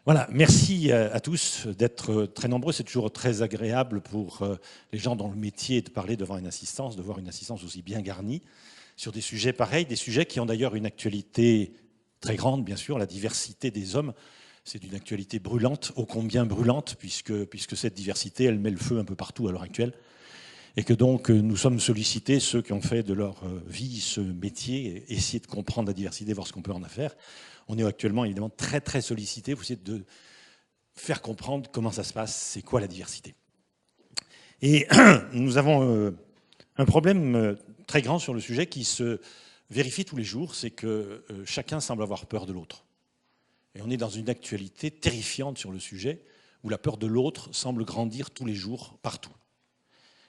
Voilà, merci à tous d'être très nombreux. C'est toujours très agréable pour les gens dont le métier est de parler devant une assistance, de voir une assistance aussi bien garnie sur des sujets pareils, des sujets qui ont d'ailleurs une actualité très grande, bien sûr. La diversité des hommes, c'est d'une actualité brûlante, ô combien brûlante, puisque cette diversité, elle met le feu un peu partout à l'heure actuelle. Et que donc nous sommes sollicités, ceux qui ont fait de leur vie ce métier, essayer de comprendre la diversité, voir ce qu'on peut en faire. On est actuellement évidemment très très sollicités pour essayer de faire comprendre comment ça se passe, c'est quoi la diversité. Et nous avons un problème très grand sur le sujet qui se vérifie tous les jours, c'est que chacun semble avoir peur de l'autre. Et on est dans une actualité terrifiante sur le sujet, où la peur de l'autre semble grandir tous les jours, partout.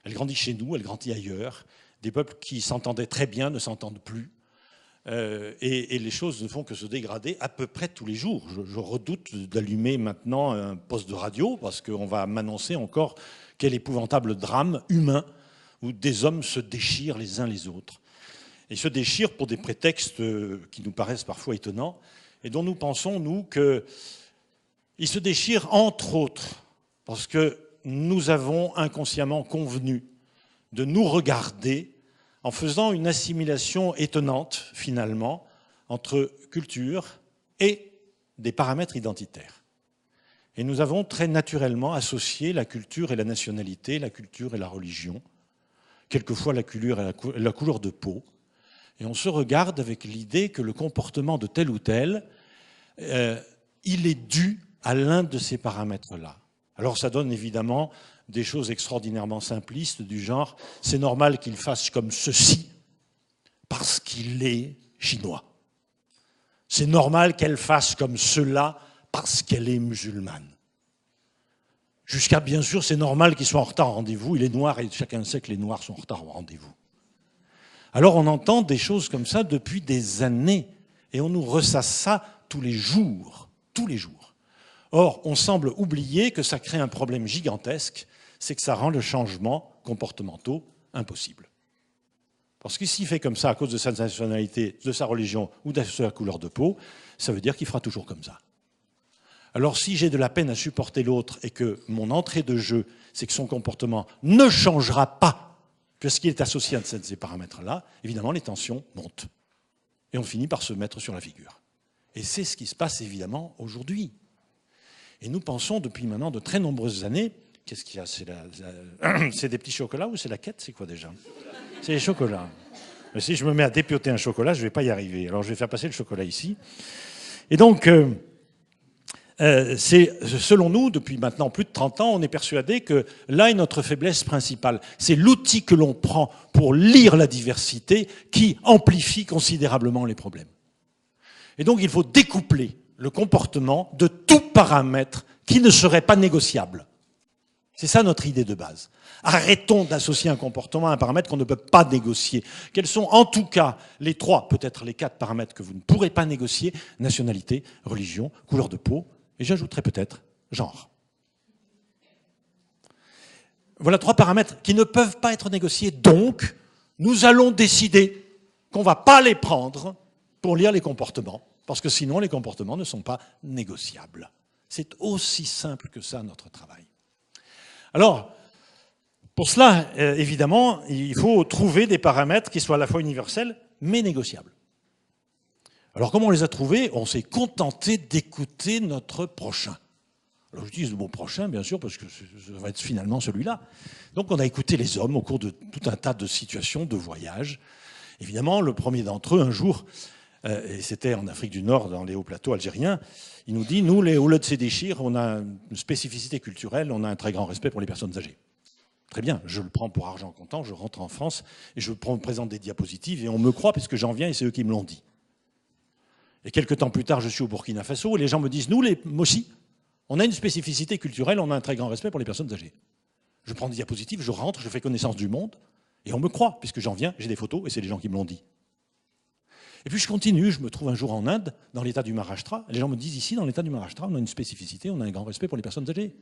Elle grandit chez nous, elle grandit ailleurs. Des peuples qui s'entendaient très bien ne s'entendent plus. Et les choses ne font que se dégrader à peu près tous les jours. Je redoute d'allumer maintenant un poste de radio parce qu'on va m'annoncer encore quel épouvantable drame humain où des hommes se déchirent les uns les autres. Et se déchirent pour des prétextes qui nous paraissent parfois étonnants et dont nous pensons, nous, qu'ils se déchirent entre autres parce que nous avons inconsciemment convenu de nous regarder en faisant une assimilation étonnante, finalement, entre culture et des paramètres identitaires. Et nous avons très naturellement associé la culture et la nationalité, la culture et la religion, quelquefois la couleur et la couleur de peau. Et on se regarde avec l'idée que le comportement de tel ou tel, il est dû à l'un de ces paramètres-là. Alors ça donne évidemment des choses extraordinairement simplistes du genre « c'est normal qu'il fasse comme ceci parce qu'il est chinois ». C'est normal qu'elle fasse comme cela parce qu'elle est musulmane. Jusqu'à, bien sûr, c'est normal qu'il soit en retard au rendez-vous. Il est noir et chacun sait que les noirs sont en retard au rendez-vous. Alors on entend des choses comme ça depuis des années et on nous ressasse ça tous les jours, tous les jours. Or, on semble oublier que ça crée un problème gigantesque, c'est que ça rend le changement comportementaux impossible. Parce que s'il fait comme ça à cause de sa nationalité, de sa religion ou de sa couleur de peau, ça veut dire qu'il fera toujours comme ça. Alors si j'ai de la peine à supporter l'autre et que mon entrée de jeu, c'est que son comportement ne changera pas puisqu'il est associé à ces paramètres-là, évidemment les tensions montent. Et on finit par se mettre sur la figure. Et c'est ce qui se passe évidemment aujourd'hui. Et nous pensons depuis maintenant de très nombreuses années, qu'est-ce qu'il y a? C'est des petits chocolats ou c'est la quête? C'est quoi déjà? C'est les chocolats. Mais si je me mets à dépioter un chocolat, je ne vais pas y arriver. Alors je vais faire passer le chocolat ici. Et donc, c'est, selon nous, depuis maintenant plus de 30 ans, on est persuadé que là est notre faiblesse principale. C'est l'outil que l'on prend pour lire la diversité qui amplifie considérablement les problèmes. Et donc il faut découpler le comportement de tout paramètre qui ne serait pas négociable. C'est ça notre idée de base. Arrêtons d'associer un comportement à un paramètre qu'on ne peut pas négocier. Quels sont en tout cas les 3, peut-être les 4 paramètres que vous ne pourrez pas négocier? Nationalité, religion, couleur de peau, et j'ajouterai peut-être genre. Voilà 3 paramètres qui ne peuvent pas être négociés. Donc, nous allons décider qu'on ne va pas les prendre pour lire les comportements. Parce que sinon, les comportements ne sont pas négociables. C'est aussi simple que ça, notre travail. Alors, pour cela, évidemment, il faut trouver des paramètres qui soient à la fois universels, mais négociables. Alors, comment on les a trouvés? On s'est contenté d'écouter notre prochain. Alors, j'utilise le mot prochain, bien sûr, parce que ça va être finalement celui-là. Donc, on a écouté les hommes au cours de tout un tas de situations, de voyages. Évidemment, le premier d'entre eux, un jour... et c'était en Afrique du Nord, dans les hauts plateaux algériens, il nous dit, nous, les Ouled-Sédéchir, on a une spécificité culturelle, on a un très grand respect pour les personnes âgées. Très bien, je le prends pour argent comptant, je rentre en France, et je présente des diapositives, et on me croit, puisque j'en viens, et c'est eux qui me l'ont dit. Et quelques temps plus tard, je suis au Burkina Faso, et les gens me disent, nous, les Mossi, on a une spécificité culturelle, on a un très grand respect pour les personnes âgées. Je prends des diapositives, je rentre, je fais connaissance du monde, et on me croit, puisque j'en viens, j'ai des photos, et c'est les gens qui me l'ont dit. Et puis je continue, je me trouve un jour en Inde, dans l'état du Maharashtra. Les gens me disent ici, dans l'état du Maharashtra, on a une spécificité, on a un grand respect pour les personnes âgées.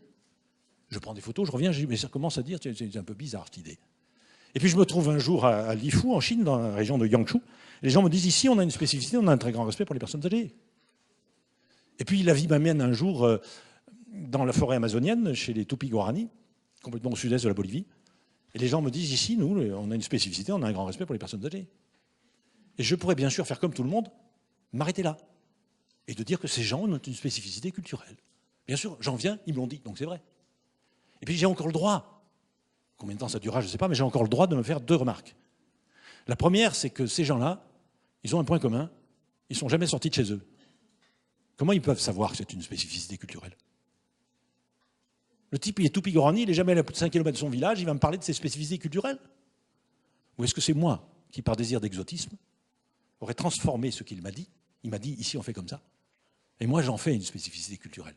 Je prends des photos, je reviens, je dis, mais ça commence à dire, c'est un peu bizarre cette idée. Et puis je me trouve un jour à Lifu, en Chine, dans la région de Yangshu. Les gens me disent ici, on a une spécificité, on a un très grand respect pour les personnes âgées. Et puis la vie m'amène un jour dans la forêt amazonienne, chez les Tupi-Guarani, complètement au sud-est de la Bolivie. Et les gens me disent, ici, nous, on a une spécificité, on a un grand respect pour les personnes âgées. Et je pourrais bien sûr faire comme tout le monde, m'arrêter là. Et de dire que ces gens ont une spécificité culturelle. Bien sûr, j'en viens, ils me l'ont dit, donc c'est vrai. Et puis j'ai encore le droit, combien de temps ça durera, je ne sais pas, mais j'ai encore le droit de me faire 2 remarques. La première, c'est que ces gens-là, ils ont un point commun, ils ne sont jamais sortis de chez eux. Comment ils peuvent savoir que c'est une spécificité culturelle? Le type, il est Tupi-Guarani, il n'est jamais allé à plus de 5 km de son village, il va me parler de ses spécificités culturelles? Ou est-ce que c'est moi qui, par désir d'exotisme, aurait transformé ce qu'il m'a dit? Il m'a dit, ici on fait comme ça. Et moi j'en fais une spécificité culturelle.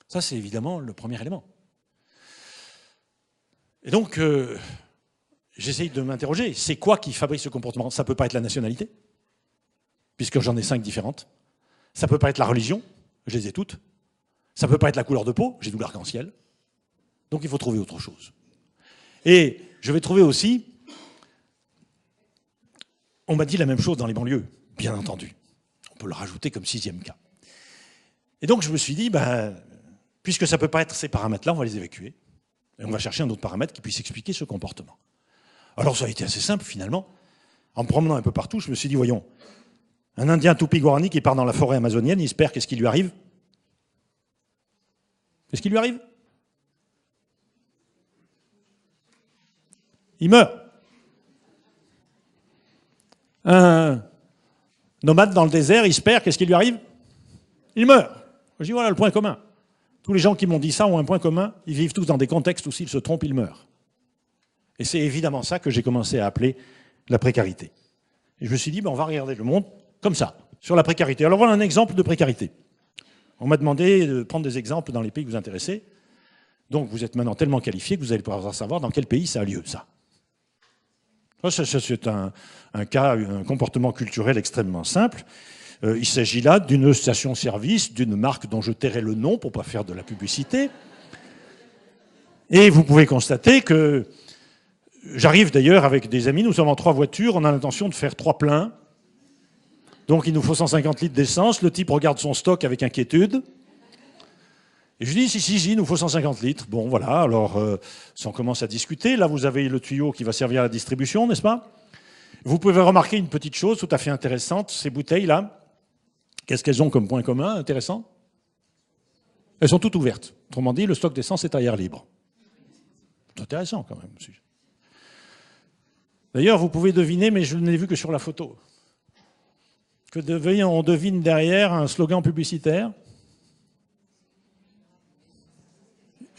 Ça c'est évidemment le premier élément. Et donc, j'essaye de m'interroger, c'est quoi qui fabrique ce comportement? Ça ne peut pas être la nationalité, puisque j'en ai 5 différentes. Ça ne peut pas être la religion, je les ai toutes. Ça ne peut pas être la couleur de peau, j'ai tout l'arc-en-ciel. Donc il faut trouver autre chose. Et je vais trouver aussi, on m'a dit la même chose dans les banlieues, bien entendu. On peut le rajouter comme 6e cas. Et donc je me suis dit, puisque ça ne peut pas être ces paramètres-là, on va les évacuer. Et on va chercher un autre paramètre qui puisse expliquer ce comportement. Alors ça a été assez simple finalement. En me promenant un peu partout, je me suis dit, voyons, un Indien Tupi-Guarani qui part dans la forêt amazonienne, il se perd, qu'est-ce qui lui arrive? Qu'est-ce qui lui arrive? Il meurt. Un nomade dans le désert, il se perd, qu'est-ce qui lui arrive? Il meurt. Je dis, voilà le point commun. Tous les gens qui m'ont dit ça ont un point commun, ils vivent tous dans des contextes où s'ils se trompent, ils meurent. Et c'est évidemment ça que j'ai commencé à appeler la précarité. Et je me suis dit, on va regarder le monde comme ça, sur la précarité. Alors voilà un exemple de précarité. On m'a demandé de prendre des exemples dans les pays que vous intéressez. Donc vous êtes maintenant tellement qualifié que vous allez pouvoir savoir dans quel pays ça a lieu, ça. Ça c'est un cas, un comportement culturel extrêmement simple. Il s'agit là d'une station-service, d'une marque dont je tairai le nom pour ne pas faire de la publicité. Et vous pouvez constater que j'arrive d'ailleurs avec des amis, nous sommes en 3 voitures, on a l'intention de faire 3 pleins. Donc il nous faut 150 litres d'essence, le type regarde son stock avec inquiétude. Et je dis, si, il nous faut 150 litres. Bon, voilà, alors on commence à discuter. Là, vous avez le tuyau qui va servir à la distribution, n'est-ce pas? Vous pouvez remarquer une petite chose tout à fait intéressante, ces bouteilles-là, qu'est-ce qu'elles ont comme point commun intéressant? Elles sont toutes ouvertes. Autrement dit, le stock d'essence est à air libre. C'est intéressant quand même. D'ailleurs, vous pouvez deviner, mais je ne l'ai vu que sur la photo, on devine derrière un slogan publicitaire.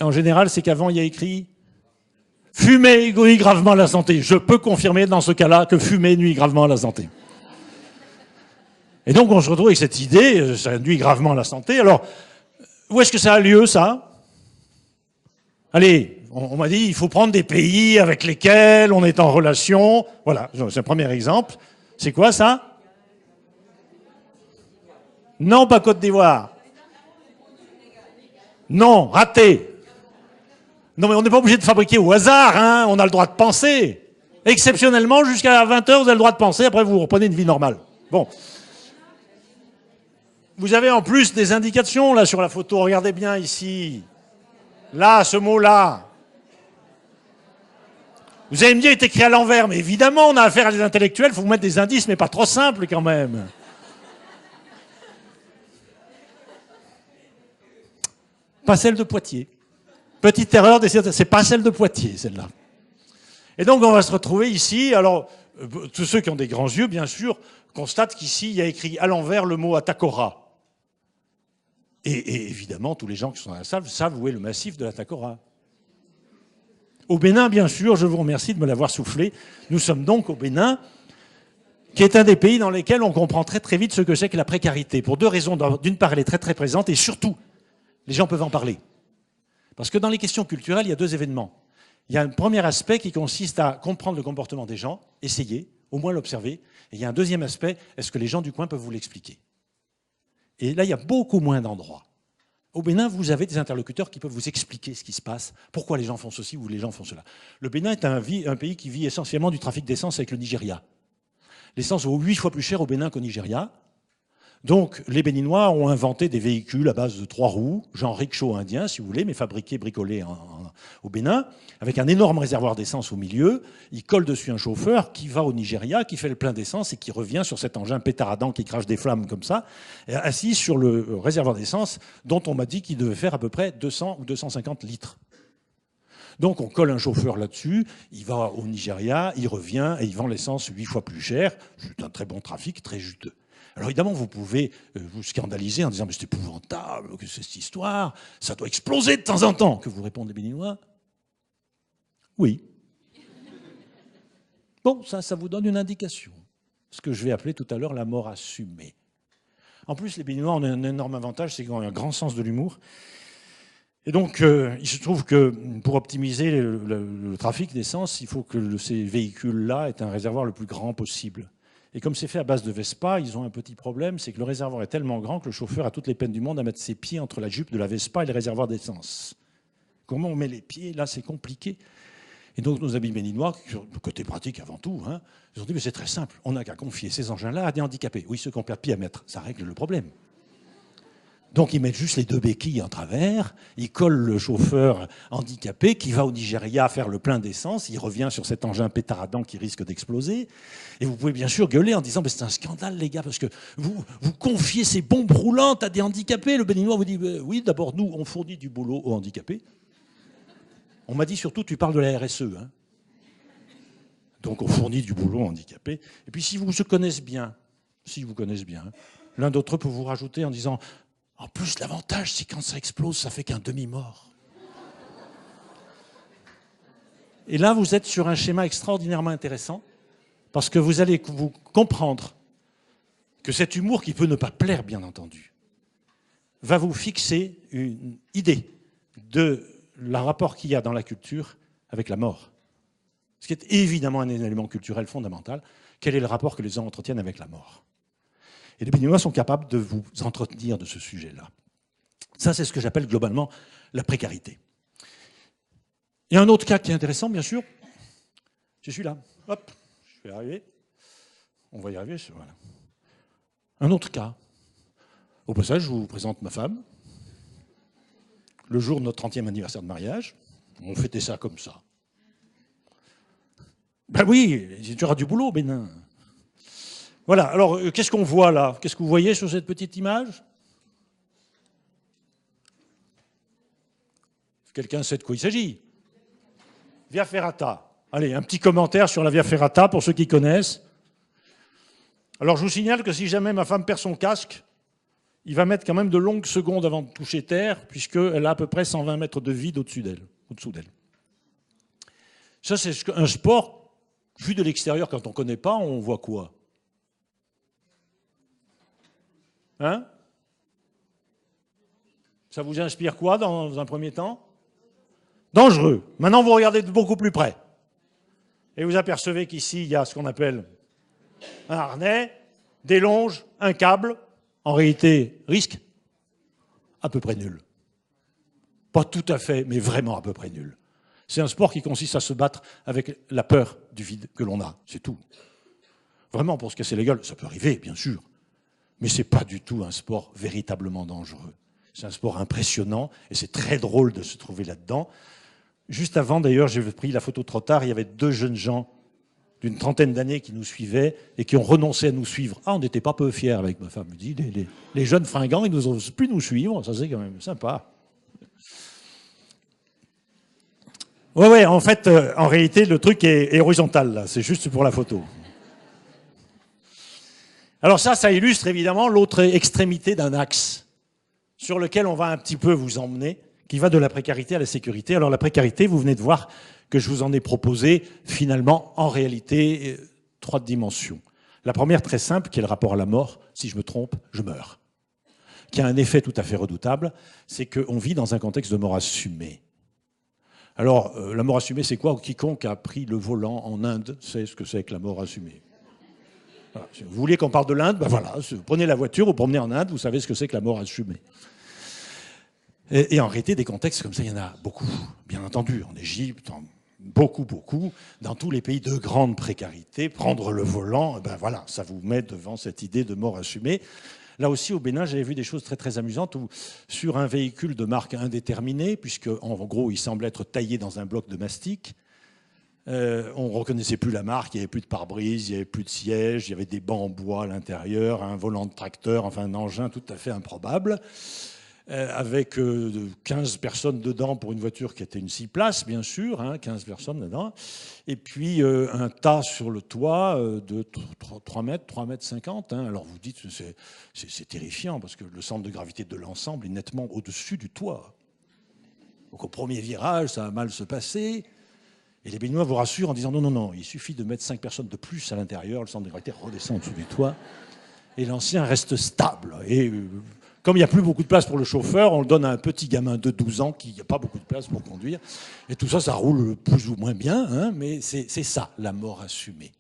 En général, c'est qu'avant, il y a écrit « Fumer nuit gravement à la santé ». Je peux confirmer dans ce cas-là que fumer nuit gravement à la santé. Et donc, on se retrouve avec cette idée, ça nuit gravement à la santé. Alors, où est-ce que ça a lieu, ça? Allez, on m'a dit, il faut prendre des pays avec lesquels on est en relation. Voilà, c'est un premier exemple. C'est quoi, ça? Non, pas Côte d'Ivoire. Non, raté. Non, mais on n'est pas obligé de fabriquer au hasard, hein. On a le droit de penser. Exceptionnellement, jusqu'à 20h, vous avez le droit de penser, après vous reprenez une vie normale. Bon. Vous avez en plus des indications, là, sur la photo. Regardez bien ici. Là, ce mot-là. Vous allez me dire, il est écrit à l'envers, mais évidemment, on a affaire à des intellectuels, il faut vous mettre des indices, mais pas trop simples quand même. Pas celle de Poitiers. Petite erreur, c'est pas celle de Poitiers, celle-là. Et donc, on va se retrouver ici. Alors, tous ceux qui ont des grands yeux, bien sûr, constatent qu'ici, il y a écrit à l'envers le mot Atakora. Et évidemment, tous les gens qui sont dans la salle savent où est le massif de l'Atakora. Au Bénin, bien sûr, je vous remercie de me l'avoir soufflé. Nous sommes donc au Bénin, qui est un des pays dans lesquels on comprend très très vite ce que c'est que la précarité. Pour 2 raisons. D'une part, elle est très très présente, et surtout, les gens peuvent en parler. Parce que dans les questions culturelles, il y a 2 événements. Il y a un premier aspect qui consiste à comprendre le comportement des gens, essayer, au moins l'observer. Et il y a un deuxième aspect, est-ce que les gens du coin peuvent vous l'expliquer? Et là, il y a beaucoup moins d'endroits. Au Bénin, vous avez des interlocuteurs qui peuvent vous expliquer ce qui se passe, pourquoi les gens font ceci ou les gens font cela. Le Bénin est un pays qui vit essentiellement du trafic d'essence avec le Nigeria. L'essence vaut 8 fois plus cher au Bénin qu'au Nigeria. Donc, les Béninois ont inventé des véhicules à base de 3 roues, genre rickshaw indien, si vous voulez, mais fabriqués, bricolés au Bénin, avec un énorme réservoir d'essence au milieu. Ils collent dessus un chauffeur qui va au Nigeria, qui fait le plein d'essence et qui revient sur cet engin pétaradant qui crache des flammes comme ça, assis sur le réservoir d'essence dont on m'a dit qu'il devait faire à peu près 200 ou 250 litres. Donc on colle un chauffeur là-dessus, il va au Nigeria, il revient et il vend l'essence 8 fois plus cher. C'est un très bon trafic, très juteux. Alors évidemment, vous pouvez vous scandaliser en disant « mais c'est épouvantable, que c'est cette histoire, ça doit exploser de temps en temps ». Que vous répondez, Béninois? Oui. Bon, ça vous donne une indication. Ce que je vais appeler tout à l'heure la mort assumée. En plus, les Béninois ont un énorme avantage, c'est qu'ils ont un grand sens de l'humour. Et donc, il se trouve que pour optimiser le trafic d'essence, il faut que ces véhicules-là aient un réservoir le plus grand possible. Et comme c'est fait à base de Vespa, ils ont un petit problème, c'est que le réservoir est tellement grand que le chauffeur a toutes les peines du monde à mettre ses pieds entre la jupe de la Vespa et le réservoir d'essence. Comment on met les pieds? Là, c'est compliqué. Et donc, nos amis béninois, côté pratique avant tout, ils ont dit, mais c'est très simple, on n'a qu'à confier ces engins-là à des handicapés. Oui, ceux qui ont plein de pieds à mettre, ça règle le problème. Donc ils mettent juste les 2 béquilles en travers, ils collent le chauffeur handicapé qui va au Nigeria faire le plein d'essence, il revient sur cet engin pétaradant qui risque d'exploser. Et vous pouvez bien sûr gueuler en disant « c'est un scandale les gars, parce que vous confiez ces bombes roulantes à des handicapés ». Le Béninois vous dit « oui, d'abord nous, on fournit du boulot aux handicapés ». On m'a dit surtout « tu parles de la RSE hein ». Donc on fournit du boulot aux handicapés. Et puis si vous se connaissez bien, l'un d'entre eux peut vous rajouter en disant « en plus, l'avantage, c'est quand ça explose, ça fait qu'un demi-mort. » Et là, vous êtes sur un schéma extraordinairement intéressant, parce que vous allez vous comprendre que cet humour, qui peut ne pas plaire, bien entendu, va vous fixer une idée de le rapport qu'il y a dans la culture avec la mort. Ce qui est évidemment un élément culturel fondamental. Quel est le rapport que les gens entretiennent avec la mort ? Et les Béninois sont capables de vous entretenir de ce sujet-là. Ça, c'est ce que j'appelle globalement la précarité. Il y a un autre cas qui est intéressant, bien sûr. Je suis là. Hop, je vais y arriver. On va y arriver. Voilà. Un autre cas. Au passage, je vous présente ma femme. Le jour de notre 30e anniversaire de mariage, on fêtait ça comme ça. Ben oui, tu auras du boulot au Bénin. Voilà, alors qu'est-ce qu'on voit là? Qu'est-ce que vous voyez sur cette petite image? Quelqu'un sait de quoi il s'agit? Via Ferrata. Allez, un petit commentaire sur la Via Ferrata pour ceux qui connaissent. Alors je vous signale que si jamais ma femme perd son casque, il va mettre quand même de longues secondes avant de toucher terre, puisqu'elle a à peu près 120 mètres de vide au-dessous d'elle. Ça, c'est un sport, vu de l'extérieur, quand on ne connaît pas, on voit quoi? Hein? Ça vous inspire quoi dans un premier temps? Dangereux. Maintenant, vous regardez de beaucoup plus près. Et vous apercevez qu'ici, il y a ce qu'on appelle un harnais, des longes, un câble. En réalité, risque à peu près nul. Pas tout à fait, mais vraiment à peu près nul. C'est un sport qui consiste à se battre avec la peur du vide que l'on a. C'est tout. Vraiment, pour se casser la gueule, ça peut arriver, bien sûr. Mais ce n'est pas du tout un sport véritablement dangereux. C'est un sport impressionnant et c'est très drôle de se trouver là-dedans. Juste avant, d'ailleurs, j'ai pris la photo trop tard, il y avait 2 jeunes gens d'une trentaine d'années qui nous suivaient et qui ont renoncé à nous suivre. Ah, on n'était pas peu fiers avec ma femme. Elle dit, les jeunes fringants, ils n'osent plus nous suivre, ça c'est quand même sympa. Ouais, en fait, en réalité, le truc est horizontal, là. C'est juste pour la photo. Alors ça illustre évidemment l'autre extrémité d'un axe sur lequel on va un petit peu vous emmener, qui va de la précarité à la sécurité. Alors la précarité, vous venez de voir que je vous en ai proposé finalement, en réalité, 3 dimensions. La première, très simple, qui est le rapport à la mort. Si je me trompe, je meurs. Qui a un effet tout à fait redoutable, c'est qu'on vit dans un contexte de mort assumée. Alors, la mort assumée, c'est quoi? Quiconque a pris le volant en Inde sait ce que c'est que la mort assumée. Voilà. Si vous voulez qu'on parle de l'Inde, ben voilà, prenez la voiture, vous promenez en Inde, vous savez ce que c'est que la mort assumée. Et en réalité, des contextes comme ça, il y en a beaucoup, bien entendu, en Égypte, beaucoup, dans tous les pays de grande précarité, prendre le volant, ben voilà, ça vous met devant cette idée de mort assumée. Là aussi, au Bénin, j'avais vu des choses très très amusantes où, sur un véhicule de marque indéterminée, puisque en gros, il semblait être taillé dans un bloc de mastic, on ne reconnaissait plus la marque, il n'y avait plus de pare-brise, il n'y avait plus de siège, il y avait des bancs en bois à l'intérieur, un volant de tracteur, enfin un engin tout à fait improbable, avec 15 personnes dedans pour une voiture qui était une 6 places, bien sûr, 15 personnes dedans, et puis un tas sur le toit de 3 mètres, 3 mètres 50. Alors vous dites, c'est terrifiant, parce que le centre de gravité de l'ensemble est nettement au-dessus du toit. Donc au premier virage, ça va mal se passer. Et les Béninois vous rassurent en disant non, il suffit de mettre 5 personnes de plus à l'intérieur, le centre de gravité redescend au-dessus du toit, et l'ancien reste stable. Et comme il n'y a plus beaucoup de place pour le chauffeur, on le donne à un petit gamin de 12 ans qui n'a pas beaucoup de place pour conduire. Et tout ça, ça roule plus ou moins bien, mais c'est ça, la mort assumée.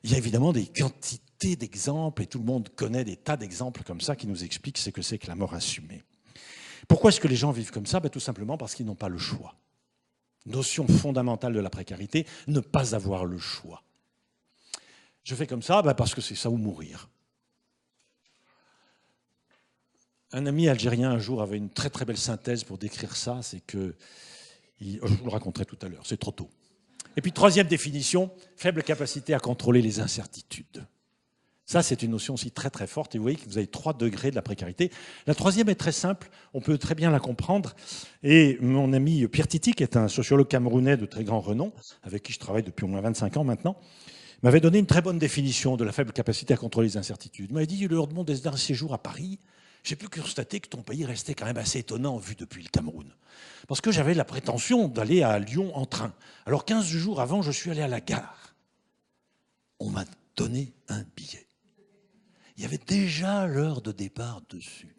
Il y a évidemment des quantités d'exemples, et tout le monde connaît des tas d'exemples comme ça qui nous expliquent ce que c'est que la mort assumée. Pourquoi est-ce que les gens vivent comme ça ? Tout simplement parce qu'ils n'ont pas le choix. Notion fondamentale de la précarité, ne pas avoir le choix. Je fais comme ça parce que c'est ça ou mourir. Un ami algérien un jour avait une très très belle synthèse pour décrire ça, c'est que, je vous le raconterai tout à l'heure, c'est trop tôt. Et puis troisième définition, faible capacité à contrôler les incertitudes. Ça, c'est une notion aussi très très forte, et vous voyez que vous avez 3 degrés de la précarité. La troisième est très simple, on peut très bien la comprendre, et mon ami Pierre Titi, qui est un sociologue camerounais de très grand renom, avec qui je travaille depuis au moins 25 ans maintenant, m'avait donné une très bonne définition de la faible capacité à contrôler les incertitudes. Il m'avait dit, lors de mon dernier séjour à Paris, j'ai pu constater que ton pays restait quand même assez étonnant vu depuis le Cameroun. Parce que j'avais la prétention d'aller à Lyon en train. Alors 15 jours avant, je suis allé à la gare. On m'a donné un billet. Il y avait déjà l'heure de départ dessus.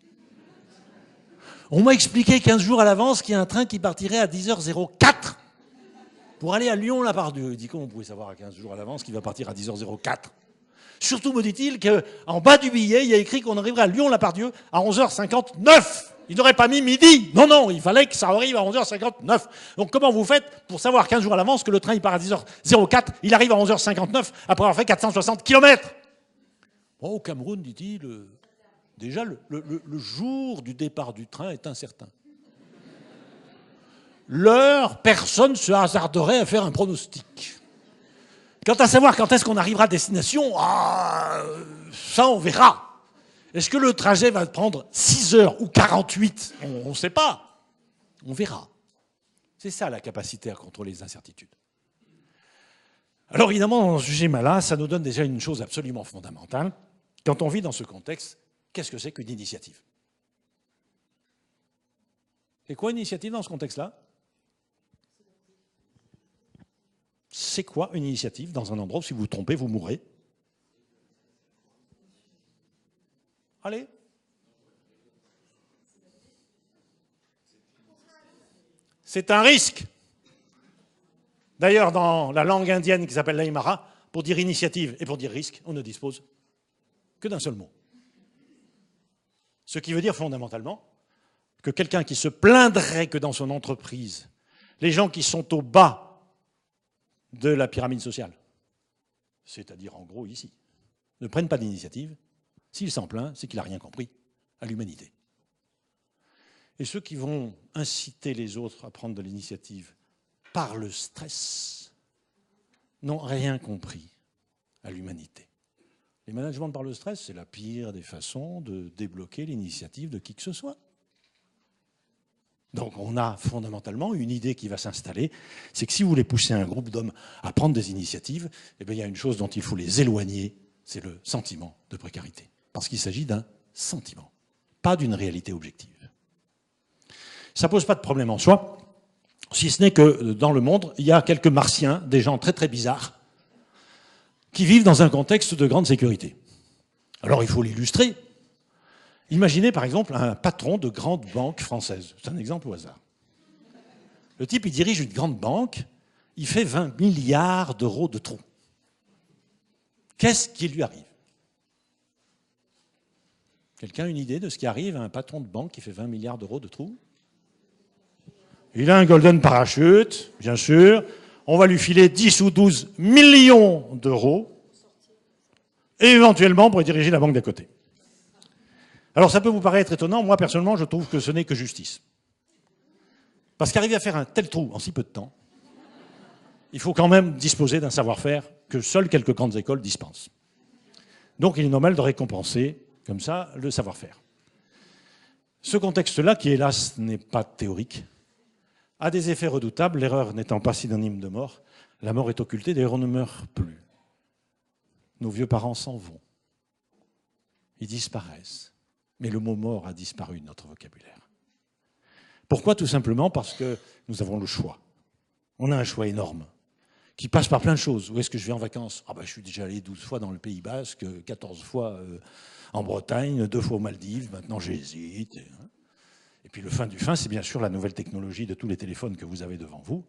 On m'a expliqué 15 jours à l'avance qu'il y a un train qui partirait à 10h04 pour aller à Lyon-la-Part-Dieu. Il dit comment on pouvait savoir à 15 jours à l'avance qu'il va partir à 10h04 ? Surtout me dit-il qu'en bas du billet, il y a écrit qu'on arriverait à Lyon-la-Part-Dieu à 11h59. Il n'aurait pas mis midi. Non, il fallait que ça arrive à 11h59. Donc comment vous faites pour savoir 15 jours à l'avance que le train il part à 10h04, il arrive à 11h59 après avoir fait 460 km ? Bon, au Cameroun, dit-il, déjà le jour du départ du train est incertain. L'heure, personne ne se hasarderait à faire un pronostic. Quant à savoir quand est-ce qu'on arrivera à destination, ça on verra. Est-ce que le trajet va prendre 6 heures ou 48 ? On ne sait pas. On verra. C'est ça la capacité à contrôler les incertitudes. Alors évidemment, dans ce schéma-là, ça nous donne déjà une chose absolument fondamentale. Quand on vit dans ce contexte, qu'est-ce que c'est qu'une initiative ? C'est quoi une initiative dans ce contexte-là ? C'est quoi une initiative dans un endroit où si vous vous trompez, vous mourrez ? Allez. C'est un risque. D'ailleurs, dans la langue indienne qui s'appelle l'Aymara, pour dire initiative et pour dire risque, on ne dispose que d'un seul mot. Ce qui veut dire fondamentalement que quelqu'un qui se plaindrait que dans son entreprise, les gens qui sont au bas de la pyramide sociale, c'est-à-dire en gros ici, ne prennent pas d'initiative, s'il s'en plaint, c'est qu'il n'a rien compris à l'humanité. Et ceux qui vont inciter les autres à prendre de l'initiative par le stress n'ont rien compris à l'humanité. Les managements par le stress, c'est la pire des façons de débloquer l'initiative de qui que ce soit. Donc on a fondamentalement une idée qui va s'installer, c'est que si vous voulez pousser un groupe d'hommes à prendre des initiatives, eh bien, il y a une chose dont il faut les éloigner, c'est le sentiment de précarité. Parce qu'il s'agit d'un sentiment, pas d'une réalité objective. Ça ne pose pas de problème en soi, si ce n'est que dans le monde, il y a quelques martiens, des gens très très bizarres, qui vivent dans un contexte de grande sécurité. Alors il faut l'illustrer. Imaginez par exemple un patron de grande banque française. C'est un exemple au hasard. Le type, il dirige une grande banque, il fait 20 milliards d'euros de trous. Qu'est-ce qui lui arrive ? Quelqu'un a une idée de ce qui arrive à un patron de banque qui fait 20 milliards d'euros de trous ? Il a un golden parachute, bien sûr. On va lui filer 10 ou 12 millions d'euros, et éventuellement pour diriger la banque d'à côté. Alors ça peut vous paraître étonnant, moi personnellement je trouve que ce n'est que justice. Parce qu'arriver à faire un tel trou en si peu de temps, il faut quand même disposer d'un savoir-faire que seules quelques grandes écoles dispensent. Donc il est normal de récompenser comme ça le savoir-faire. Ce contexte-là, qui hélas n'est pas théorique, a des effets redoutables, l'erreur n'étant pas synonyme de mort. La mort est occultée, d'ailleurs on ne meurt plus. Nos vieux parents s'en vont. Ils disparaissent. Mais le mot mort a disparu de notre vocabulaire. Pourquoi? Tout simplement parce que nous avons le choix. On a un choix énorme qui passe par plein de choses. Où est-ce que je vais en vacances? Je suis déjà allé 12 fois dans le Pays Basque, 14 fois en Bretagne, 2 fois aux Maldives, maintenant j'hésite. Et puis le fin du fin, c'est bien sûr la nouvelle technologie de tous les téléphones que vous avez devant vous,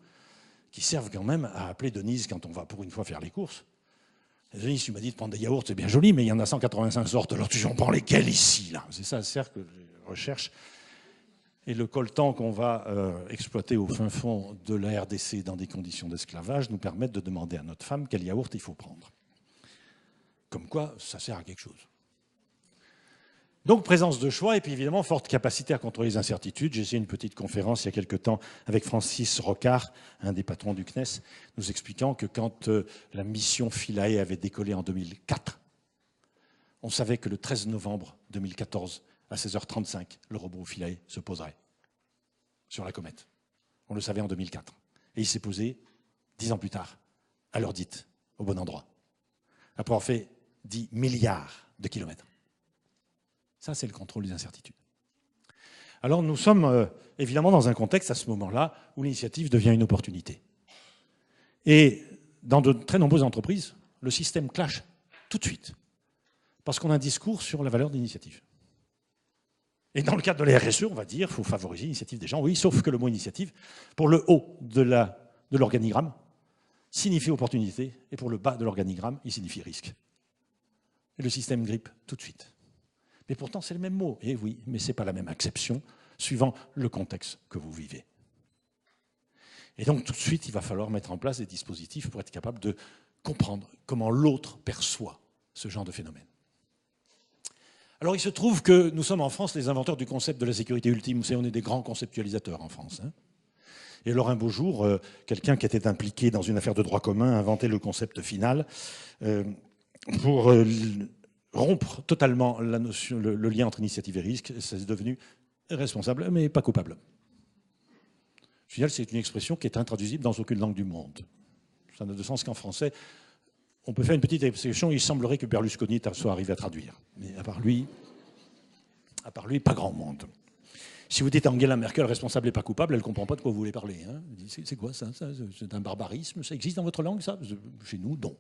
qui servent quand même à appeler Denise quand on va pour une fois faire les courses. Denise, tu m'as dit de prendre des yaourts, c'est bien joli, mais il y en a 185 sortes, alors tu en prends lesquels ici là? C'est ça le cercle que je recherche. Et le coltan qu'on va exploiter au fin fond de la RDC dans des conditions d'esclavage nous permettent de demander à notre femme quel yaourt il faut prendre. Comme quoi, ça sert à quelque chose. Donc présence de choix et puis évidemment forte capacité à contrôler les incertitudes. J'ai fait une petite conférence il y a quelque temps avec Francis Rocard, un des patrons du CNES, nous expliquant que quand la mission Philae avait décollé en 2004, on savait que le 13 novembre 2014, à 16h35, le robot Philae se poserait sur la comète. On le savait en 2004. Et il s'est posé 10 ans plus tard, à l'heure dite, au bon endroit, après avoir fait 10 milliards de kilomètres. Ça, c'est le contrôle des incertitudes. Alors nous sommes évidemment dans un contexte à ce moment-là où l'initiative devient une opportunité. Et dans de très nombreuses entreprises, le système clash tout de suite, parce qu'on a un discours sur la valeur d'initiative. Et dans le cadre de la RSE, on va dire qu'il faut favoriser l'initiative des gens, oui, sauf que le mot initiative, pour le haut de l'organigramme, signifie opportunité, et pour le bas de l'organigramme, il signifie risque. Et le système grippe tout de suite. Mais pourtant, c'est le même mot. Et oui, mais ce n'est pas la même acception, suivant le contexte que vous vivez. Et donc, tout de suite, il va falloir mettre en place des dispositifs pour être capable de comprendre comment l'autre perçoit ce genre de phénomène. Alors, il se trouve que nous sommes en France les inventeurs du concept de la sécurité ultime. Vous savez, on est des grands conceptualisateurs en France. Et alors, un beau jour, quelqu'un qui était impliqué dans une affaire de droit commun a inventé le concept final pour rompre totalement la notion, le lien entre initiative et risque. C'est devenu responsable, mais pas coupable. Je veux dire, c'est une expression qui est intraduisible dans aucune langue du monde. Ça n'a de sens qu'en français. On peut faire une petite expression, il semblerait que Berlusconi soit arrivé à traduire. Mais à part lui, pas grand monde. Si vous dites à Angela Merkel, responsable et pas coupable, elle ne comprend pas de quoi vous voulez parler. Hein. C'est quoi ça? C'est un barbarisme? Ça existe dans votre langue, ça? Chez nous, non.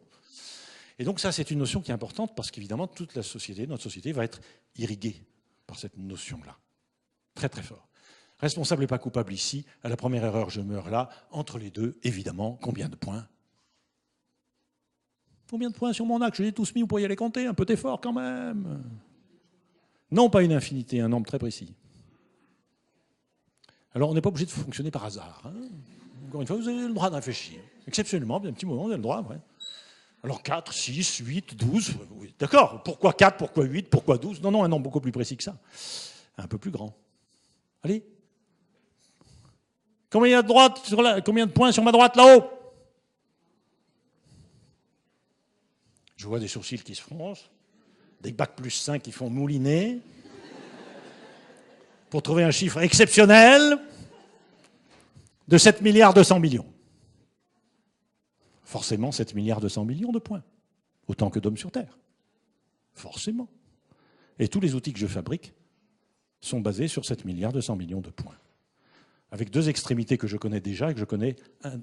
Et donc ça, c'est une notion qui est importante parce qu'évidemment, toute la société, notre société, va être irriguée par cette notion-là. Très, très fort. Responsable et pas coupable ici, à la première erreur, je meurs là. Entre les deux, évidemment, combien de points? Combien de points sur mon acte? Je les ai tous mis, vous pourriez les compter, un peu d'effort quand même. Non, pas une infinité, un nombre très précis. Alors on n'est pas obligé de fonctionner par hasard. Hein. Encore une fois, vous avez le droit de réfléchir. Exceptionnellement, un petit moment, vous avez le droit. Ouais. Alors 4, 6, 8, 12, oui, d'accord. Pourquoi 4, pourquoi 8, pourquoi 12? Non, un nombre beaucoup plus précis que ça. Un peu plus grand. Allez. Combien de points sur ma droite là-haut? Je vois des sourcils qui se froncent, des bacs plus 5 qui font mouliner, pour trouver un chiffre exceptionnel de 7 milliards 200 millions. Forcément, 7 milliards 200 millions de points, autant que d'hommes sur Terre. Forcément. Et tous les outils que je fabrique sont basés sur 7 milliards 200 millions de points. Avec deux extrémités que je connais déjà et que je connais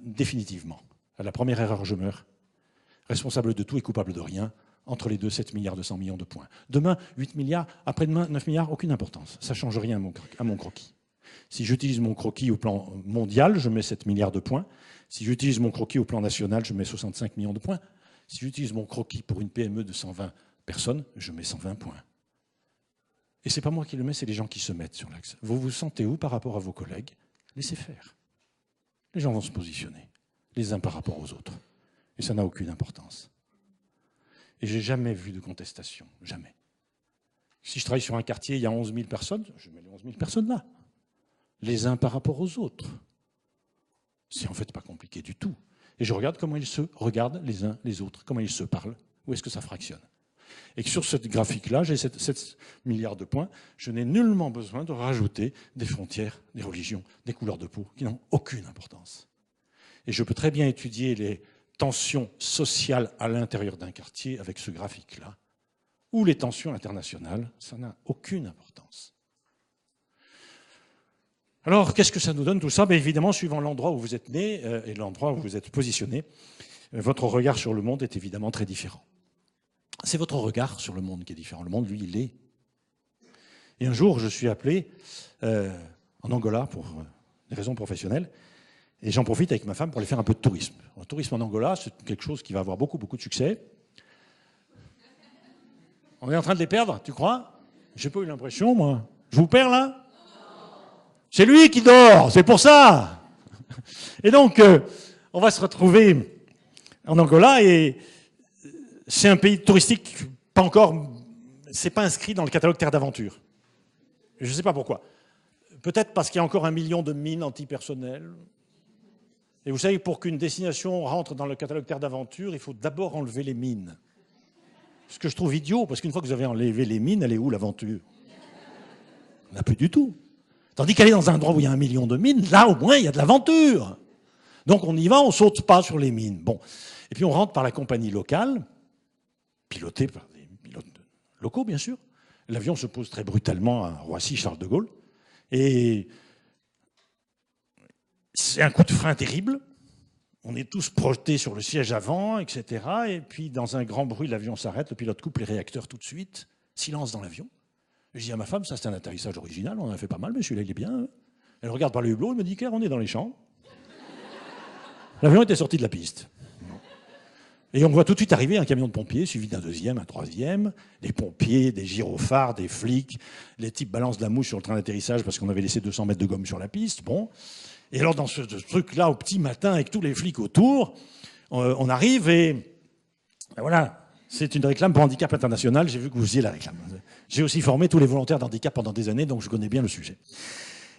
définitivement. À la première erreur, je meurs. Responsable de tout et coupable de rien. Entre les deux, 7 milliards 200 millions de points. Demain, 8 milliards. Après-demain, 9 milliards. Aucune importance. Ça ne change rien à mon croquis. Si j'utilise mon croquis au plan mondial, je mets 7 milliards de points. Si j'utilise mon croquis au plan national, je mets 65 millions de points. Si j'utilise mon croquis pour une PME de 120 personnes, je mets 120 points. Et ce n'est pas moi qui le mets, c'est les gens qui se mettent sur l'axe. Vous vous sentez où par rapport à vos collègues? Laissez faire. Les gens vont se positionner, les uns par rapport aux autres. Et ça n'a aucune importance. Et j'ai jamais vu de contestation, jamais. Si je travaille sur un quartier, il y a 11 000 personnes, je mets les 11 000 personnes là, les uns par rapport aux autres. C'est en fait pas compliqué du tout. Et je regarde comment ils se regardent les uns les autres, comment ils se parlent, où est-ce que ça fractionne. Et que sur cette graphique-là, j'ai 7 milliards de points, je n'ai nullement besoin de rajouter des frontières, des religions, des couleurs de peau qui n'ont aucune importance. Et je peux très bien étudier les tensions sociales à l'intérieur d'un quartier avec ce graphique-là, ou les tensions internationales, ça n'a aucune importance. Alors, qu'est-ce que ça nous donne tout ça? Évidemment, suivant l'endroit où vous êtes né et l'endroit où vous êtes positionné, votre regard sur le monde est évidemment très différent. C'est votre regard sur le monde qui est différent. Le monde, lui, il est. Et un jour, je suis appelé en Angola pour des raisons professionnelles. Et j'en profite avec ma femme pour aller faire un peu de tourisme. Le tourisme en Angola, c'est quelque chose qui va avoir beaucoup, beaucoup de succès. On est en train de les perdre, tu crois? J'ai pas eu l'impression, moi. Je vous perds, là? C'est lui qui dort, c'est pour ça. Et donc, on va se retrouver en Angola et c'est un pays touristique, pas encore, c'est pas inscrit dans le catalogue Terre d'Aventure. Je ne sais pas pourquoi. Peut-être parce qu'il y a encore 1 million de mines antipersonnelles. Et vous savez, pour qu'une destination rentre dans le catalogue Terre d'Aventure, il faut d'abord enlever les mines. Ce que je trouve idiot, parce qu'une fois que vous avez enlevé les mines, elle est où l'aventure? On n'a plus du tout. Tandis qu'aller dans un endroit où il y a 1 million de mines, là au moins il y a de l'aventure. Donc on y va, on ne saute pas sur les mines. Bon. Et puis on rentre par la compagnie locale, pilotée par des pilotes locaux bien sûr. L'avion se pose très brutalement à Roissy-Charles de Gaulle. Et c'est un coup de frein terrible. On est tous projetés sur le siège avant, etc. Et puis, dans un grand bruit, l'avion s'arrête. Le pilote coupe les réacteurs tout de suite. Silence dans l'avion. Je dis à ma femme, ça c'est un atterrissage original, on en a fait pas mal, mais celui-là il est bien. Hein. Elle regarde par le hublot, elle me dit, Claire, on est dans les champs. L'avion était sorti de la piste. Et on voit tout de suite arriver un camion de pompiers, suivi d'un deuxième, un troisième, des pompiers, des gyrophares, des flics. Les types balancent de la mouche sur le train d'atterrissage parce qu'on avait laissé 200 mètres de gomme sur la piste. Bon. Et alors, dans ce truc-là, au petit matin, avec tous les flics autour, on arrive et ben voilà, c'est une réclame pour Handicap International. J'ai vu que vous faisiez la réclame. J'ai aussi formé tous les volontaires d'handicap pendant des années, donc je connais bien le sujet.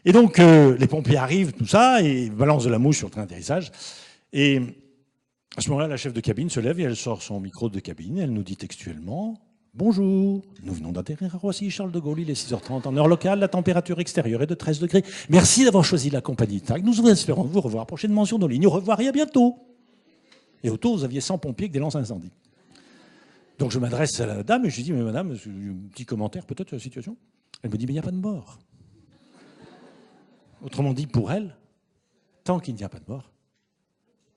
Et donc, les pompiers arrivent, tout ça, et balancent de la mouche sur le train d'atterrissage. Et à ce moment-là, la chef de cabine se lève et elle sort son micro de cabine. Et elle nous dit textuellement « Bonjour, nous venons d'atterrir à Roissy-Charles de Gaulle, il est 6h30 en heure locale, la température extérieure est de 13 degrés. Merci d'avoir choisi la compagnie TAG. Nous espérons vous revoir. Prochaine mention nos lignes. Au revoir et à bientôt. » Et autour, vous aviez 100 pompiers avec des lances incendies. Donc je m'adresse à la dame et je lui dis « Mais madame, un petit commentaire peut-être sur la situation ?» Elle me dit « Mais il n'y a pas de mort. » Autrement dit, pour elle, tant qu'il n'y a pas de mort,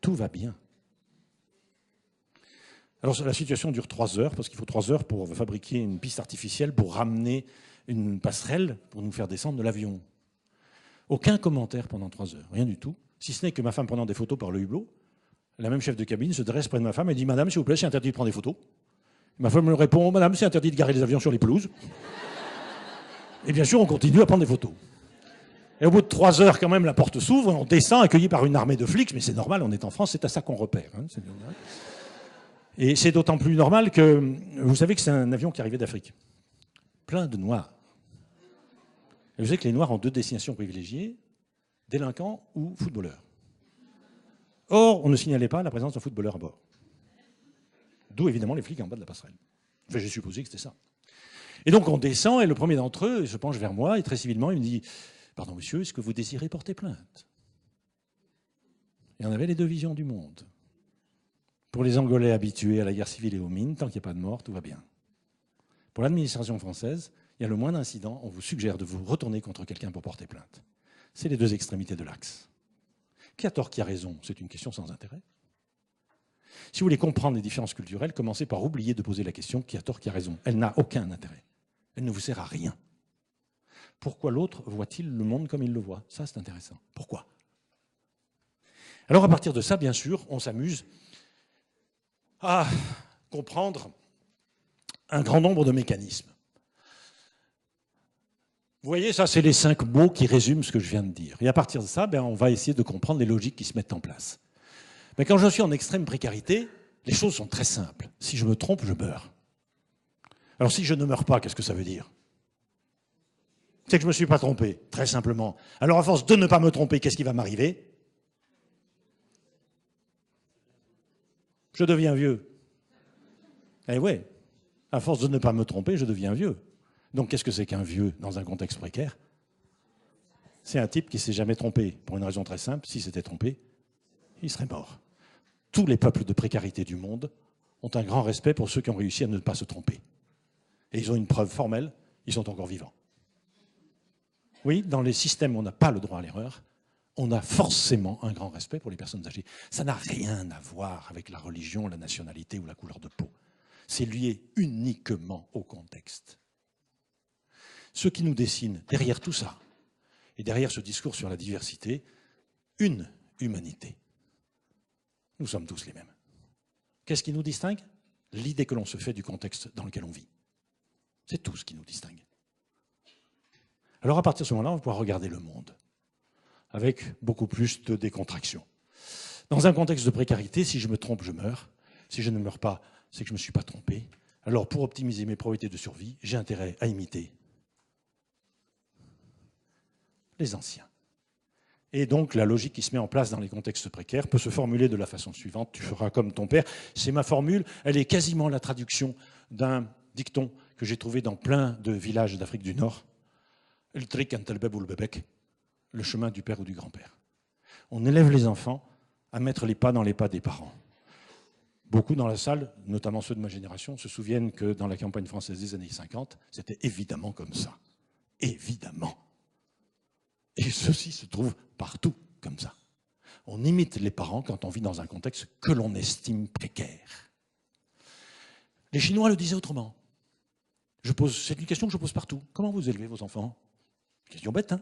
tout va bien. Alors la situation dure 3 heures, parce qu'il faut 3 heures pour fabriquer une piste artificielle, pour ramener une passerelle, pour nous faire descendre de l'avion. Aucun commentaire pendant 3 heures, rien du tout. Si ce n'est que ma femme prenant des photos par le hublot, la même chef de cabine se dresse près de ma femme et dit « Madame, s'il vous plaît, c'est interdit de prendre des photos. » Ma femme me répond « Madame, c'est interdit de garer les avions sur les pelouses. » Et bien sûr, on continue à prendre des photos. Et au bout de 3 heures, quand même, la porte s'ouvre, on descend, accueilli par une armée de flics, mais c'est normal, on est en France, c'est à ça qu'on repère. Hein, et c'est d'autant plus normal que, vous savez que c'est un avion qui arrivait d'Afrique. Plein de Noirs. Et vous savez que les Noirs ont 2 destinations privilégiées, délinquants ou footballeurs. Or, on ne signalait pas la présence d'un footballeur à bord. D'où, évidemment, les flics en bas de la passerelle. Enfin, j'ai supposé que c'était ça. Et donc, on descend, et le premier d'entre eux se penche vers moi, et très civilement, il me dit « Pardon, monsieur, est-ce que vous désirez porter plainte ?» Et on avait les 2 visions du monde. Pour les Angolais habitués à la guerre civile et aux mines, tant qu'il n'y a pas de mort, tout va bien. Pour l'administration française, il y a le moindre incident, on vous suggère de vous retourner contre quelqu'un pour porter plainte. C'est les 2 extrémités de l'axe. Qui a tort, qui a raison? C'est une question sans intérêt. Si vous voulez comprendre les différences culturelles, commencez par oublier de poser la question qui a tort, qui a raison. Elle n'a aucun intérêt. Elle ne vous sert à rien. Pourquoi l'autre voit-il le monde comme il le voit? Ça, c'est intéressant. Pourquoi? Alors, à partir de ça, bien sûr, on s'amuse à comprendre un grand nombre de mécanismes. Vous voyez, ça, c'est les 5 mots qui résument ce que je viens de dire. Et à partir de ça, on va essayer de comprendre les logiques qui se mettent en place. Mais quand je suis en extrême précarité, les choses sont très simples. Si je me trompe, je meurs. Alors si je ne meurs pas, qu'est-ce que ça veut dire? C'est que je ne me suis pas trompé, très simplement. Alors à force de ne pas me tromper, qu'est-ce qui va m'arriver? Je deviens vieux. Eh oui, à force de ne pas me tromper, je deviens vieux. Donc qu'est-ce que c'est qu'un vieux dans un contexte précaire? C'est un type qui ne s'est jamais trompé, pour une raison très simple. S'il s'était trompé, il serait mort. Tous les peuples de précarité du monde ont un grand respect pour ceux qui ont réussi à ne pas se tromper. Et ils ont une preuve formelle, ils sont encore vivants. Oui, dans les systèmes où on n'a pas le droit à l'erreur, on a forcément un grand respect pour les personnes âgées. Ça n'a rien à voir avec la religion, la nationalité ou la couleur de peau. C'est lié uniquement au contexte. Ce qui nous dessine derrière tout ça, et derrière ce discours sur la diversité, une humanité. Nous sommes tous les mêmes. Qu'est-ce qui nous distingue? L'idée que l'on se fait du contexte dans lequel on vit. C'est tout ce qui nous distingue. Alors à partir de ce moment-là, on va pouvoir regarder le monde avec beaucoup plus de décontraction. Dans un contexte de précarité, si je me trompe, je meurs. Si je ne meurs pas, c'est que je ne me suis pas trompé. Alors pour optimiser mes probabilités de survie, j'ai intérêt à imiter les anciens. Et donc la logique qui se met en place dans les contextes précaires peut se formuler de la façon suivante: tu feras comme ton père. C'est ma formule, elle est quasiment la traduction d'un dicton que j'ai trouvé dans plein de villages d'Afrique du Nord. Le chemin du père ou du grand-père. On élève les enfants à mettre les pas dans les pas des parents. Beaucoup dans la salle, notamment ceux de ma génération, se souviennent que dans la campagne française des années 50, c'était évidemment comme ça. Évidemment. Et ceci se trouve partout comme ça. On imite les parents quand on vit dans un contexte que l'on estime précaire. Les Chinois le disaient autrement. C'est une question que je pose partout. Comment vous élevez vos enfants? Question bête, hein?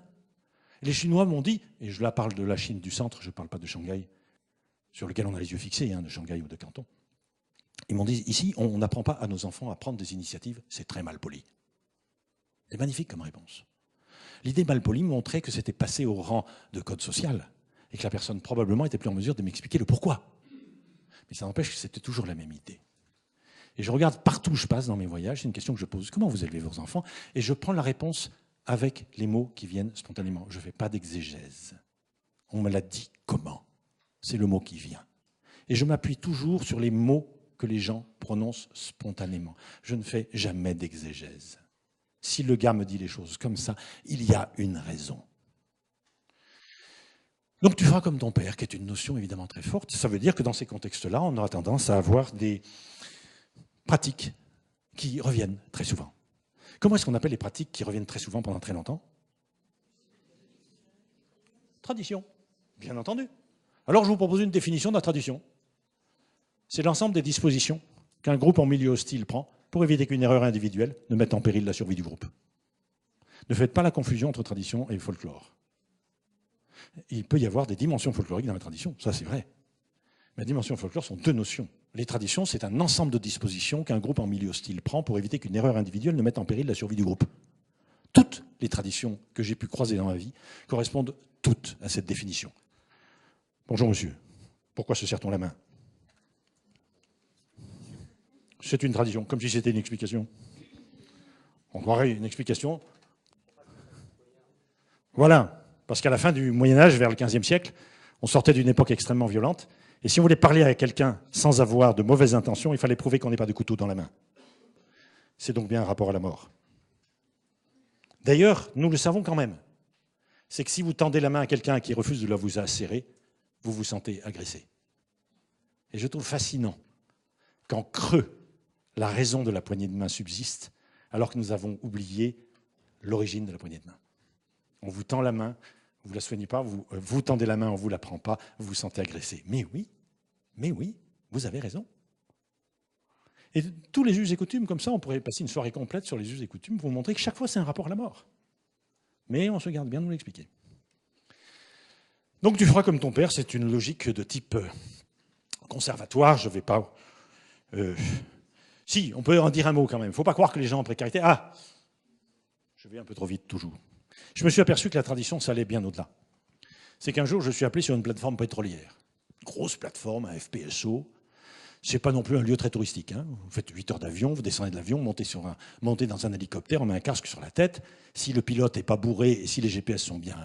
Les Chinois m'ont dit, et je la parle de la Chine du centre, je ne parle pas de Shanghai, sur lequel on a les yeux fixés, hein, de Shanghai ou de Canton. Ils m'ont dit, ici, on n'apprend pas à nos enfants à prendre des initiatives, c'est très mal poli. C'est magnifique comme réponse. L'idée mal polie montrait que c'était passé au rang de code social et que la personne probablement était plus en mesure de m'expliquer le pourquoi. Mais ça n'empêche que c'était toujours la même idée. Et je regarde partout où je passe dans mes voyages, c'est une question que je pose: comment vous élevez vos enfants? Et je prends la réponse avec les mots qui viennent spontanément. Je ne fais pas d'exégèse. On me l'a dit comment? C'est le mot qui vient. Et je m'appuie toujours sur les mots que les gens prononcent spontanément. Je ne fais jamais d'exégèse. Si le gars me dit les choses comme ça, il y a une raison. Donc tu feras comme ton père, qui est une notion évidemment très forte. Ça veut dire que dans ces contextes-là, on aura tendance à avoir des pratiques qui reviennent très souvent. Comment est-ce qu'on appelle les pratiques qui reviennent très souvent pendant très longtemps? Tradition, bien entendu. Alors je vous propose une définition de la tradition. C'est l'ensemble des dispositions qu'un groupe en milieu hostile prend pour éviter qu'une erreur individuelle ne mette en péril la survie du groupe. Ne faites pas la confusion entre tradition et folklore. Il peut y avoir des dimensions folkloriques dans la tradition, ça c'est vrai. Mais la dimension folklore sont deux notions. Les traditions, c'est un ensemble de dispositions qu'un groupe en milieu hostile prend pour éviter qu'une erreur individuelle ne mette en péril la survie du groupe. Toutes les traditions que j'ai pu croiser dans ma vie correspondent toutes à cette définition. Bonjour monsieur, pourquoi se serre-t-on la main? C'est une tradition, comme si c'était une explication. On croirait une explication. Voilà, parce qu'à la fin du Moyen-Âge, vers le XVe siècle, on sortait d'une époque extrêmement violente. Et si on voulait parler à quelqu'un sans avoir de mauvaises intentions, il fallait prouver qu'on n'ait pas de couteau dans la main. C'est donc bien un rapport à la mort. D'ailleurs, nous le savons quand même. C'est que si vous tendez la main à quelqu'un qui refuse de la vous serrer, vous vous sentez agressé. Et je trouve fascinant qu'en creux, la raison de la poignée de main subsiste, alors que nous avons oublié l'origine de la poignée de main. On vous tend la main, vous ne la soignez pas, vous tendez la main, on ne vous la prend pas, vous vous sentez agressé. Mais oui, vous avez raison. Et tous les us et coutumes, comme ça, on pourrait passer une soirée complète sur les us et coutumes pour vous montrer que chaque fois, c'est un rapport à la mort. Mais on se garde bien de nous l'expliquer. Donc tu feras comme ton père, c'est une logique de type conservatoire, je ne vais pas... Si, on peut en dire un mot quand même. Il ne faut pas croire que les gens en précarité... Ah, je vais un peu trop vite toujours. Je me suis aperçu que la tradition, ça allait bien au-delà. C'est qu'un jour, je suis appelé sur une plateforme pétrolière. Grosse plateforme, un FPSO. C'est pas non plus un lieu très touristique. Hein. Vous faites 8 heures d'avion, vous descendez de l'avion, montez dans un hélicoptère, on met un casque sur la tête. Si le pilote n'est pas bourré et si les GPS sont bien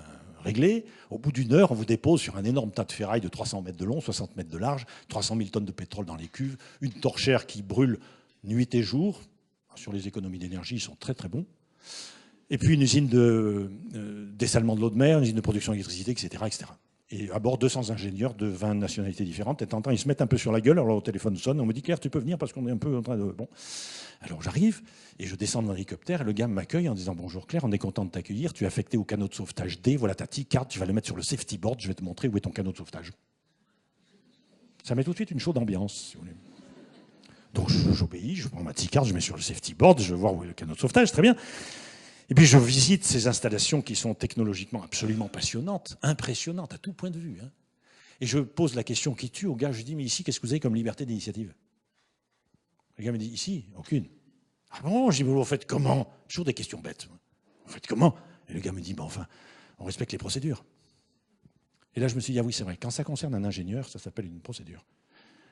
réglés, au bout d'une heure, on vous dépose sur un énorme tas de ferraille de 300 mètres de long, 60 mètres de large, 300 000 tonnes de pétrole dans les cuves, une torchère qui brûle nuit et jour. Sur les économies d'énergie, ils sont très très bons. Et puis une usine de dessalement de l'eau de mer, une usine de production d'électricité, etc., etc. Et à bord, 200 ingénieurs de 20 nationalités différentes. Et de temps en temps, ils se mettent un peu sur la gueule. Alors, le téléphone sonne. On me dit, Claire, tu peux venir parce qu'on est un peu en train de... Bon. Alors, j'arrive et je descends dans l'hélicoptère. Et le gars m'accueille en disant, bonjour Claire, on est content de t'accueillir. Tu es affecté au canot de sauvetage D. Voilà ta carte. Tu vas le mettre sur le safety board. Je vais te montrer où est ton canot de sauvetage. Ça met tout de suite une chaude ambiance, si vous voulez. Donc, j'obéis. Je prends ma carte. Je mets sur le safety board. Je vais voir où est le canot de sauvetage. Très bien. Et puis je visite ces installations qui sont technologiquement absolument passionnantes, impressionnantes à tout point de vue. Hein. Et je pose la question qui tue au gars, je dis, mais ici, qu'est-ce que vous avez comme liberté d'initiative? Le gars me dit, ici, aucune. Ah bon? Je dis, vous faites comment? Toujours des questions bêtes. Vous faites comment? Et le gars me dit, bon, enfin, on respecte les procédures. Et là, je me suis dit, ah oui, c'est vrai, quand ça concerne un ingénieur, ça s'appelle une procédure.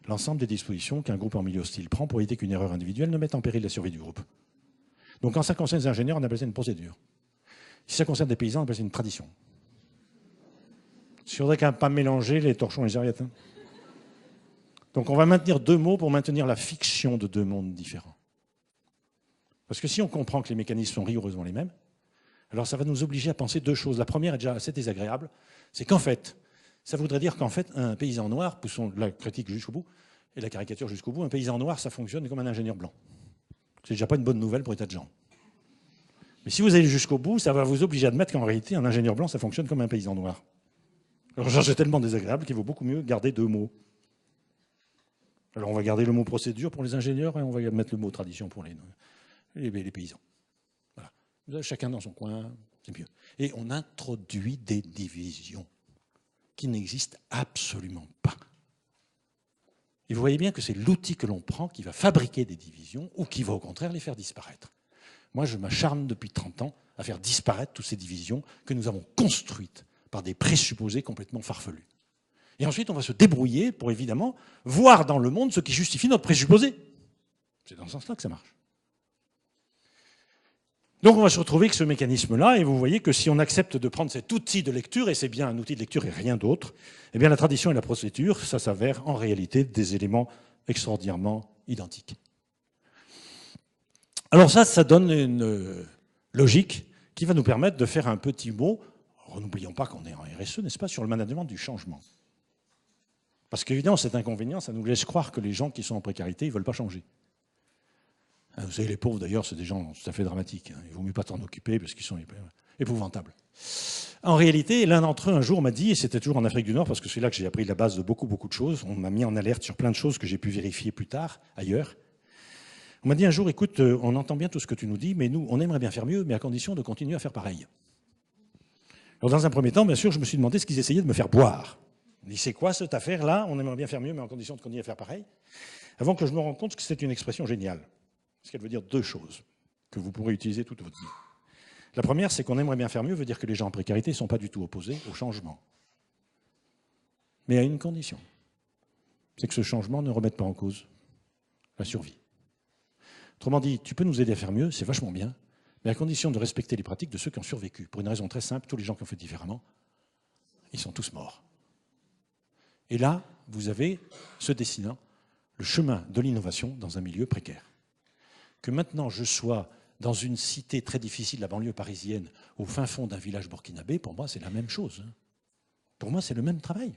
L'ensemble des dispositions qu'un groupe en milieu hostile prend pour éviter qu'une erreur individuelle ne mette en péril la survie du groupe. Donc quand ça concerne les ingénieurs, on appelle ça une procédure. Si ça concerne des paysans, on appelle ça une tradition. Il faudrait quand même pas mélanger les torchons et les serviettes. Hein. Donc on va maintenir deux mots pour maintenir la fiction de deux mondes différents. Parce que si on comprend que les mécanismes sont rigoureusement les mêmes, alors ça va nous obliger à penser deux choses. La première est déjà assez désagréable, c'est qu'en fait, ça voudrait dire qu'en fait, un paysan noir, poussons la critique jusqu'au bout, et la caricature jusqu'au bout, un paysan noir, ça fonctionne comme un ingénieur blanc. C'est déjà pas une bonne nouvelle pour les tas de gens. Mais si vous allez jusqu'au bout, ça va vous obliger à admettre qu'en réalité, un ingénieur blanc, ça fonctionne comme un paysan noir. Alors, c'est tellement désagréable qu'il vaut beaucoup mieux garder deux mots. Alors, on va garder le mot procédure pour les ingénieurs et on va mettre le mot tradition pour les paysans. Voilà. Chacun dans son coin, c'est mieux. Et on introduit des divisions qui n'existent absolument pas. Et vous voyez bien que c'est l'outil que l'on prend qui va fabriquer des divisions ou qui va au contraire les faire disparaître. Moi, je m'acharne depuis 30 ans à faire disparaître toutes ces divisions que nous avons construites par des présupposés complètement farfelus. Et ensuite, on va se débrouiller pour, évidemment, voir dans le monde ce qui justifie notre présupposé. C'est dans ce sens-là que ça marche. Donc on va se retrouver avec ce mécanisme-là, et vous voyez que si on accepte de prendre cet outil de lecture, et c'est bien un outil de lecture et rien d'autre, eh bien la tradition et la procédure, ça s'avère en réalité des éléments extraordinairement identiques. Alors ça donne une logique qui va nous permettre de faire un petit mot, n'oublions pas qu'on est en RSE, n'est-ce pas, sur le management du changement. Parce qu'évidemment, cet inconvénient, ça nous laisse croire que les gens qui sont en précarité, ils ne veulent pas changer. Vous savez, les pauvres, d'ailleurs, c'est des gens tout à fait dramatiques. Il ne vaut mieux pas t'en occuper parce qu'ils sont épouvantables. En réalité, l'un d'entre eux, un jour, m'a dit, et c'était toujours en Afrique du Nord, parce que c'est là que j'ai appris la base de beaucoup de choses, on m'a mis en alerte sur plein de choses que j'ai pu vérifier plus tard, ailleurs. On m'a dit un jour, écoute, on entend bien tout ce que tu nous dis, mais nous, on aimerait bien faire mieux, mais à condition de continuer à faire pareil. Alors, dans un premier temps, bien sûr, je me suis demandé ce qu'ils essayaient de me faire boire. On dit, c'est quoi cette affaire-là? On aimerait bien faire mieux, mais en condition de continuer à faire pareil. Avant que je me rende compte que c'est une expression géniale. Parce qu'elle veut dire deux choses que vous pourrez utiliser toute votre vie. La première, c'est qu'on aimerait bien faire mieux, veut dire que les gens en précarité ne sont pas du tout opposés au changement. Mais à une condition. C'est que ce changement ne remette pas en cause la survie. Autrement dit, tu peux nous aider à faire mieux, c'est vachement bien, mais à condition de respecter les pratiques de ceux qui ont survécu. Pour une raison très simple, tous les gens qui ont fait différemment, ils sont tous morts. Et là, vous avez, se dessinant, le chemin de l'innovation dans un milieu précaire. Que maintenant je sois dans une cité très difficile, la banlieue parisienne, au fin fond d'un village burkinabé, pour moi c'est la même chose. Pour moi c'est le même travail.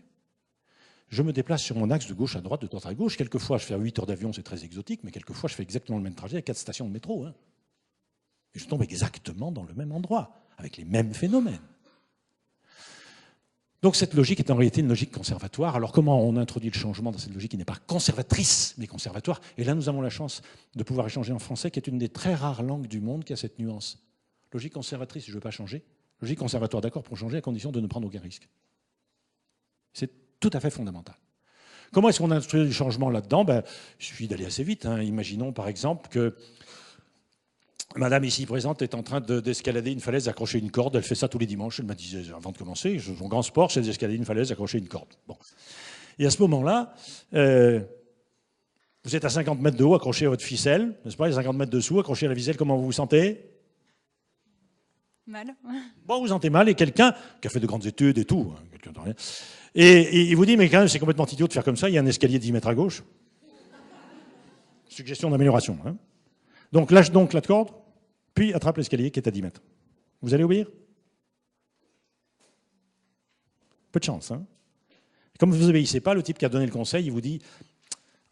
Je me déplace sur mon axe de gauche à droite, de droite à gauche. Quelquefois je fais 8 heures d'avion, c'est très exotique, mais quelquefois je fais exactement le même trajet à 4 stations de métro. Et je tombe exactement dans le même endroit, avec les mêmes phénomènes. Donc cette logique est en réalité une logique conservatoire. Alors comment on introduit le changement dans cette logique qui n'est pas conservatrice, mais conservatoire? Et là, nous avons la chance de pouvoir échanger en français, qui est une des très rares langues du monde qui a cette nuance. Logique conservatrice, je ne veux pas changer. Logique conservatoire, d'accord, pour changer, à condition de ne prendre aucun risque. C'est tout à fait fondamental. Comment est-ce qu'on introduit le changement là-dedans? Il suffit d'aller assez vite. Imaginons par exemple que Madame ici présente est en train d'escalader une falaise, accrocher une corde. Elle fait ça tous les dimanches. Elle m'a dit avant de commencer, son grand sport, c'est d'escalader une falaise, accrocher une corde. Bon. Et à ce moment-là, Vous êtes à 50 mètres de haut, accroché à votre ficelle, n'est-ce pas? Et 50 mètres dessous, accroché à la ficelle, comment vous vous sentez? Mal. Bon, vous vous sentez mal, et quelqu'un qui a fait de grandes études et tout, hein, quelqu'un de rien, et il vous dit, mais quand même, c'est complètement idiot de faire comme ça, il y a un escalier de 10 mètres à gauche. Suggestion d'amélioration. Hein. Donc, lâche donc la corde, puis attrape l'escalier qui est à 10 mètres. Vous allez obéir? Peu de chance. Hein. Comme vous n'obéissez pas, le type qui a donné le conseil, il vous dit,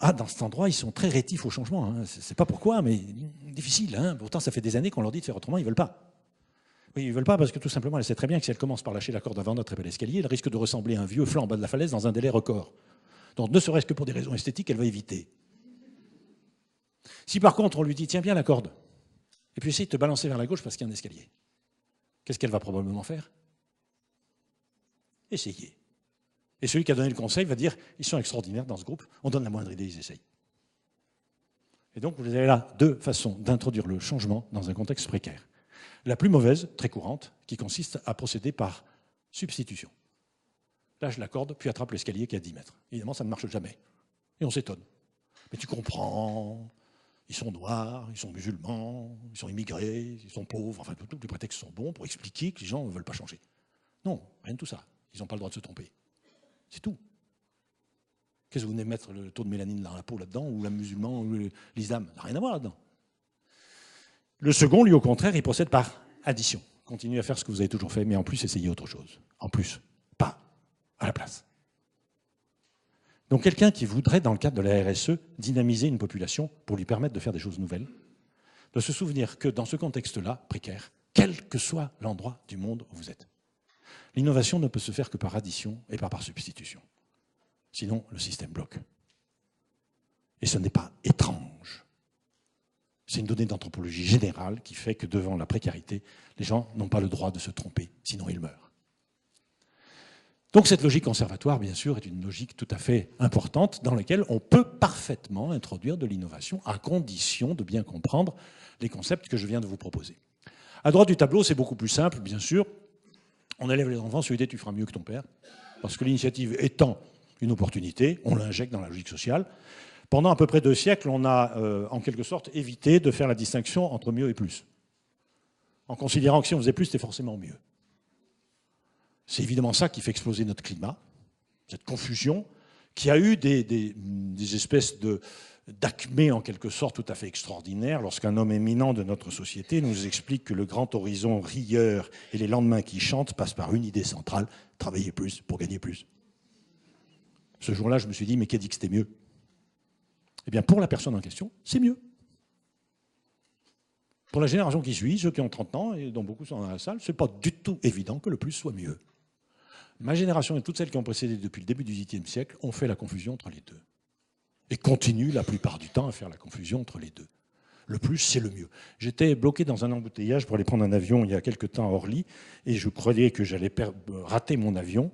ah, dans cet endroit, ils sont très rétifs au changement. Hein. C'est pas pourquoi, mais difficile. Hein. Pourtant, ça fait des années qu'on leur dit de faire autrement, ils ne veulent pas. Oui, ils ne veulent pas parce que tout simplement, elle sait très bien que si elle commence par lâcher la corde avant notre l'escalier, elle risque de ressembler à un vieux flanc en bas de la falaise dans un délai record. Donc, ne serait-ce que pour des raisons esthétiques, elle va éviter. Si par contre, on lui dit, tiens bien la corde, et puis essaye de te balancer vers la gauche parce qu'il y a un escalier, qu'est-ce qu'elle va probablement faire? Essayez. Et celui qui a donné le conseil va dire, ils sont extraordinaires dans ce groupe, on donne la moindre idée, ils essayent. Et donc, vous avez là deux façons d'introduire le changement dans un contexte précaire. La plus mauvaise, très courante, qui consiste à procéder par substitution. Lâche la corde, puis attrape l'escalier qui est à 10 mètres. Évidemment, ça ne marche jamais. Et on s'étonne. Mais tu comprends, ils sont noirs, ils sont musulmans, ils sont immigrés, ils sont pauvres, enfin, tous les prétextes sont bons pour expliquer que les gens ne veulent pas changer. Non, rien de tout ça. Ils n'ont pas le droit de se tromper. C'est tout. Qu'est-ce que vous venez mettre le taux de mélanine dans la peau là-dedans, ou la musulman, ou l'islam? Ça n'a rien à voir là-dedans. Le second, lui, au contraire, il procède par addition. Continuez à faire ce que vous avez toujours fait, mais en plus, essayez autre chose. En plus, pas à la place. Donc quelqu'un qui voudrait, dans le cadre de la RSE, dynamiser une population pour lui permettre de faire des choses nouvelles, doit se souvenir que dans ce contexte-là, précaire, quel que soit l'endroit du monde où vous êtes, l'innovation ne peut se faire que par addition et pas par substitution. Sinon, le système bloque. Et ce n'est pas étrange. C'est une donnée d'anthropologie générale qui fait que devant la précarité, les gens n'ont pas le droit de se tromper, sinon ils meurent. Donc cette logique conservatoire, bien sûr, est une logique tout à fait importante dans laquelle on peut parfaitement introduire de l'innovation à condition de bien comprendre les concepts que je viens de vous proposer. À droite du tableau, c'est beaucoup plus simple, bien sûr. On élève les enfants sur l'idée tu feras mieux que ton père, parce que l'initiative étant une opportunité, on l'injecte dans la logique sociale. Pendant à peu près 2 siècles, on a en quelque sorte évité de faire la distinction entre mieux et plus, en considérant que si on faisait plus, c'était forcément mieux. C'est évidemment ça qui fait exploser notre climat, cette confusion, qui a eu des espèces d'acmé en quelque sorte tout à fait extraordinaires lorsqu'un homme éminent de notre société nous explique que le grand horizon rieur et les lendemains qui chantent passent par une idée centrale, travailler plus pour gagner plus. Ce jour-là, je me suis dit, mais qui a dit que c'était mieux? Eh bien, pour la personne en question, c'est mieux. Pour la génération qui suit, ceux qui ont 30 ans, et dont beaucoup sont dans la salle, ce n'est pas du tout évident que le plus soit mieux. Ma génération et toutes celles qui ont précédé depuis le début du XVIIIe siècle ont fait la confusion entre les deux. Et continuent la plupart du temps à faire la confusion entre les deux. Le plus, c'est le mieux. J'étais bloqué dans un embouteillage pour aller prendre un avion il y a quelque temps à Orly, et je croyais que j'allais rater mon avion.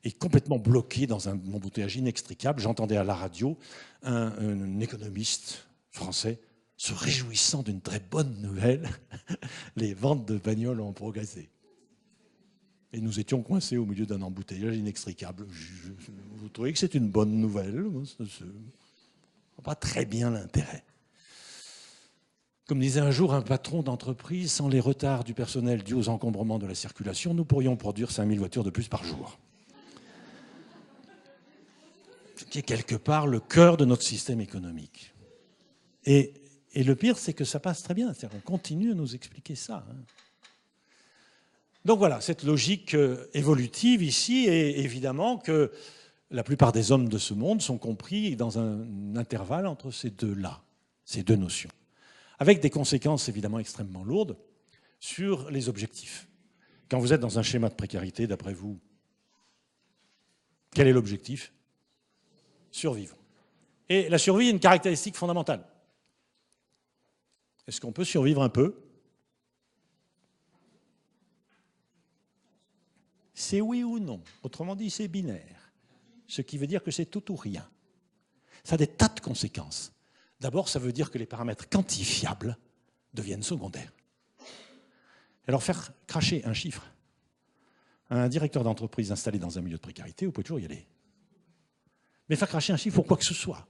Et complètement bloqué dans un embouteillage inextricable, j'entendais à la radio un économiste français se réjouissant d'une très bonne nouvelle. Les ventes de bagnoles ont progressé. Et nous étions coincés au milieu d'un embouteillage inextricable. Vous trouvez que c'est une bonne nouvelle? Je ne vois pas très bien l'intérêt. Comme disait un jour un patron d'entreprise, sans les retards du personnel dus aux encombrements de la circulation, nous pourrions produire 5000 voitures de plus par jour. Qui est quelque part le cœur de notre système économique. Et le pire, c'est que ça passe très bien. C'est-à-dire qu'on continue à nous expliquer ça. Donc voilà, cette logique évolutive ici est évidemment que la plupart des hommes de ce monde sont compris dans un intervalle entre ces deux-là, ces deux notions, avec des conséquences évidemment extrêmement lourdes sur les objectifs. Quand vous êtes dans un schéma de précarité, d'après vous, quel est l'objectif ? Survivre. Et la survie est une caractéristique fondamentale. Est-ce qu'on peut survivre un peu? C'est oui ou non. Autrement dit, c'est binaire. Ce qui veut dire que c'est tout ou rien. Ça a des tas de conséquences. D'abord, ça veut dire que les paramètres quantifiables deviennent secondaires. Alors, faire cracher un chiffre à un directeur d'entreprise installé dans un milieu de précarité, vous pouvez toujours y aller. Mais faire cracher un chiffre pour quoi que ce soit,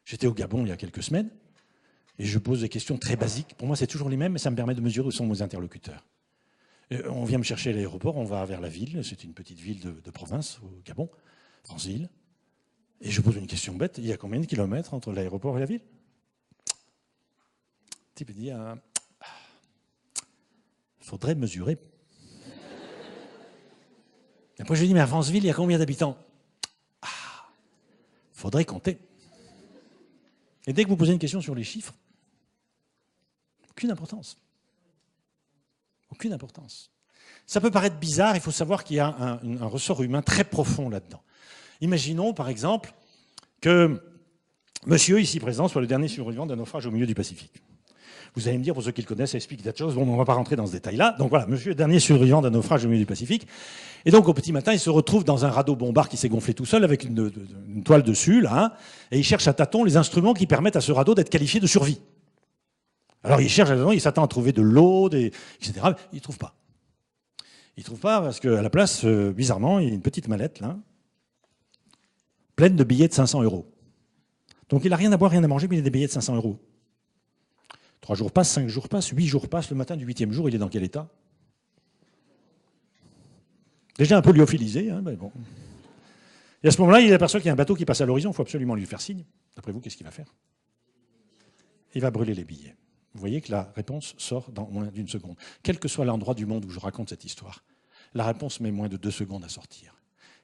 J'étais au Gabon il y a quelques semaines, et je pose des questions très basiques. Pour moi, c'est toujours les mêmes, mais ça me permet de mesurer où sont mes interlocuteurs. On vient me chercher à l'aéroport, on va vers la ville, c'est une petite ville de province au Gabon, Franceville, et je pose une question bête, il y a combien de kilomètres entre l'aéroport et la ville? Le type dit, faudrait mesurer. Et après je lui dis, mais à Franceville, il y a combien d'habitants? Faudrait compter. Et dès que vous posez une question sur les chiffres, aucune importance. Aucune importance. Ça peut paraître bizarre, il faut savoir qu'il y a un ressort humain très profond là-dedans. Imaginons, par exemple, que monsieur, ici présent, soit le dernier survivant d'un naufrage au milieu du Pacifique. Vous allez me dire, pour ceux qui le connaissent, ça explique des choses. Bon, on ne va pas rentrer dans ce détail-là. Donc voilà, monsieur est le dernier survivant d'un naufrage au milieu du Pacifique. Et donc, au petit matin, il se retrouve dans un radeau bombard qui s'est gonflé tout seul avec une toile dessus, là, hein, et il cherche à tâtons les instruments qui permettent à ce radeau d'être qualifié de survie. Alors, il cherche à tâtons, il s'attend à trouver de l'eau, etc. Il ne trouve pas. Il ne trouve pas parce qu'à la place, bizarrement, il y a une petite mallette, là, pleine de billets de 500 €. Donc, il n'a rien à boire, rien à manger, mais il a des billets de 500 €. 3 jours passent, 5 jours passent, 8 jours passent. Le matin du 8e jour, il est dans quel état? Déjà un peu lyophilisé, hein, mais bon. Et à ce moment-là, il aperçoit qu'il y a un bateau qui passe à l'horizon. Il faut absolument lui faire signe. D'après vous, qu'est-ce qu'il va faire? Il va brûler les billets. Vous voyez que la réponse sort dans moins d'une seconde. Quel que soit l'endroit du monde où je raconte cette histoire, la réponse met moins de 2 secondes à sortir.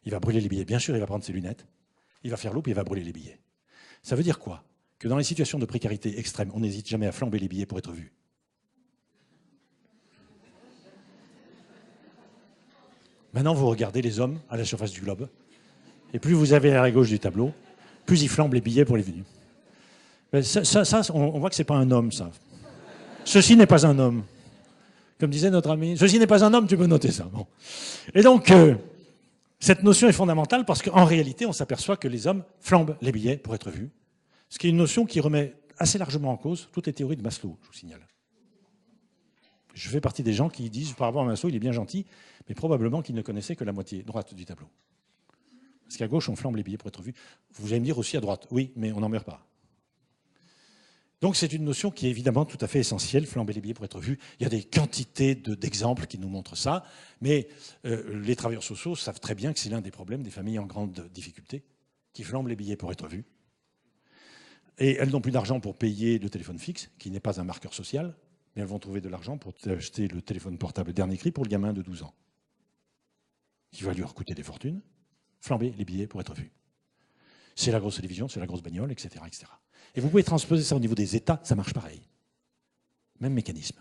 Il va brûler les billets. Bien sûr, il va prendre ses lunettes, il va faire l'eau, puis il va brûler les billets. Ça veut dire quoi? Que dans les situations de précarité extrême, on n'hésite jamais à flamber les billets pour être vu. Maintenant, vous regardez les hommes à la surface du globe, et plus vous avez à la gauche du tableau, plus ils flambent les billets pour les venus. On voit que ce n'est pas un homme, ça. Ceci n'est pas un homme. Comme disait notre ami, ceci n'est pas un homme, tu peux noter ça. Bon. Et donc, cette notion est fondamentale parce qu'en réalité, on s'aperçoit que les hommes flambent les billets pour être vus. Ce qui est une notion qui remet assez largement en cause toutes les théories de Maslow, je vous signale. Je fais partie des gens qui disent, par rapport à Maslow, il est bien gentil, mais probablement qu'il ne connaissait que la moitié droite du tableau. Parce qu'à gauche, on flambe les billets pour être vu. Vous allez me dire aussi à droite, oui, mais on n'en meurt pas. Donc c'est une notion qui est évidemment tout à fait essentielle, flamber les billets pour être vu. Il y a des quantités d'exemples qui nous montrent ça, mais les travailleurs sociaux savent très bien que c'est l'un des problèmes des familles en grande difficulté, qui flambent les billets pour être vus. Et elles n'ont plus d'argent pour payer le téléphone fixe, qui n'est pas un marqueur social, mais elles vont trouver de l'argent pour acheter le téléphone portable dernier cri pour le gamin de 12 ans, qui va lui coûter des fortunes, flamber les billets pour être vu. C'est la grosse télévision, c'est la grosse bagnole, etc., etc. Et vous pouvez transposer ça au niveau des États, ça marche pareil. Même mécanisme.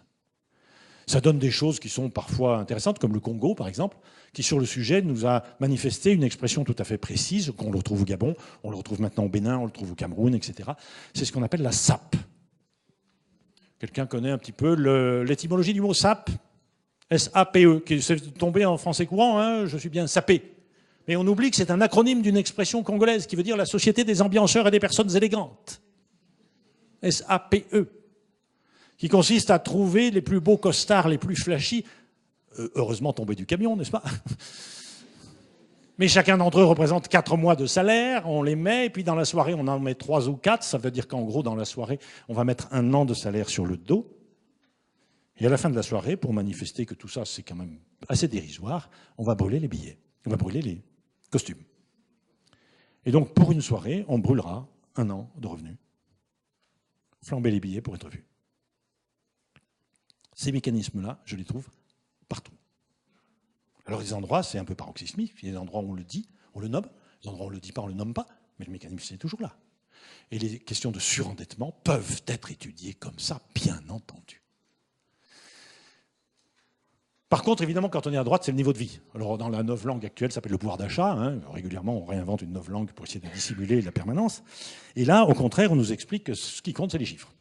Ça donne des choses qui sont parfois intéressantes, comme le Congo, par exemple, qui, sur le sujet, nous a manifesté une expression tout à fait précise, qu'on le retrouve au Gabon, on le retrouve maintenant au Bénin, on le trouve au Cameroun, etc. C'est ce qu'on appelle la SAP. Quelqu'un connaît un petit peu l'étymologie du mot SAP? S-A-P-E, qui est tombé en français courant, hein, je suis bien sapé. Mais on oublie que c'est un acronyme d'une expression congolaise qui veut dire la Société des ambianceurs et des personnes élégantes. S-A-P-E. Qui consiste à trouver les plus beaux costards, les plus flashy, heureusement tombés du camion, n'est-ce pas? Mais chacun d'entre eux représente 4 mois de salaire, on les met, et puis dans la soirée, on en met 3 ou 4, ça veut dire qu'en gros, dans la soirée, on va mettre 1 an de salaire sur le dos. Et à la fin de la soirée, pour manifester que tout ça, c'est quand même assez dérisoire, on va brûler les billets, on va brûler les costumes. Et donc, pour une soirée, on brûlera 1 an de revenus. Flamber les billets pour être vu. Ces mécanismes-là, je les trouve partout. Alors, les endroits, c'est un peu paroxysmique. Il y a des endroits où on le dit, on le nomme. Les endroits où on ne le dit pas, on ne le nomme pas. Mais le mécanisme, c'est toujours là. Et les questions de surendettement peuvent être étudiées comme ça, bien entendu. Par contre, évidemment, quand on est à droite, c'est le niveau de vie. Alors, dans la novlangue actuelle, ça s'appelle le pouvoir d'achat. Hein. Régulièrement, on réinvente une novlangue pour essayer de dissimuler la permanence. Et là, au contraire, on nous explique que ce qui compte, c'est les chiffres.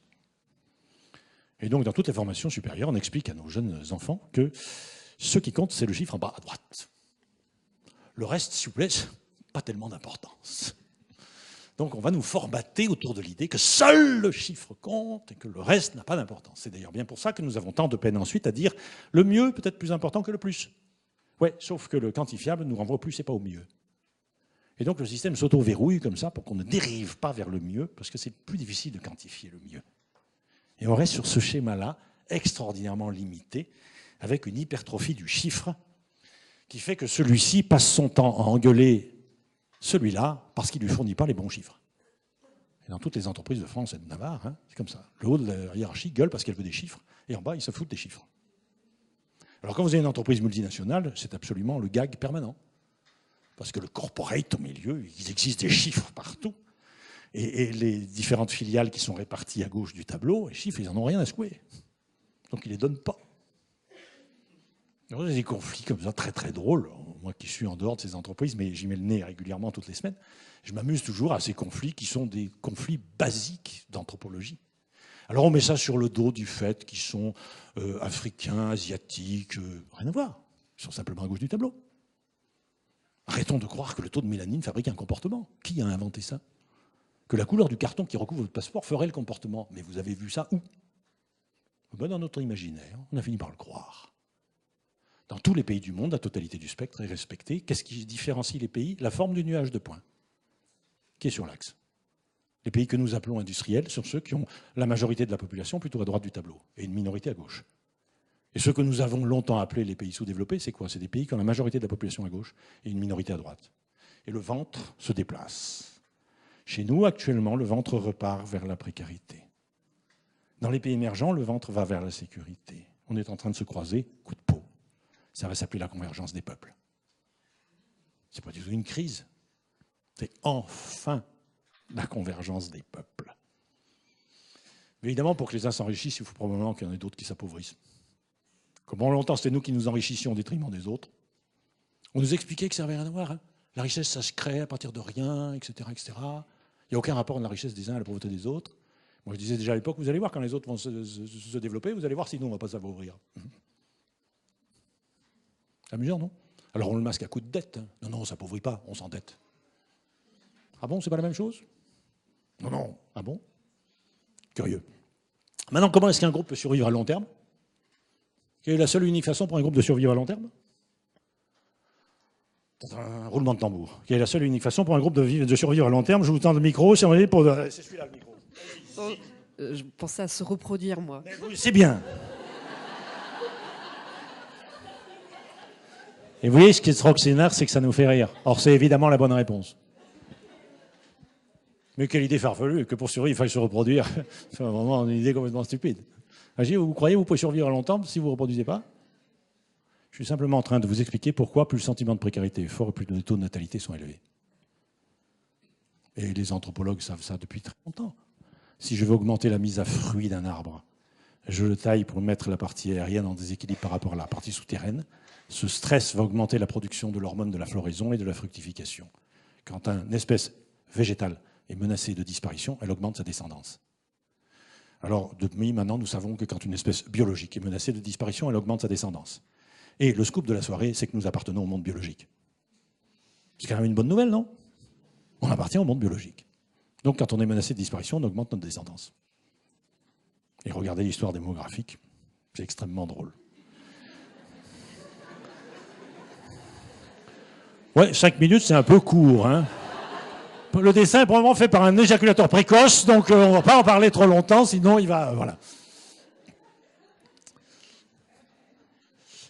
Et donc, dans toutes les formations supérieures, on explique à nos jeunes enfants que ce qui compte, c'est le chiffre en bas à droite. Le reste, s'il vous plaît, pas tellement d'importance. Donc, on va nous formater autour de l'idée que seul le chiffre compte et que le reste n'a pas d'importance. C'est d'ailleurs bien pour ça que nous avons tant de peine ensuite à dire le mieux peut être plus important que le plus. Ouais, sauf que le quantifiable nous renvoie au plus et pas au mieux. Et donc le système s'auto-verrouille comme ça pour qu'on ne dérive pas vers le mieux, parce que c'est plus difficile de quantifier le mieux. Et on reste sur ce schéma-là, extraordinairement limité, avec une hypertrophie du chiffre, qui fait que celui-ci passe son temps à engueuler celui-là parce qu'il ne lui fournit pas les bons chiffres. Et dans toutes les entreprises de France et de Navarre, hein, c'est comme ça. Le haut de la hiérarchie gueule parce qu'elle veut des chiffres, et en bas, ils se foutent des chiffres. Alors quand vous avez une entreprise multinationale, c'est absolument le gag permanent. Parce que le corporate au milieu, il existe des chiffres partout. Et les différentes filiales qui sont réparties à gauche du tableau, les chiffres, ils n'en ont rien à secouer. Donc ils ne les donnent pas. Alors, il y a des conflits comme ça, très très drôles. Moi qui suis en dehors de ces entreprises, mais j'y mets le nez régulièrement toutes les semaines, je m'amuse toujours à ces conflits qui sont des conflits basiques d'anthropologie. Alors on met ça sur le dos du fait qu'ils sont africains, asiatiques, rien à voir. Ils sont simplement à gauche du tableau. Arrêtons de croire que le taux de mélanine fabrique un comportement. Qui a inventé ça? Que la couleur du carton qui recouvre votre passeport ferait le comportement. Mais vous avez vu ça où? Ben dans notre imaginaire, on a fini par le croire. Dans tous les pays du monde, la totalité du spectre est respectée. Qu'est-ce qui différencie les pays? La forme du nuage de points, qui est sur l'axe. Les pays que nous appelons industriels sont ceux qui ont la majorité de la population plutôt à droite du tableau, et une minorité à gauche. Et ceux que nous avons longtemps appelés les pays sous-développés, c'est quoi? C'est des pays qui ont la majorité de la population à gauche et une minorité à droite. Et le ventre se déplace. Chez nous, actuellement, le ventre repart vers la précarité. Dans les pays émergents, le ventre va vers la sécurité. On est en train de se croiser, coup de peau. Ça va s'appeler la convergence des peuples. Ce n'est pas du tout une crise. C'est enfin la convergence des peuples. Mais évidemment, pour que les uns s'enrichissent, il faut probablement qu'il y en ait d'autres qui s'appauvrissent. Comme longtemps, c'était nous qui nous enrichissions au détriment des autres. On nous expliquait que ça n'avait rien à voir. Hein. La richesse, ça se crée à partir de rien, etc. etc. Il n'y a aucun rapport entre la richesse des uns et la pauvreté des autres. Moi, je disais déjà à l'époque, vous allez voir, quand les autres vont se développer, vous allez voir, sinon on ne va pas s'appauvrir. C'est amusant, non? Alors on le masque à coups de dette. Hein. Non, non, on ne s'appauvrit pas, on s'endette. Ah bon, c'est pas la même chose? Non, non. Ah bon? Curieux. Maintenant, comment est-ce qu'un groupe peut survivre à long terme? Quelle est la seule et unique façon pour un groupe de survivre à long terme? Un roulement de tambour. Quelle est la seule et unique façon pour un groupe de survivre à long terme? Je vous tends le micro, c'est celui-là le micro. Je pensais à se reproduire, moi. C'est bien. Et vous voyez, ce qui est extraordinaire, c'est que ça nous fait rire. Or, c'est évidemment la bonne réponse. Mais quelle idée farfelue, que pour survivre, il faille se reproduire. C'est vraiment une idée complètement stupide. Vous croyez que vous pouvez survivre longtemps si vous ne reproduisez pas? Je suis simplement en train de vous expliquer pourquoi plus le sentiment de précarité est fort et plus les taux de natalité sont élevés. Et les anthropologues savent ça depuis très longtemps. Si je veux augmenter la mise à fruit d'un arbre, je le taille pour mettre la partie aérienne en déséquilibre par rapport à la partie souterraine. Ce stress va augmenter la production de l'hormone de la floraison et de la fructification. Quand une espèce végétale est menacée de disparition, elle augmente sa descendance. Alors, depuis maintenant, nous savons que quand une espèce biologique est menacée de disparition, elle augmente sa descendance. Et le scoop de la soirée, c'est que nous appartenons au monde biologique. C'est quand même une bonne nouvelle, non? On appartient au monde biologique. Donc, quand on est menacé de disparition, on augmente notre descendance. Et regardez l'histoire démographique, c'est extrêmement drôle. Ouais, 5 minutes, c'est un peu court, hein. Le dessin est probablement fait par un éjaculateur précoce, donc on ne va pas en parler trop longtemps, sinon il va... voilà.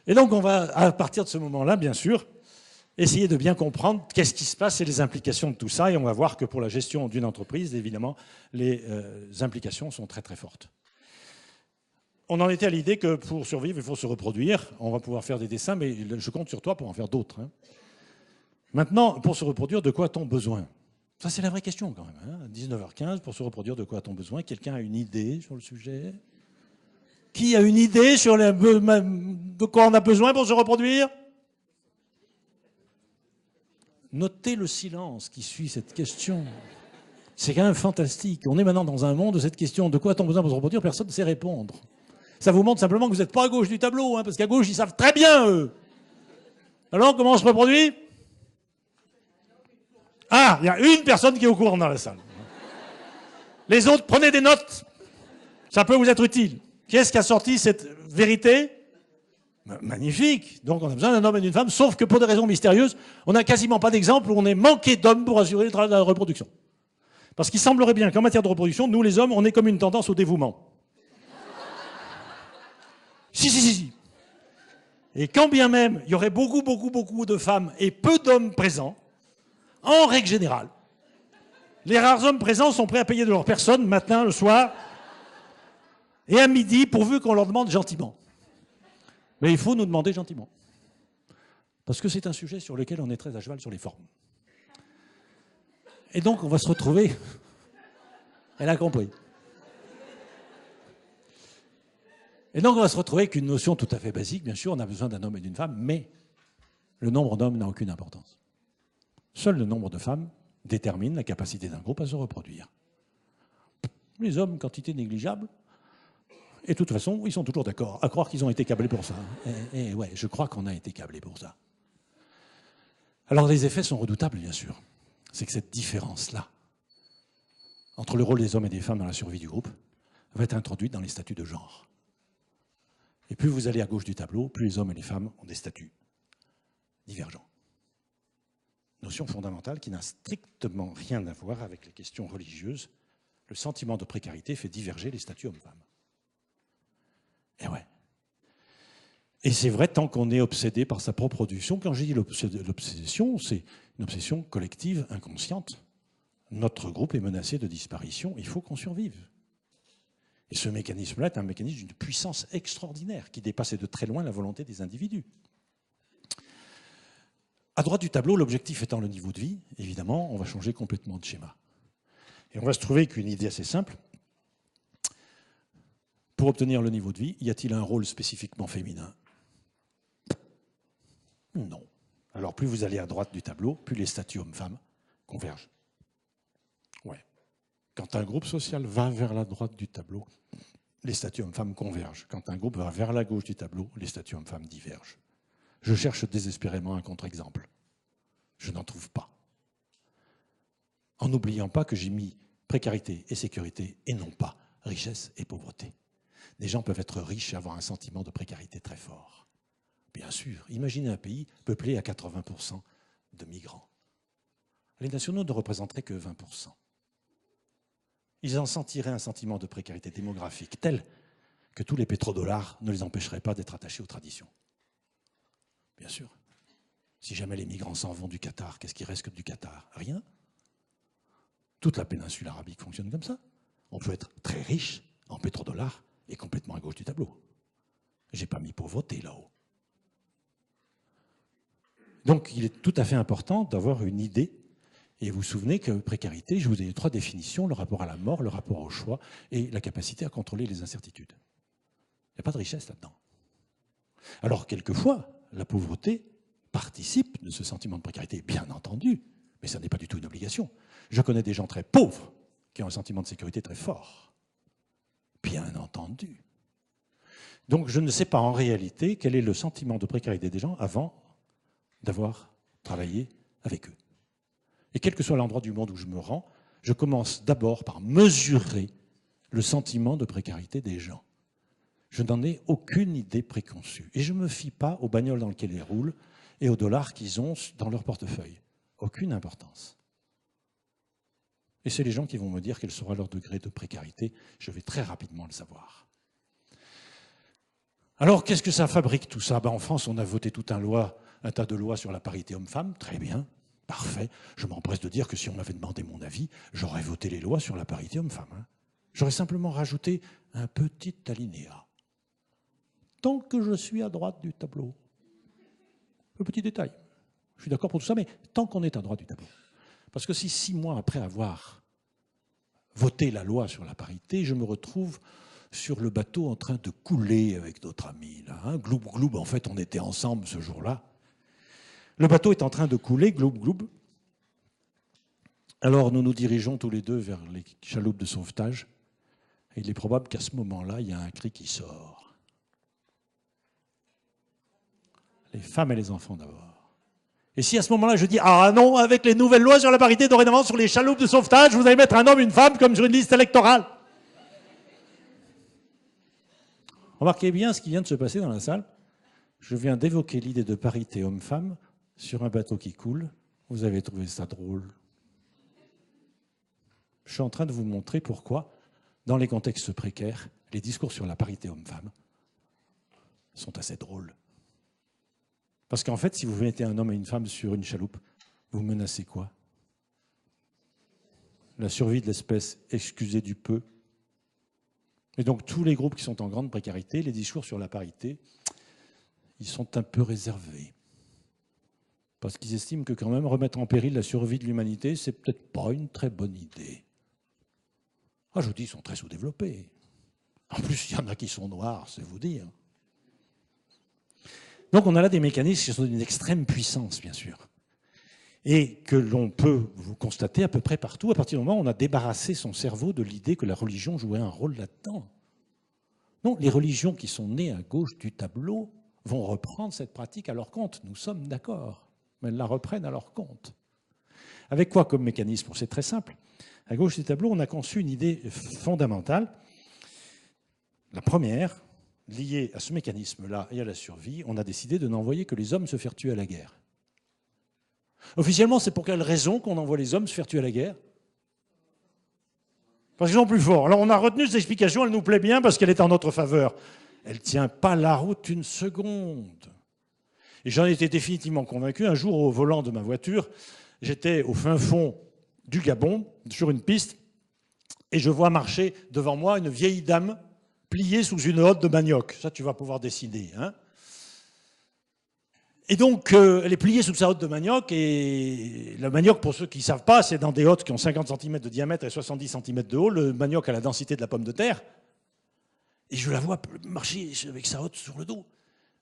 Et donc on va, à partir de ce moment-là, bien sûr, essayer de bien comprendre qu'est-ce qui se passe et les implications de tout ça. Et on va voir que pour la gestion d'une entreprise, évidemment, les implications sont très très fortes. On en était à l'idée que pour survivre, il faut se reproduire. On va pouvoir faire des dessins, mais je compte sur toi pour en faire d'autres. Hein. Maintenant, pour se reproduire, de quoi a-t-on besoin? Ça, c'est la vraie question quand même. Hein. 19h15, pour se reproduire, de quoi a-t-on besoin? Quelqu'un a une idée sur le sujet? Qui a une idée sur de quoi on a besoin pour se reproduire? Notez le silence qui suit cette question. C'est quand même fantastique. On est maintenant dans un monde de cette question de quoi a-t-on besoin pour se reproduire? Personne ne sait répondre. Ça vous montre simplement que vous n'êtes pas à gauche du tableau, hein, parce qu'à gauche, ils savent très bien, eux. Alors, comment on se reproduit? Ah, il y a une personne qui est au courant dans la salle. Les autres, prenez des notes. Ça peut vous être utile. Qui est-ce qui a sorti cette vérité? Magnifique. Donc on a besoin d'un homme et d'une femme, sauf que pour des raisons mystérieuses, on n'a quasiment pas d'exemple où on est manqué d'hommes pour assurer la reproduction. Parce qu'il semblerait bien qu'en matière de reproduction, nous les hommes, on est comme une tendance au dévouement. Si. Et quand bien même il y aurait beaucoup de femmes et peu d'hommes présents, en règle générale, les rares hommes présents sont prêts à payer de leur personne, matin, le soir, et à midi, pourvu qu'on leur demande gentiment. Mais il faut nous demander gentiment. Parce que c'est un sujet sur lequel on est très à cheval sur les formes. Et donc, on va se retrouver... Elle a compris. Et donc, on va se retrouver avec une notion tout à fait basique. Bien sûr, on a besoin d'un homme et d'une femme, mais le nombre d'hommes n'a aucune importance. Seul le nombre de femmes détermine la capacité d'un groupe à se reproduire. Les hommes, quantité négligeable. Et de toute façon, ils sont toujours d'accord, à croire qu'ils ont été câblés pour ça. Et ouais, je crois qu'on a été câblés pour ça. Alors les effets sont redoutables, bien sûr. C'est que cette différence-là, entre le rôle des hommes et des femmes dans la survie du groupe, va être introduite dans les statuts de genre. Et plus vous allez à gauche du tableau, plus les hommes et les femmes ont des statuts divergents. Notion fondamentale qui n'a strictement rien à voir avec les questions religieuses. Le sentiment de précarité fait diverger les statuts hommes-femmes. Et ouais. Et c'est vrai tant qu'on est obsédé par sa propre production. Quand je dis l'obsession, c'est une obsession collective, inconsciente. Notre groupe est menacé de disparition, il faut qu'on survive. Et ce mécanisme-là est un mécanisme d'une puissance extraordinaire qui dépasse de très loin la volonté des individus. À droite du tableau, l'objectif étant le niveau de vie, évidemment, on va changer complètement de schéma. Et on va se trouver qu'une idée assez simple. Pour obtenir le niveau de vie, y a-t-il un rôle spécifiquement féminin? Non. Alors plus vous allez à droite du tableau, plus les statuts hommes-femmes convergent. Ouais. Quand un groupe social va vers la droite du tableau, les statuts hommes-femmes convergent. Quand un groupe va vers la gauche du tableau, les statuts hommes-femmes divergent. Je cherche désespérément un contre-exemple. Je n'en trouve pas. En n'oubliant pas que j'ai mis précarité et sécurité et non pas richesse et pauvreté. Des gens peuvent être riches et avoir un sentiment de précarité très fort. Bien sûr, imaginez un pays peuplé à 80% de migrants. Les nationaux ne représenteraient que 20%. Ils en sentiraient un sentiment de précarité démographique tel que tous les pétrodollars ne les empêcheraient pas d'être attachés aux traditions. Bien sûr. Si jamais les migrants s'en vont du Qatar, qu'est-ce qui reste que du Qatar? Rien. Toute la péninsule arabique fonctionne comme ça. On peut être très riche en pétrodollars et complètement à gauche du tableau. J'ai pas mis pauvreté là-haut. Donc il est tout à fait important d'avoir une idée. Et vous vous souvenez que précarité, je vous ai donné 3 définitions, le rapport à la mort, le rapport au choix et la capacité à contrôler les incertitudes. Il n'y a pas de richesse là-dedans. Alors quelquefois, la pauvreté participe de ce sentiment de précarité, bien entendu, mais ça n'est pas du tout une obligation. Je connais des gens très pauvres qui ont un sentiment de sécurité très fort. Bien entendu. Donc je ne sais pas en réalité quel est le sentiment de précarité des gens avant d'avoir travaillé avec eux. Et quel que soit l'endroit du monde où je me rends, je commence d'abord par mesurer le sentiment de précarité des gens. Je n'en ai aucune idée préconçue. Et je ne me fie pas aux bagnoles dans lesquelles ils roulent et aux dollars qu'ils ont dans leur portefeuille. Aucune importance. Et c'est les gens qui vont me dire quel sera leur degré de précarité. Je vais très rapidement le savoir. Alors, qu'est-ce que ça fabrique tout ça? En France, on a voté tout un tas de lois sur la parité homme-femme. Très bien, parfait. Je m'empresse de dire que si on m'avait demandé mon avis, j'aurais voté les lois sur la parité homme-femme. J'aurais simplement rajouté un petit alinéa. Tant que je suis à droite du tableau. Le petit détail. Je suis d'accord pour tout ça, mais tant qu'on est à droite du tableau. Parce que si 6 mois après avoir voté la loi sur la parité, je me retrouve sur le bateau en train de couler avec d'autres amis. Là, hein. Gloub, gloub, en fait, on était ensemble ce jour-là. Le bateau est en train de couler, gloub, gloub. Alors nous nous dirigeons tous les deux vers les chaloupes de sauvetage. Et il est probable qu'à ce moment-là, il y a un cri qui sort. Les femmes et les enfants d'abord. Et si à ce moment-là je dis « Ah non, avec les nouvelles lois sur la parité, dorénavant sur les chaloupes de sauvetage, vous allez mettre un homme, une femme comme sur une liste électorale ». Remarquez bien ce qui vient de se passer dans la salle. Je viens d'évoquer l'idée de parité homme-femme sur un bateau qui coule. Vous avez trouvé ça drôle. Je suis en train de vous montrer pourquoi, dans les contextes précaires, les discours sur la parité homme-femme sont assez drôles. Parce qu'en fait, si vous mettez un homme et une femme sur une chaloupe, vous menacez quoi? La survie de l'espèce, excusez du peu. Et donc tous les groupes qui sont en grande précarité, les discours sur la parité, ils sont un peu réservés. Parce qu'ils estiment que quand même remettre en péril la survie de l'humanité, c'est peut-être pas une très bonne idée. Ah, je vous dis, ils sont très sous-développés. En plus, il y en a qui sont noirs, c'est vous dire. Donc on a là des mécanismes qui sont d'une extrême puissance, bien sûr. Et que l'on peut vous constater à peu près partout, à partir du moment où on a débarrassé son cerveau de l'idée que la religion jouait un rôle là-dedans. Non, les religions qui sont nées à gauche du tableau vont reprendre cette pratique à leur compte. Nous sommes d'accord, mais elles la reprennent à leur compte. Avec quoi comme mécanisme? C'est très simple. À gauche du tableau, on a conçu une idée fondamentale. La première, liée à ce mécanisme-là et à la survie, on a décidé de n'envoyer que les hommes se faire tuer à la guerre. Officiellement, c'est pour quelle raison qu'on envoie les hommes se faire tuer à la guerre? Parce qu'ils sont plus forts. Alors on a retenu cette explication, elle nous plaît bien parce qu'elle est en notre faveur. Elle ne tient pas la route une seconde. Et j'en étais définitivement convaincu. Un jour, au volant de ma voiture, j'étais au fin fond du Gabon, sur une piste, et je vois marcher devant moi une vieille dame pliée sous une hotte de manioc. Ça, tu vas pouvoir dessiner, hein. Et donc, elle est pliée sous sa hotte de manioc, et le manioc, pour ceux qui ne savent pas, c'est dans des hottes qui ont 50 cm de diamètre et 70 cm de haut. Le manioc a la densité de la pomme de terre. Et je la vois marcher avec sa hotte sur le dos.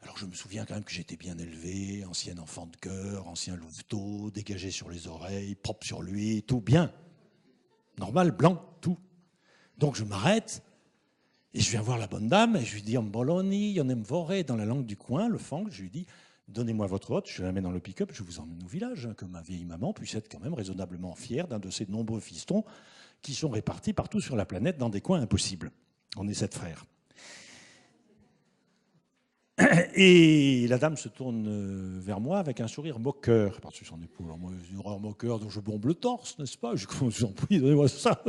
Alors je me souviens quand même que j'étais bien élevé, ancien enfant de cœur, ancien louveteau, dégagé sur les oreilles, propre sur lui, tout bien. Normal, blanc, tout. Donc je m'arrête, et je viens voir la bonne dame, et je lui dis « Amboloni, on aime voré » dans la langue du coin, le fang, je lui dis « Donnez-moi votre hotte, je la mets dans le pick-up, je vous emmène au village, hein, que ma vieille maman puisse être quand même raisonnablement fière d'un de ses nombreux fistons qui sont répartis partout sur la planète dans des coins impossibles. On est 7 frères. » Et la dame se tourne vers moi avec un sourire moqueur par-dessus son épaule. Alors moi, un sourire moqueur dont je bombe le torse, n'est-ce pas? Je vous en prie, donnez-moi ça.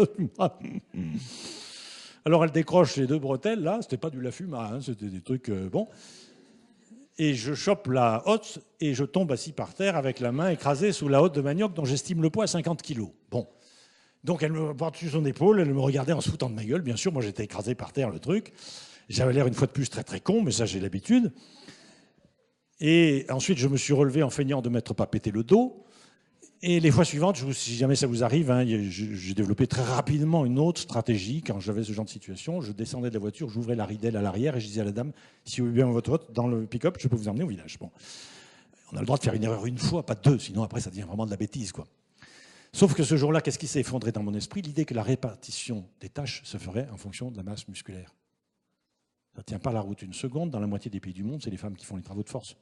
Alors elle décroche les 2 bretelles, là, c'était pas du lafuma, hein, c'était des trucs bons. Et je chope la hotte et je tombe assis par terre avec la main écrasée sous la hotte de manioc dont j'estime le poids à 50 kilos. Bon. Donc elle me porte sur son épaule, elle me regardait en se foutant de ma gueule. Bien sûr, moi j'étais écrasé par terre, le truc. J'avais l'air une fois de plus très très con, mais ça j'ai l'habitude. Et ensuite je me suis relevé en feignant de m'être pas pété le dos. Et les fois suivantes, si jamais ça vous arrive, hein, j'ai développé très rapidement une autre stratégie. Quand j'avais ce genre de situation, je descendais de la voiture, j'ouvrais la ridelle à l'arrière et je disais à la dame, si vous voulez bien votre hotte dans le pick-up, je peux vous emmener au village. Bon. On a le droit de faire une erreur une fois, pas 2, sinon après ça devient vraiment de la bêtise, quoi. Sauf que ce jour-là, qu'est-ce qui s'est effondré dans mon esprit? L'idée que la répartition des tâches se ferait en fonction de la masse musculaire. Ça ne tient pas la route une seconde. Dans la moitié des pays du monde, c'est les femmes qui font les travaux de force.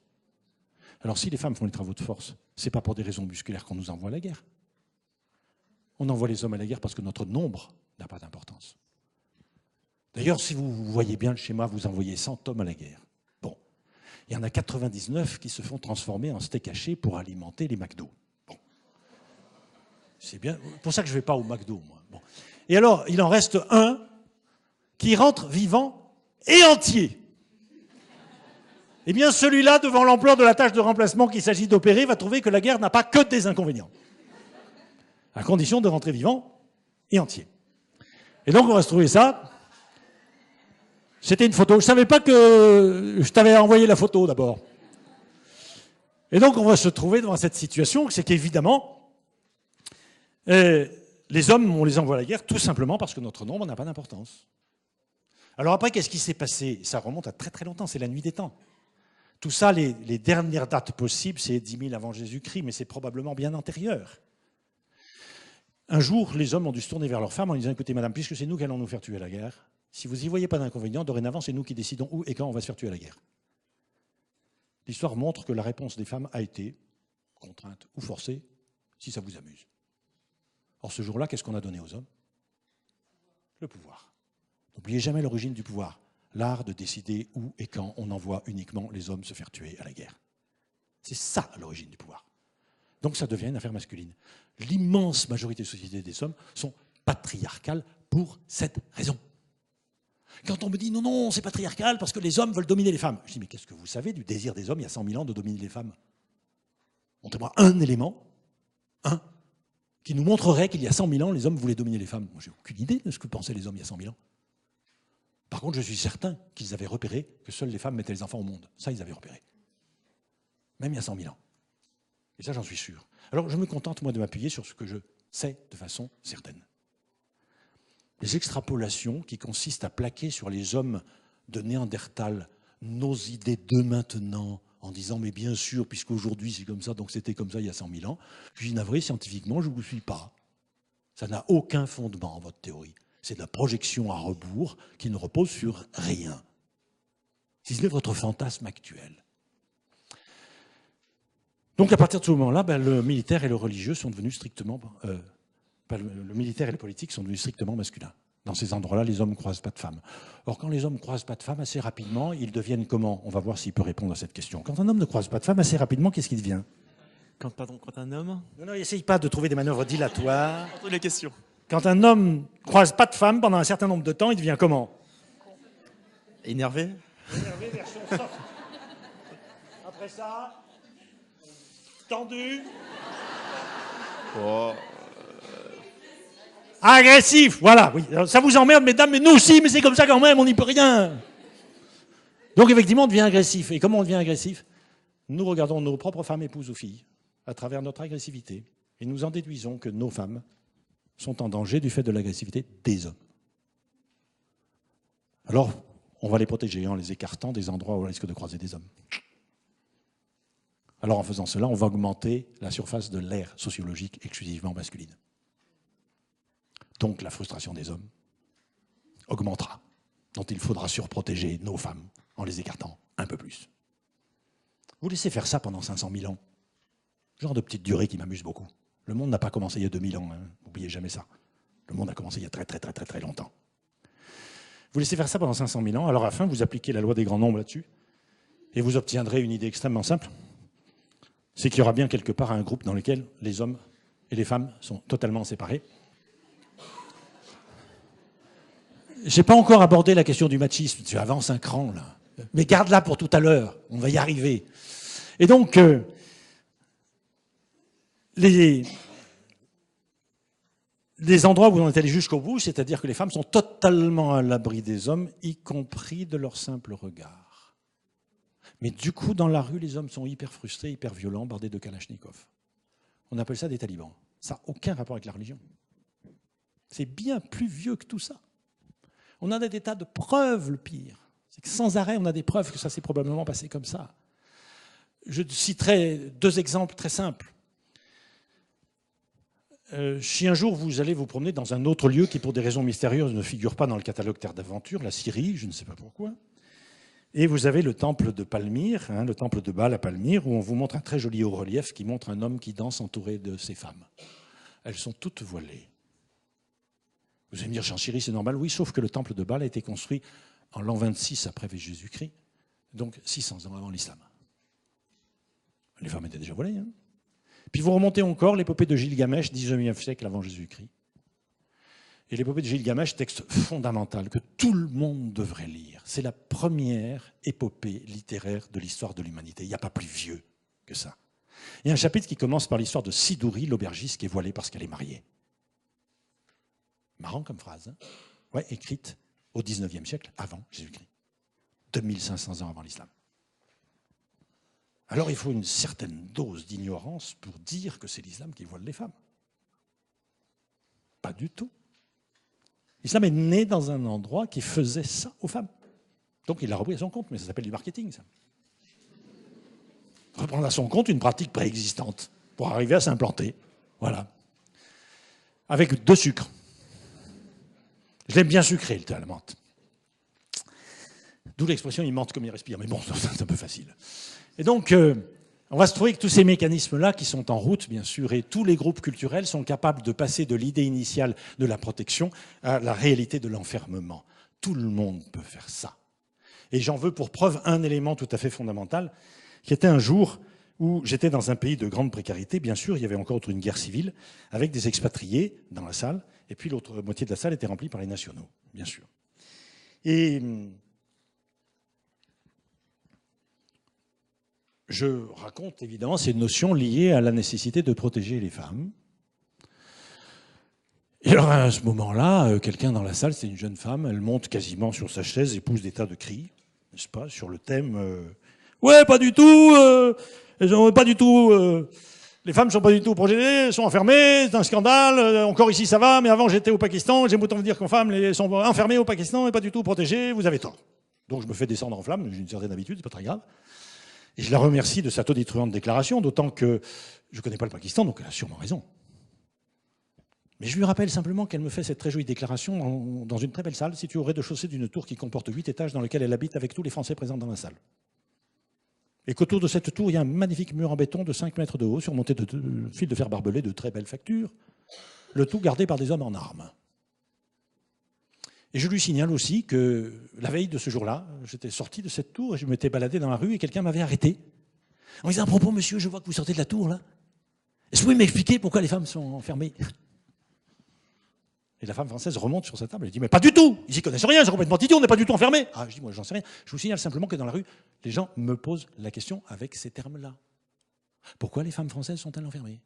Alors si les femmes font les travaux de force, ce n'est pas pour des raisons musculaires qu'on nous envoie à la guerre. On envoie les hommes à la guerre parce que notre nombre n'a pas d'importance. D'ailleurs, si vous voyez bien le schéma, vous envoyez 100 hommes à la guerre. Bon, il y en a 99 qui se font transformer en steak haché pour alimenter les McDo. Bon, c'est bien. Pour ça que je ne vais pas au McDo, moi. Bon. Et alors, il en reste un qui rentre vivant et entier. Eh bien, celui-là, devant l'ampleur de la tâche de remplacement qu'il s'agit d'opérer, va trouver que la guerre n'a pas que des inconvénients, à condition de rentrer vivant et entier. Et donc, on va se trouver ça. C'était une photo. Je ne savais pas que je t'avais envoyé la photo, d'abord. Et donc, on va se trouver devant cette situation, c'est qu'évidemment, les hommes, on les envoie à la guerre tout simplement parce que notre nombre n'a pas d'importance. Alors après, qu'est-ce qui s'est passé? Ça remonte à très très longtemps, c'est la nuit des temps. Tout ça, les dernières dates possibles, c'est 10 000 avant Jésus-Christ, mais c'est probablement bien antérieur. Un jour, les hommes ont dû se tourner vers leurs femmes en disant « Écoutez, madame, puisque c'est nous qui allons nous faire tuer à la guerre, si vous n'y voyez pas d'inconvénient, dorénavant, c'est nous qui décidons où et quand on va se faire tuer à la guerre. » L'histoire montre que la réponse des femmes a été, contrainte ou forcée, si ça vous amuse. Or, ce jour-là, qu'est-ce qu'on a donné aux hommes? Le pouvoir. N'oubliez jamais l'origine du pouvoir. l'art de décider où et quand on envoie uniquement les hommes se faire tuer à la guerre. C'est ça à l'origine du pouvoir. Donc ça devient une affaire masculine. L'immense majorité des sociétés des hommes sont patriarcales pour cette raison. Quand on me dit non, c'est patriarcal parce que les hommes veulent dominer les femmes, je dis mais qu'est-ce que vous savez du désir des hommes il y a 100 000 ans de dominer les femmes? Montrez-moi un élément, qui nous montrerait qu'il y a 100 000 ans, les hommes voulaient dominer les femmes. Moi, j'ai aucune idée de ce que pensaient les hommes il y a 100 000 ans. Par contre, je suis certain qu'ils avaient repéré que seules les femmes mettaient les enfants au monde. Ça, ils avaient repéré. Même il y a 100 000 ans. Et ça, j'en suis sûr. Alors, je me contente, moi, de m'appuyer sur ce que je sais de façon certaine. Les extrapolations qui consistent à plaquer sur les hommes de Néandertal nos idées de maintenant, en disant, mais bien sûr, puisqu'aujourd'hui c'est comme ça, donc c'était comme ça il y a 100 000 ans, je suis navré, scientifiquement, je ne vous suis pas. Ça n'a aucun fondement, votre théorie. C'est de la projection à rebours qui ne repose sur rien. Si ce n'est votre fantasme actuel. Donc à partir de ce moment-là, le militaire et le religieux sont devenus strictement... le militaire et le politique sont devenus strictement masculins. Dans ces endroits-là, les hommes ne croisent pas de femmes. Or, quand les hommes ne croisent pas de femmes, assez rapidement, ils deviennent comment? On va voir s'il peut répondre à cette question. Quand un homme ne croise pas de femmes, assez rapidement, qu'est-ce qu'il devient? Quand un homme... Non, essaye pas de trouver des manœuvres dilatoires. Entre les questions. Quand un homme ne croise pas de femmes pendant un certain nombre de temps, il devient comment? Énervé. Énervé, version soft. Après ça, tendu. Oh. Agressif, voilà, oui. Ça vous emmerde, mesdames, mais nous aussi, mais c'est comme ça quand même, on n'y peut rien. Donc effectivement, on devient agressif. Et comment on devient agressif? Nous regardons nos propres femmes, épouses ou filles, à travers notre agressivité, et nous en déduisons que nos femmes sont en danger du fait de l'agressivité des hommes. Alors, on va les protéger en les écartant des endroits où on risque de croiser des hommes. Alors en faisant cela, on va augmenter la surface de l'aire sociologique exclusivement masculine. Donc la frustration des hommes augmentera, dont il faudra surprotéger nos femmes en les écartant un peu plus. Vous laissez faire ça pendant 500 000 ans. Genre de petite durée qui m'amuse beaucoup. Le monde n'a pas commencé il y a 2000 ans, n'oubliez jamais ça. Le monde a commencé il y a très longtemps. Vous laissez faire ça pendant 500 000 ans, alors à la fin, vous appliquez la loi des grands nombres là-dessus, et vous obtiendrez une idée extrêmement simple, c'est qu'il y aura bien quelque part un groupe dans lequel les hommes et les femmes sont totalement séparés. Je n'ai pas encore abordé la question du machisme, tu avances un cran là, mais garde-la pour tout à l'heure, on va y arriver. Et donc, les endroits où on est allé jusqu'au bout, c'est-à-dire que les femmes sont totalement à l'abri des hommes, y compris de leur simple regard. Mais du coup, dans la rue, les hommes sont hyper frustrés, hyper violents, bardés de kalachnikov. On appelle ça des talibans. Ça n'a aucun rapport avec la religion. C'est bien plus vieux que tout ça. On a des tas de preuves, le pire. C'est que sans arrêt, on a des preuves que ça s'est probablement passé comme ça. Je citerai 2 exemples très simples. Si un jour vous allez vous promener dans un autre lieu qui, pour des raisons mystérieuses, ne figure pas dans le catalogue Terre d'Aventure, la Syrie, je ne sais pas pourquoi, et vous avez le temple de Palmyre, le temple de Baal à Palmyre, où on vous montre un très joli haut-relief qui montre un homme qui danse entouré de ses femmes. Elles sont toutes voilées. Vous allez me dire, en Syrie, c'est normal. Oui, sauf que le temple de Baal a été construit en l'an 26 après Jésus-Christ, donc 600 ans avant l'islam. Les femmes étaient déjà voilées. Puis vous remontez encore l'épopée de Gilgamesh, 19e siècle avant Jésus-Christ. Et l'épopée de Gilgamesh, texte fondamental que tout le monde devrait lire. C'est la première épopée littéraire de l'histoire de l'humanité. Il n'y a pas plus vieux que ça. Il y a un chapitre qui commence par l'histoire de Sidouri, l'aubergiste qui est voilée parce qu'elle est mariée. Marrant comme phrase, Ouais, écrite au 19e siècle, avant Jésus-Christ. 2500 ans avant l'islam. Alors il faut une certaine dose d'ignorance pour dire que c'est l'islam qui voile les femmes. Pas du tout. L'islam est né dans un endroit qui faisait ça aux femmes. Donc il l'a repris à son compte, mais ça s'appelle du marketing, ça. Reprendre à son compte une pratique préexistante pour arriver à s'implanter. Voilà. Avec 2 sucres. Je l'aime bien sucré, le thé à la menthe. D'où l'expression « il mente comme il respire ». Mais bon, c'est un peu facile. Et donc, on va se trouver que tous ces mécanismes-là qui sont en route, bien sûr, et tous les groupes culturels sont capables de passer de l'idée initiale de la protection à la réalité de l'enfermement. Tout le monde peut faire ça. Et j'en veux pour preuve un élément tout à fait fondamental, qui était un jour où j'étais dans un pays de grande précarité. Bien sûr, il y avait encore une guerre civile, avec des expatriés dans la salle, et puis l'autre moitié de la salle était remplie par les nationaux, bien sûr. Et je raconte évidemment ces notions liées à la nécessité de protéger les femmes. Et alors à ce moment-là, quelqu'un dans la salle, c'est une jeune femme, elle monte quasiment sur sa chaise et pousse des tas de cris, n'est-ce pas, sur le thème ouais, pas du tout, pas du tout, les femmes sont pas du tout protégées, elles sont enfermées, c'est un scandale, encore ici ça va, mais avant j'étais au Pakistan, j'aime autant vous dire qu'en femmes, elles sont enfermées au Pakistan et pas du tout protégées, vous avez tort. Donc je me fais descendre en flammes, j'ai une certaine habitude, c'est pas très grave. Et je la remercie de sa tonitruante déclaration, d'autant que je ne connais pas le Pakistan, donc elle a sûrement raison. Mais je lui rappelle simplement qu'elle me fait cette très jolie déclaration dans une très belle salle, située au rez-de-chaussée d'une tour qui comporte 8 étages dans lequel elle habite avec tous les Français présents dans la salle. Et qu'autour de cette tour, il y a un magnifique mur en béton de 5 mètres de haut, surmonté de fils de fer barbelés de très belle facture, le tout gardé par des hommes en armes. Et je lui signale aussi que la veille de ce jour-là, j'étais sorti de cette tour et je m'étais baladé dans la rue et quelqu'un m'avait arrêté en me disant « À propos, monsieur, je vois que vous sortez de la tour, là. Est-ce que vous pouvez m'expliquer pourquoi les femmes sont enfermées ?» Et la femme française remonte sur sa table et dit « Mais pas du tout, ils n'y connaissent rien, c'est complètement idiot, on n'est pas du tout enfermés. » Ah, je dis « Moi, j'en sais rien. Je vous signale simplement que dans la rue, les gens me posent la question avec ces termes-là. Pourquoi les femmes françaises sont-elles enfermées ?»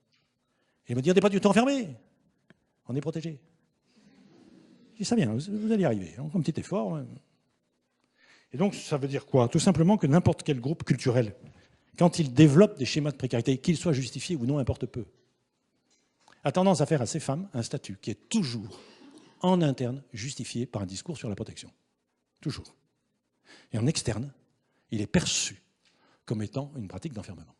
Et ils me disent « On n'est pas du tout enfermés, on est protégés. » Je dis « Ça vient, vous allez y arriver, un petit effort. » Et donc, ça veut dire quoi? Tout simplement que n'importe quel groupe culturel, quand il développe des schémas de précarité, qu'ils soient justifiés ou non, importe peu, a tendance à faire à ces femmes un statut qui est toujours, en interne, justifié par un discours sur la protection. Toujours. Et en externe, il est perçu comme étant une pratique d'enfermement.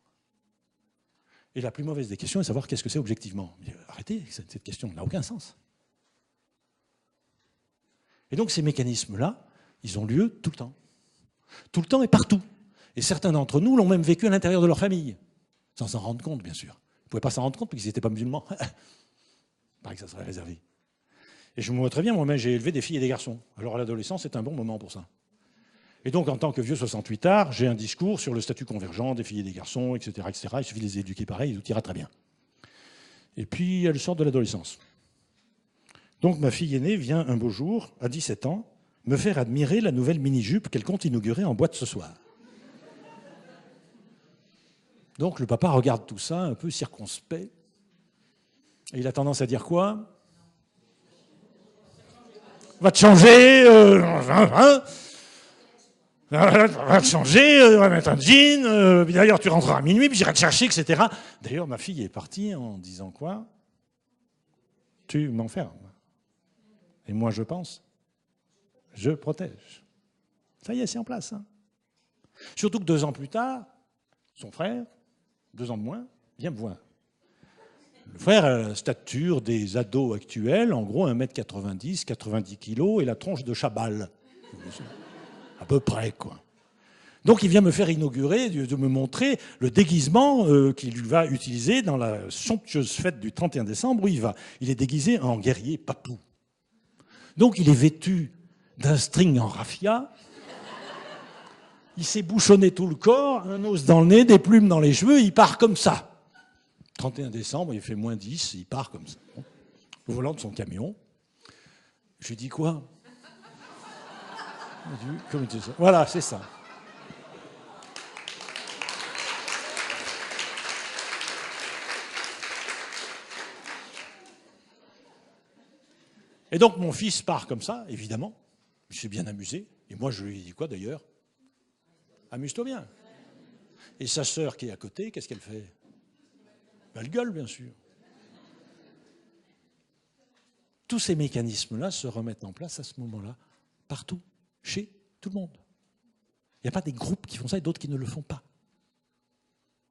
Et la plus mauvaise des questions est de savoir qu'est-ce que c'est objectivement. Mais arrêtez, cette question n'a aucun sens. Et donc ces mécanismes-là, ils ont lieu tout le temps. Tout le temps et partout. Et certains d'entre nous l'ont même vécu à l'intérieur de leur famille, sans s'en rendre compte, bien sûr. Ils ne pouvaient pas s'en rendre compte parce qu'ils n'étaient pas musulmans. Il paraît que ça serait réservé. Et je me vois très bien, moi-même, j'ai élevé des filles et des garçons. Alors à l'adolescence, c'est un bon moment pour ça. Et donc, en tant que vieux 68ard, j'ai un discours sur le statut convergent des filles et des garçons, etc., etc. Il suffit de les éduquer pareil, tout ira très bien. Et puis, elle sort de l'adolescence. Donc, ma fille aînée vient un beau jour, à 17 ans, me faire admirer la nouvelle mini-jupe qu'elle compte inaugurer en boîte ce soir. Donc, le papa regarde tout ça, un peu circonspect. Et il a tendance à dire quoi? Va te changer, va te changer, va mettre un jean, d'ailleurs tu rentreras à minuit, puis j'irai te chercher, etc. D'ailleurs, ma fille est partie en disant quoi? Tu m'enfermes. Et moi, je pense, je protège. Ça y est, c'est en place. Hein. Surtout que 2 ans plus tard, son frère, 2 ans de moins, vient me voir. Le frère a la stature des ados actuels, en gros 1m90, 90 kg et la tronche de Chabal. À peu près, quoi. Donc il vient me faire inaugurer, de me montrer le déguisement qu'il va utiliser dans la somptueuse fête du 31 décembre où il va. Il est déguisé en guerrier papou. Donc il est vêtu d'un string en raffia. Il s'est bouchonné tout le corps, un os dans le nez, des plumes dans les cheveux, il part comme ça. 31 décembre, il fait -10, il part comme ça, au volant de son camion. Je lui dis quoi? Voilà, c'est ça. Et donc mon fils part comme ça, évidemment. Il s'est bien amusé. Et moi, je lui ai dit quoi d'ailleurs? Amuse-toi bien. Et sa sœur qui est à côté, qu'est-ce qu'elle fait? Elle gueule, bien sûr. Tous ces mécanismes-là se remettent en place à ce moment-là, partout, chez tout le monde. Il n'y a pas des groupes qui font ça et d'autres qui ne le font pas.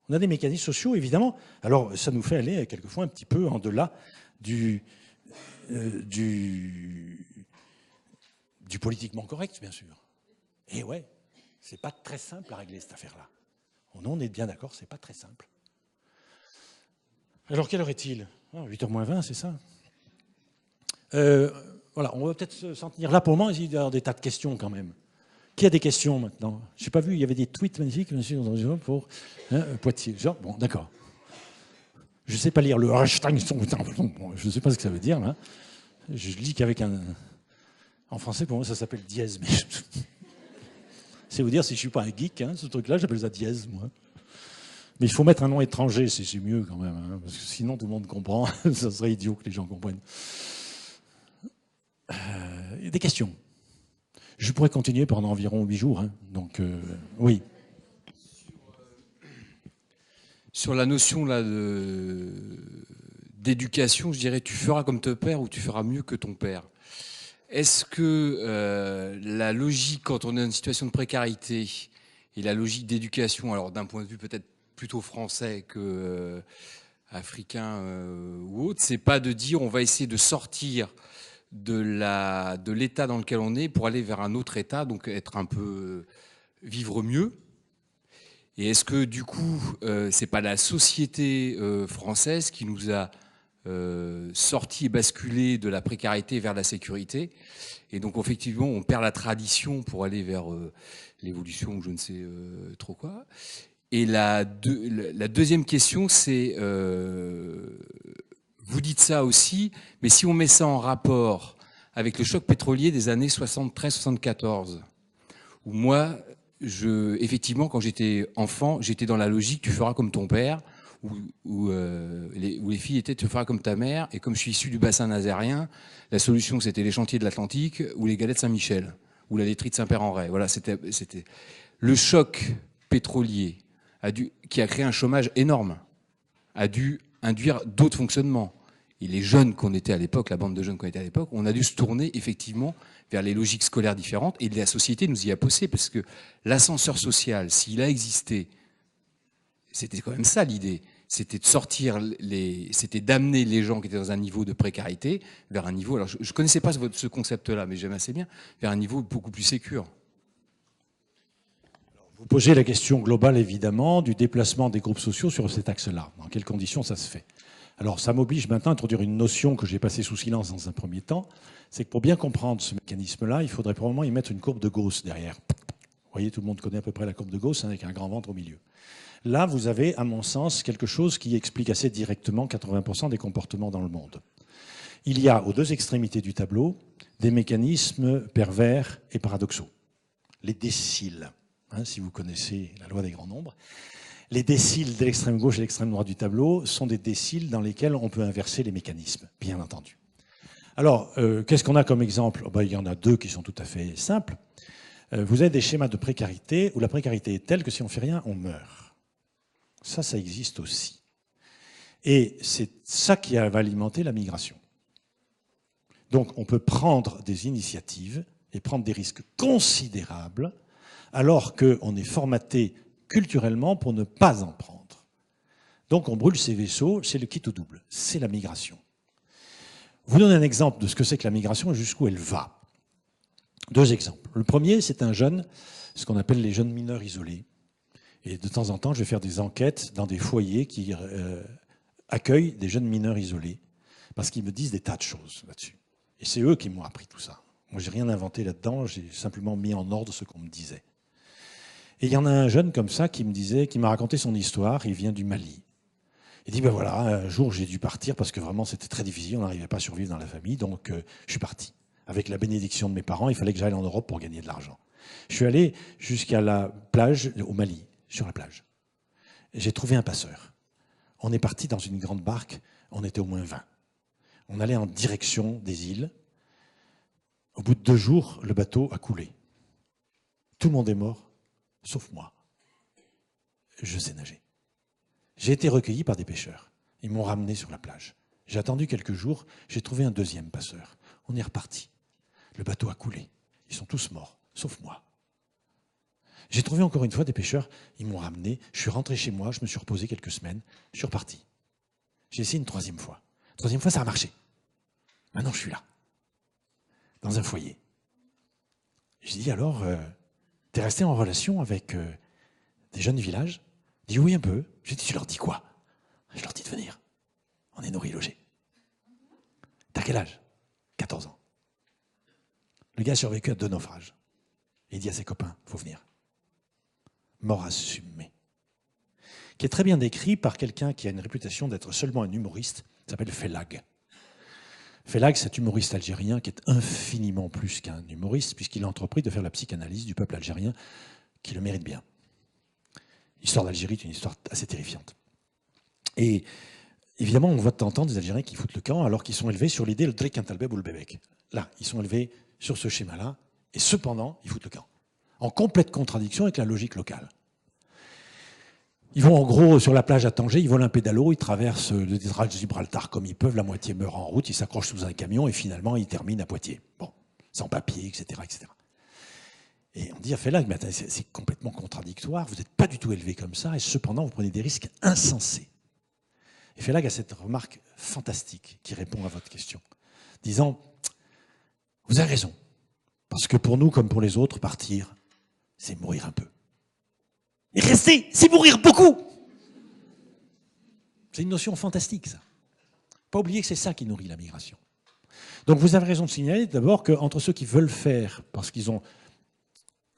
On a des mécanismes sociaux, évidemment. Alors, ça nous fait aller quelquefois un petit peu en delà du politiquement correct, bien sûr. Et ouais, c'est pas très simple à régler cette affaire-là. On est bien d'accord, c'est pas très simple. Alors, quelle heure est-il? 8h moins 20, c'est ça. Voilà, on va peut-être s'en tenir là pour le moment, essayer d'avoir des tas de questions quand même. Qui a des questions maintenant? Je n'ai pas vu, il y avait des tweets magnifiques, monsieur, pour Poitiers. Genre, bon, d'accord. Je ne sais pas lire le hashtag, je ne sais pas ce que ça veut dire, là. Je lis qu'avec un... En français, pour moi, ça s'appelle dièse, mais... C'est vous dire si je ne suis pas un geek, hein, ce truc-là, j'appelle ça dièse, moi. Mais il faut mettre un nom étranger, c'est mieux quand même, hein, parce que sinon tout le monde comprend. Ça serait idiot que les gens comprennent. Des questions? Je pourrais continuer pendant environ 8 jours, hein, donc oui. Sur la notion là d'éducation, je dirais tu feras comme ton père ou tu feras mieux que ton père. Est-ce que la logique, quand on est dans une situation de précarité, et la logique d'éducation, alors d'un point de vue peut-être plutôt français que africain ou autre, c'est pas de dire on va essayer de sortir de l'état dans lequel on est pour aller vers un autre état, donc être un peu vivre mieux. Et est-ce que du coup, c'est pas la société française qui nous a sorti et basculé de la précarité vers la sécurité, et donc effectivement on perd la tradition pour aller vers l'évolution ou je ne sais trop quoi. Et la deuxième question, c'est vous dites ça aussi, mais si on met ça en rapport avec le choc pétrolier des années 73-74, où moi, effectivement, quand j'étais enfant, j'étais dans la logique, tu feras comme ton père, où les filles étaient, tu feras comme ta mère, et comme je suis issu du bassin nazérien, la solution c'était les chantiers de l'Atlantique, ou les galets de Saint-Michel, ou la laiterie de Saint-Père-en-Retz. Voilà, c'était le choc pétrolier qui a créé un chômage énorme, a dû induire d'autres fonctionnements. Et les jeunes qu'on était à l'époque, la bande de jeunes qu'on était à l'époque, on a dû se tourner effectivement vers les logiques scolaires différentes, et la société nous y a poussé, parce que l'ascenseur social, s'il a existé, c'était quand même ça l'idée, c'était de sortir c'était d'amener les gens qui étaient dans un niveau de précarité vers un niveau, alors je ne connaissais pas ce concept-là, mais j'aime assez bien, vers un niveau beaucoup plus sécure. Vous posez la question globale, évidemment, du déplacement des groupes sociaux sur cet axe-là. Dans quelles conditions ça se fait? Alors, ça m'oblige maintenant à introduire une notion que j'ai passée sous silence dans un premier temps, c'est que pour bien comprendre ce mécanisme-là, il faudrait probablement y mettre une courbe de Gauss derrière. Vous voyez, tout le monde connaît à peu près la courbe de Gauss, hein, avec un grand ventre au milieu. Là, vous avez, à mon sens, quelque chose qui explique assez directement 80% des comportements dans le monde. Il y a, aux deux extrémités du tableau, des mécanismes pervers et paradoxaux. Les déciles, hein, si vous connaissez la loi des grands nombres. Les déciles de l'extrême gauche et de l'extrême droite du tableau sont des déciles dans lesquels on peut inverser les mécanismes, bien entendu. Alors, qu'est-ce qu'on a comme exemple? Il y en a deux qui sont tout à fait simples. Vous avez des schémas de précarité où la précarité est telle que si on ne fait rien, on meurt. Ça existe aussi. Et c'est ça qui va alimenter la migration. Donc, on peut prendre des initiatives et prendre des risques considérables alors qu'on est formaté culturellement pour ne pas en prendre. Donc, on brûle ses vaisseaux, c'est le kit au double, c'est la migration. Vous donnez un exemple de ce que c'est que la migration et jusqu'où elle va. Deux exemples. Le premier, c'est un jeune, ce qu'on appelle les jeunes mineurs isolés. Et de temps en temps, je vais faire des enquêtes dans des foyers qui accueillent des jeunes mineurs isolés, parce qu'ils me disent des tas de choses là-dessus. Et c'est eux qui m'ont appris tout ça. Moi, j'ai rien inventé là-dedans, j'ai simplement mis en ordre ce qu'on me disait. Et il y en a un jeune comme ça qui m'a raconté son histoire, il vient du Mali. Il dit, ben voilà, un jour j'ai dû partir parce que vraiment c'était très difficile, on n'arrivait pas à survivre dans la famille, donc je suis parti. Avec la bénédiction de mes parents, il fallait que j'aille en Europe pour gagner de l'argent. Je suis allé jusqu'à la plage au Mali, sur la plage. J'ai trouvé un passeur. On est parti dans une grande barque, on était au moins 20. On allait en direction des îles. Au bout de 2 jours, le bateau a coulé. Tout le monde est mort, sauf moi. Je sais nager. J'ai été recueilli par des pêcheurs. Ils m'ont ramené sur la plage. J'ai attendu quelques jours, j'ai trouvé un deuxième passeur. On est reparti. Le bateau a coulé. Ils sont tous morts, sauf moi. J'ai trouvé encore une fois des pêcheurs, ils m'ont ramené, je suis rentré chez moi, je me suis reposé quelques semaines, je suis reparti. J'ai essayé une troisième fois. Troisième fois, ça a marché. Maintenant, je suis là, dans un foyer. J'ai dit alors, t'es resté en relation avec des jeunes du village? Il dit oui, un peu. J'ai dit, tu leur dis quoi? Je leur dis de venir. On est nourris, logés. T'as quel âge? 14 ans. Le gars a survécu à 2 naufrages. Et il dit à ses copains, il faut venir. Mort assumée. Qui est très bien décrit par quelqu'un qui a une réputation d'être seulement un humoriste, qui s'appelle Fellag. Fellag, cet humoriste algérien qui est infiniment plus qu'un humoriste, puisqu'il a entrepris de faire la psychanalyse du peuple algérien, qui le mérite bien. L'histoire d'Algérie est une histoire assez terrifiante. Et évidemment, on voit de temps en temps des Algériens qui foutent le camp alors qu'ils sont élevés sur l'idée le Drek Antalbeb ou le Bébek. Là, ils sont élevés sur ce schéma-là, et cependant, ils foutent le camp. En complète contradiction avec la logique locale. Ils vont en gros sur la plage à Tanger, ils volent un pédalo, ils traversent le détroit de Gibraltar comme ils peuvent, la moitié meurt en route, ils s'accrochent sous un camion et finalement ils terminent à Poitiers. Bon, sans papier, etc., etc. Et on dit à Fellag, mais c'est complètement contradictoire, vous n'êtes pas du tout élevé comme ça, et cependant vous prenez des risques insensés. Et Fellag a cette remarque fantastique qui répond à votre question, disant, vous avez raison, parce que pour nous comme pour les autres, partir, c'est mourir un peu. Et rester, c'est mourir beaucoup. C'est une notion fantastique, ça. Pas oublier que c'est ça qui nourrit la migration. Donc vous avez raison de signaler d'abord qu'entre ceux qui veulent faire, parce qu'ils ont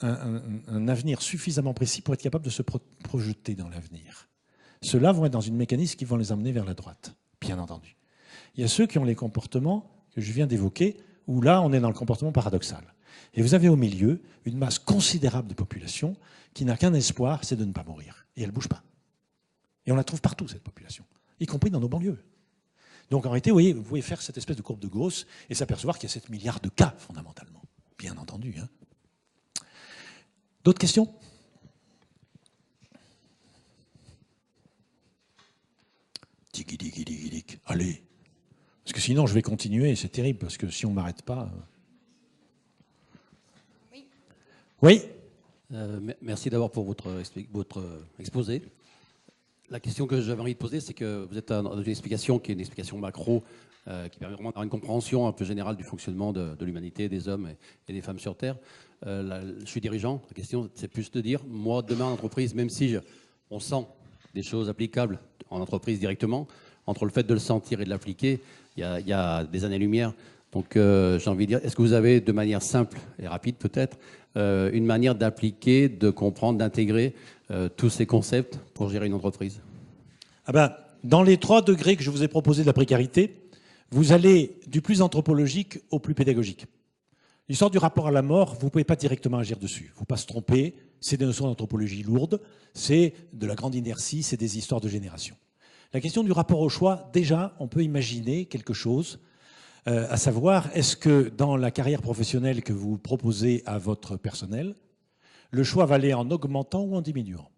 un avenir suffisamment précis pour être capables de se projeter dans l'avenir, ceux-là vont être dans une mécanisme qui vont les amener vers la droite, bien entendu. Il y a ceux qui ont les comportements que je viens d'évoquer, où là, on est dans le comportement paradoxal. Et vous avez au milieu une masse considérable de population qui n'a qu'un espoir, c'est de ne pas mourir. Et elle ne bouge pas. Et on la trouve partout, cette population, y compris dans nos banlieues. Donc en réalité, vous pouvez faire cette espèce de courbe de Gauss et s'apercevoir qu'il y a 7 milliards de cas, fondamentalement. Bien entendu. Hein. D'autres questions ? Tigui-digui-digui-dig. Allez. Parce que sinon, je vais continuer, c'est terrible, parce que si on ne m'arrête pas... Oui. Merci d'abord pour votre exposé. La question que j'avais envie de poser, c'est que vous êtes dans une explication qui est une explication macro, qui permet vraiment d'avoir une compréhension un peu générale du fonctionnement de l'humanité, des hommes et des femmes sur Terre. Je suis dirigeant. La question, c'est plus de dire, moi, demain, en entreprise, même si on sent des choses applicables en entreprise directement, entre le fait de le sentir et de l'appliquer, il y a des années-lumière. Donc, j'ai envie de dire, est-ce que vous avez, de manière simple et rapide peut-être, une manière d'appliquer, de comprendre, d'intégrer tous ces concepts pour gérer une entreprise ? Dans les 3 degrés que je vous ai proposés de la précarité, vous allez du plus anthropologique au plus pédagogique. L'histoire du rapport à la mort, vous ne pouvez pas directement agir dessus. Il ne faut pas se tromper, c'est des notions d'anthropologie lourdes, c'est de la grande inertie, c'est des histoires de génération. La question du rapport au choix, déjà, on peut imaginer quelque chose, à savoir, est-ce que dans la carrière professionnelle que vous proposez à votre personnel, le choix va aller en augmentant ou en diminuant ?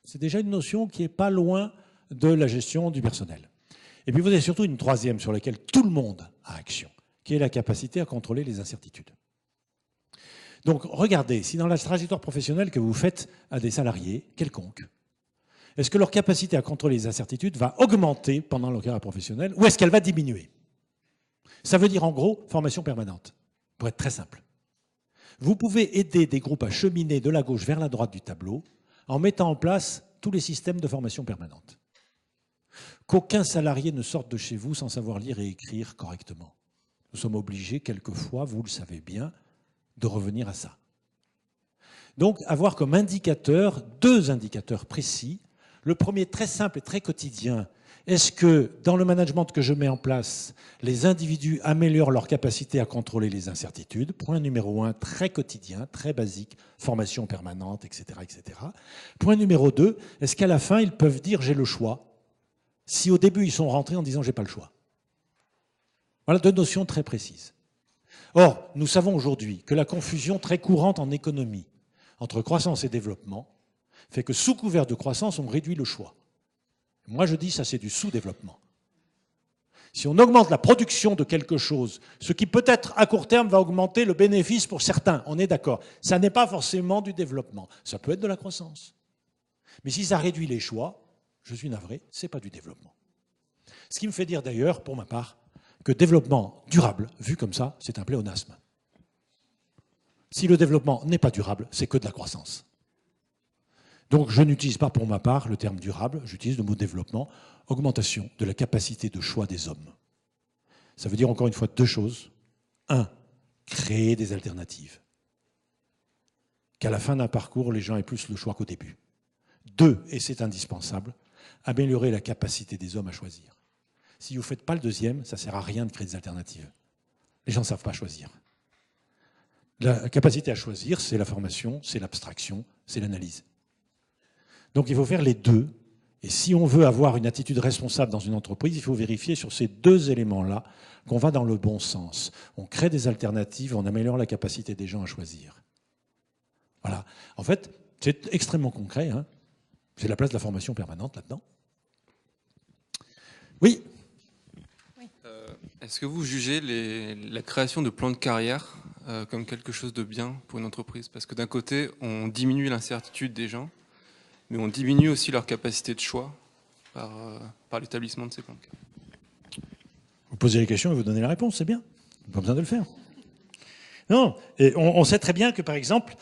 C'est déjà une notion qui n'est pas loin de la gestion du personnel. Et puis vous avez surtout une 3e sur laquelle tout le monde a action, qui est la capacité à contrôler les incertitudes. Donc regardez, si dans la trajectoire professionnelle que vous faites à des salariés quelconques, est-ce que leur capacité à contrôler les incertitudes va augmenter pendant leur carrière professionnelle ou est-ce qu'elle va diminuer ? Ça veut dire en gros formation permanente, pour être très simple. Vous pouvez aider des groupes à cheminer de la gauche vers la droite du tableau en mettant en place tous les systèmes de formation permanente. Qu'aucun salarié ne sorte de chez vous sans savoir lire et écrire correctement. Nous sommes obligés, quelquefois, vous le savez bien, de revenir à ça. Donc, avoir comme indicateur 2 indicateurs précis. Le premier, très simple et très quotidien. Est-ce que, dans le management que je mets en place, les individus améliorent leur capacité à contrôler les incertitudes ? Point numéro 1, très quotidien, très basique, formation permanente, etc., etc. Point numéro 2, est-ce qu'à la fin, ils peuvent dire « j'ai le choix » si au début, ils sont rentrés en disant « j'ai pas le choix ». Voilà 2 notions très précises. Or, nous savons aujourd'hui que la confusion très courante en économie entre croissance et développement fait que sous couvert de croissance, on réduit le choix. Moi, je dis ça, c'est du sous-développement. Si on augmente la production de quelque chose, ce qui peut-être à court terme va augmenter le bénéfice pour certains, on est d'accord. Ça n'est pas forcément du développement. Ça peut être de la croissance. Mais si ça réduit les choix, je suis navré, ce n'est pas du développement. Ce qui me fait dire d'ailleurs, pour ma part, que développement durable, vu comme ça, c'est un pléonasme. Si le développement n'est pas durable, c'est que de la croissance. Donc je n'utilise pas pour ma part le terme durable, j'utilise le mot développement, augmentation de la capacité de choix des hommes. Ça veut dire encore une fois 2 choses. 1, créer des alternatives. qu'à la fin d'un parcours, les gens aient plus le choix qu'au début. 2, et c'est indispensable, améliorer la capacité des hommes à choisir. Si vous ne faites pas le deuxième, ça ne sert à rien de créer des alternatives. Les gens ne savent pas choisir. La capacité à choisir, c'est la formation, c'est l'abstraction, c'est l'analyse. Donc il faut faire les deux. Et si on veut avoir une attitude responsable dans une entreprise, il faut vérifier sur ces 2 éléments-là qu'on va dans le bon sens. On crée des alternatives, on améliore la capacité des gens à choisir. Voilà. En fait, c'est extrêmement concret. Hein. C'est la place de la formation permanente là-dedans. Oui. Est-ce que vous jugez la création de plans de carrière comme quelque chose de bien pour une entreprise? Parce que d'un côté, on diminue l'incertitude des gens, mais on diminue aussi leur capacité de choix par l'établissement de ces plans de carrière. Vous posez les questions et vous donnez la réponse, c'est bien. Pas besoin de le faire. Non, et on sait très bien que, par exemple,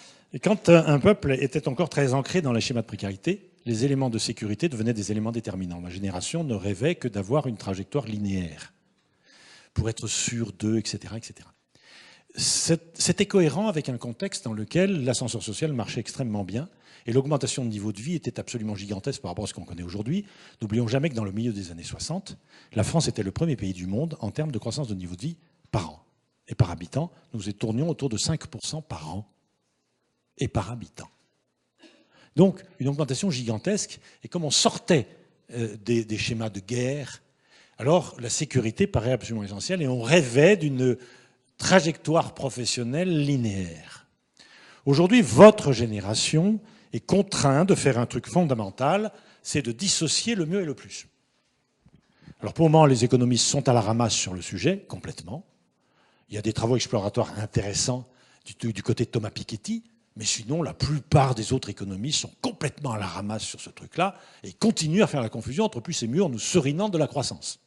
quand un peuple était encore très ancré dans les schémas de précarité, les éléments de sécurité devenaient des éléments déterminants. Ma génération ne rêvait que d'avoir une trajectoire linéaire pour être sûr d'eux, etc., etc. C'était cohérent avec un contexte dans lequel l'ascenseur social marchait extrêmement bien et l'augmentation de niveau de vie était absolument gigantesque par rapport à ce qu'on connaît aujourd'hui. N'oublions jamais que dans le milieu des années 60, la France était le premier pays du monde en termes de croissance de niveau de vie par an. Et par habitant, nous tournions autour de 5% par an et par habitant. Donc, une augmentation gigantesque. Et comme on sortait des schémas de guerre, alors la sécurité paraît absolument essentielle et on rêvait d'une trajectoire professionnelle linéaire. Aujourd'hui, votre génération est contrainte de faire un truc fondamental, c'est de dissocier le mieux et le plus. Alors pour le moment, les économistes sont à la ramasse sur le sujet, complètement. Il y a des travaux exploratoires intéressants du côté de Thomas Piketty, mais sinon, la plupart des autres économistes sont complètement à la ramasse sur ce truc-là et continuent à faire la confusion entre plus et mieux en nous serinant de la croissance.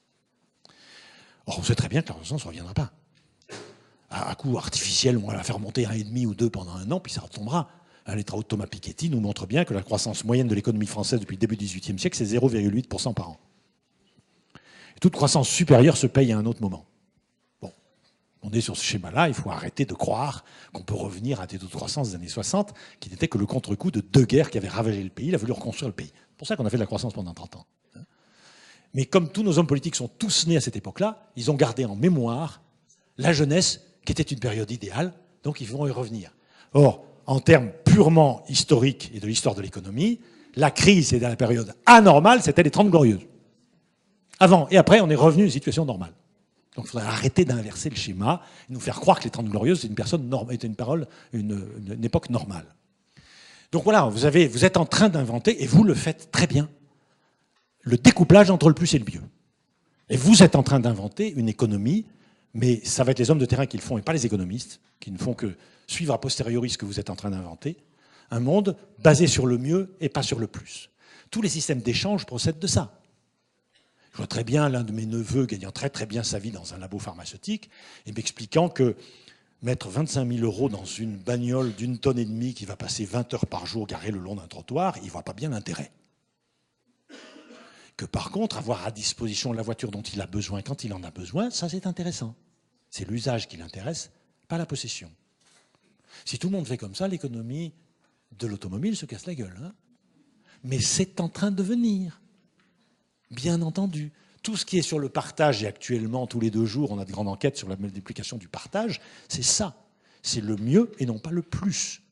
Or, on sait très bien que la croissance ne reviendra pas. À coût artificiel, on va la faire monter 1,5 ou 2 pendant un an, puis ça retombera. Les travaux de Thomas Piketty nous montrent bien que la croissance moyenne de l'économie française depuis le début du XVIIIe siècle, c'est 0,8% par an. Et toute croissance supérieure se paye à un autre moment. Bon, on est sur ce schéma-là, il faut arrêter de croire qu'on peut revenir à des taux de croissance des années 60, qui n'étaient que le contre-coup de 2 guerres qui avaient ravagé le pays. Il a voulu reconstruire le pays. C'est pour ça qu'on a fait de la croissance pendant 30 ans. Mais comme tous nos hommes politiques sont tous nés à cette époque-là, ils ont gardé en mémoire la jeunesse, qui était une période idéale, donc ils vont y revenir. Or, en termes purement historiques et de l'histoire de l'économie, la crise et la période anormale, c'était les 30 glorieuses. Avant et après, on est revenu à une situation normale. Donc il faudrait arrêter d'inverser le schéma et nous faire croire que les 30 glorieuses, c'était une époque normale. Donc voilà, vous êtes en train d'inventer, et vous le faites très bien, le découplage entre le plus et le mieux. Et vous êtes en train d'inventer une économie, mais ça va être les hommes de terrain qui le font et pas les économistes, qui ne font que suivre a posteriori ce que vous êtes en train d'inventer, un monde basé sur le mieux et pas sur le plus. Tous les systèmes d'échange procèdent de ça. Je vois très bien l'un de mes neveux gagnant très très bien sa vie dans un labo pharmaceutique et m'expliquant que mettre 25 000 € dans une bagnole d'1,5 tonnes qui va passer 20 heures par jour garée le long d'un trottoir, il ne voit pas bien l'intérêt. Que par contre, avoir à disposition la voiture dont il a besoin quand il en a besoin, ça c'est intéressant. C'est l'usage qui l'intéresse, pas la possession. Si tout le monde fait comme ça, l'économie de l'automobile se casse la gueule. Hein. Mais c'est en train de venir. Bien entendu. Tout ce qui est sur le partage, et actuellement, tous les 2 jours, on a de grandes enquêtes sur la multiplication du partage, c'est ça. C'est le mieux et non pas le plus.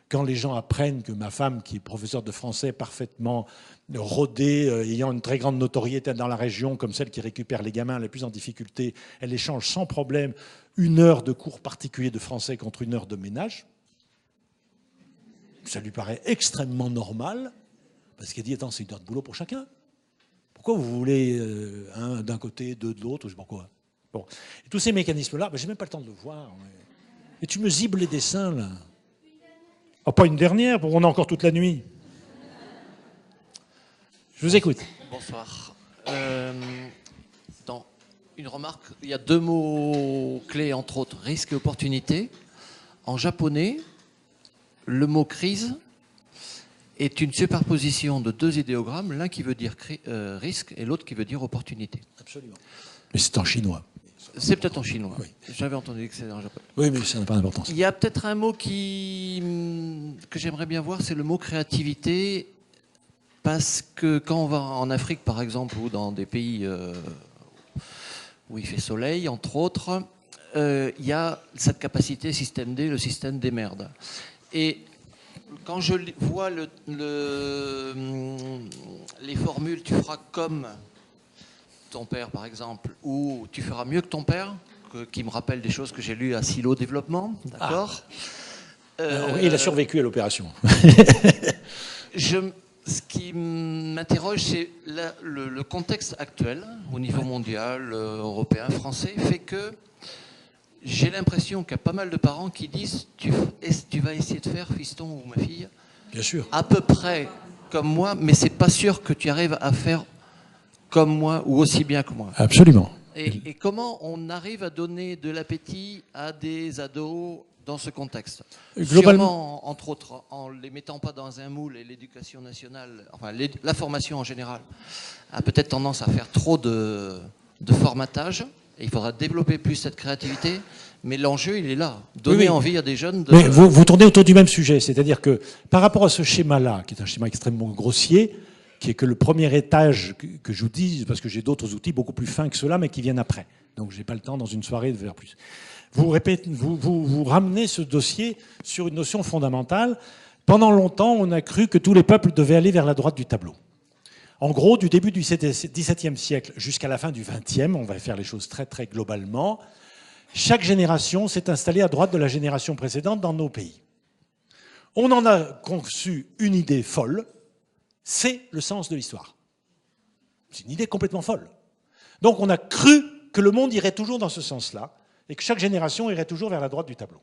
Quand les gens apprennent que ma femme, qui est professeure de français parfaitement rodée, ayant une très grande notoriété dans la région, comme celle qui récupère les gamins les plus en difficulté, elle échange sans problème 1 heure de cours particulier de français contre 1 heure de ménage, ça lui paraît extrêmement normal, parce qu'elle dit, attends, c'est 1 heure de boulot pour chacun. Pourquoi vous voulez un d'un côté, 2 de l'autre, je sais pas quoi. Bon. Et tous ces mécanismes-là, ben, j'ai même pas le temps de le voir. Et tu me zibles les dessins, là. Oh, pas une dernière, on a encore toute la nuit. Je vous écoute. Bonsoir. Dans une remarque, il y a 2 mots clés, entre autres, risque et opportunité. En japonais, le mot crise est une superposition de 2 idéogrammes, l'un qui veut dire risque et l'autre qui veut dire opportunité. Absolument. Mais c'est en chinois. C'est peut-être en chinois. Oui. J'avais entendu que c'est en japonais. Oui, mais ça n'a pas d'importance. Il y a peut-être un mot que j'aimerais bien voir, c'est le mot créativité. Parce que quand on va en Afrique, par exemple, ou dans des pays où il fait soleil, entre autres, il y a cette capacité système D, le système des merdes. Et quand je vois les formules, tu feras comme ton père, par exemple, ou tu feras mieux que ton père, qui me rappelle des choses que j'ai lues à Silo Développement, d'accord Il a survécu à l'opération. Ce qui m'interroge, c'est le contexte actuel, au niveau mondial, européen, français, fait que j'ai l'impression qu'il y a pas mal de parents qui disent tu vas essayer de faire, fiston ou ma fille, Bien sûr. à peu près comme moi, mais c'est pas sûr que tu arrives à faire comme moi ou aussi bien que moi. Absolument. Et comment on arrive à donner de l'appétit à des ados dans ce contexte? Sûrement, entre autres, en les mettant pas dans un moule, et l'éducation nationale, enfin la formation en général, a peut-être tendance à faire trop de formatage. Et il faudra développer plus cette créativité. Mais l'enjeu, il est là. Donner envie à des jeunes de... Mais vous tournez autour du même sujet. C'est-à-dire que par rapport à ce schéma-là, qui est un schéma extrêmement grossier, qui est que le premier étage que je vous dis, parce que j'ai d'autres outils beaucoup plus fins que ceux-là, mais qui viennent après. Donc je n'ai pas le temps dans une soirée de faire plus. Vous ramenez ce dossier sur une notion fondamentale. Pendant longtemps, on a cru que tous les peuples devaient aller vers la droite du tableau. En gros, du début du XVIIe siècle jusqu'à la fin du XXe, on va faire les choses très très globalement, chaque génération s'est installée à droite de la génération précédente dans nos pays. On en a conçu une idée folle, c'est le sens de l'histoire. C'est une idée complètement folle. Donc on a cru que le monde irait toujours dans ce sens-là, et que chaque génération irait toujours vers la droite du tableau.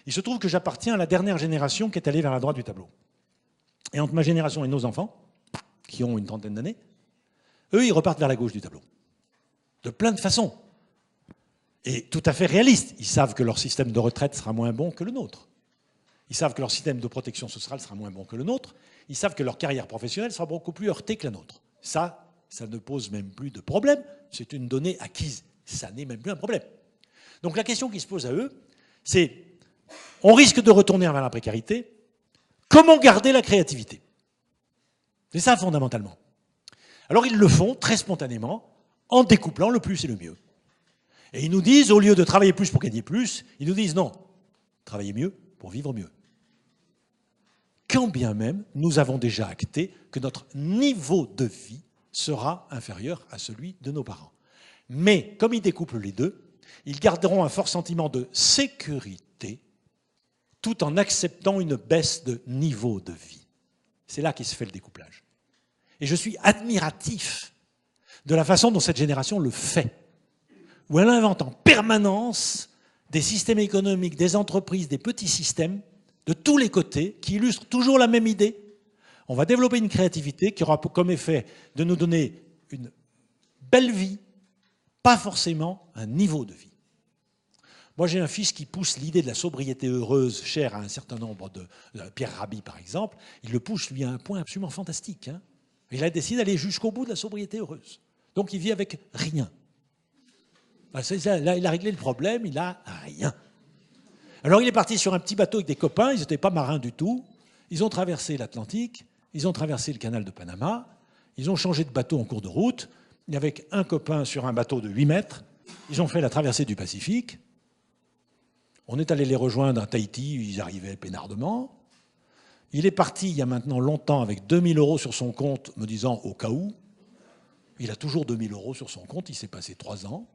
Il se trouve que j'appartiens à la dernière génération qui est allée vers la droite du tableau. Et entre ma génération et nos enfants, qui ont une trentaine d'années, eux, ils repartent vers la gauche du tableau. De plein de façons. Et tout à fait réalistes. Ils savent que leur système de retraite sera moins bon que le nôtre. Ils savent que leur système de protection sociale sera moins bon que le nôtre. Ils savent que leur carrière professionnelle sera beaucoup plus heurtée que la nôtre. Ça ne pose même plus de problème. C'est une donnée acquise. Ça n'est même plus un problème. Donc la question qui se pose à eux, c'est, on risque de retourner vers la précarité, comment garder la créativité? C'est ça fondamentalement. Alors ils le font très spontanément, en découplant le plus et le mieux. Et ils nous disent, au lieu de travailler plus pour gagner plus, ils nous disent non, travaillez mieux pour vivre mieux. Quand bien même nous avons déjà acté que notre niveau de vie sera inférieur à celui de nos parents. Mais comme ils découplent les deux, ils garderont un fort sentiment de sécurité tout en acceptant une baisse de niveau de vie. C'est là qu'il se fait le découplage. Et je suis admiratif de la façon dont cette génération le fait, où elle invente en permanence des systèmes économiques, des entreprises, des petits systèmes de tous les côtés qui illustrent toujours la même idée. On va développer une créativité qui aura comme effet de nous donner une belle vie, pas forcément un niveau de vie. Moi, j'ai un fils qui pousse l'idée de la sobriété heureuse, chère à un certain nombre de... Pierre Rabhi, par exemple, il le pousse, lui, à un point absolument fantastique. Hein. Il a décidé d'aller jusqu'au bout de la sobriété heureuse. Donc, il vit avec rien. Là, il a réglé le problème, il a rien. Alors, il est parti sur un petit bateau avec des copains, ils n'étaient pas marins du tout. Ils ont traversé l'Atlantique, ils ont traversé le canal de Panama, ils ont changé de bateau en cours de route. Avec un copain sur un bateau de 8 mètres, ils ont fait la traversée du Pacifique. On est allé les rejoindre à Tahiti, ils arrivaient peinardement. Il est parti il y a maintenant longtemps avec 2000 € sur son compte, me disant au cas où. Il a toujours 2000 € sur son compte, il s'est passé 3 ans.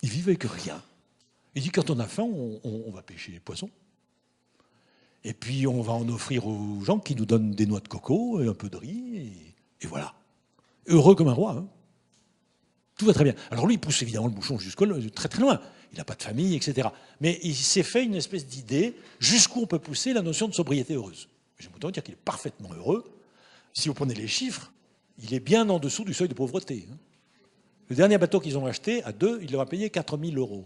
Il vivait avec rien. Il dit quand on a faim, on va pêcher les poissons. Et puis on va en offrir aux gens qui nous donnent des noix de coco et un peu de riz. Et voilà. Heureux comme un roi. Hein. Tout va très bien. Alors lui, il pousse évidemment le bouchon très très loin. Il n'a pas de famille, etc. Mais il s'est fait une espèce d'idée jusqu'où on peut pousser la notion de sobriété heureuse. J'aime autant dire qu'il est parfaitement heureux. Si vous prenez les chiffres, il est bien en dessous du seuil de pauvreté. Hein. Le dernier bateau qu'ils ont acheté, à 2, il leur a payé 4000 €.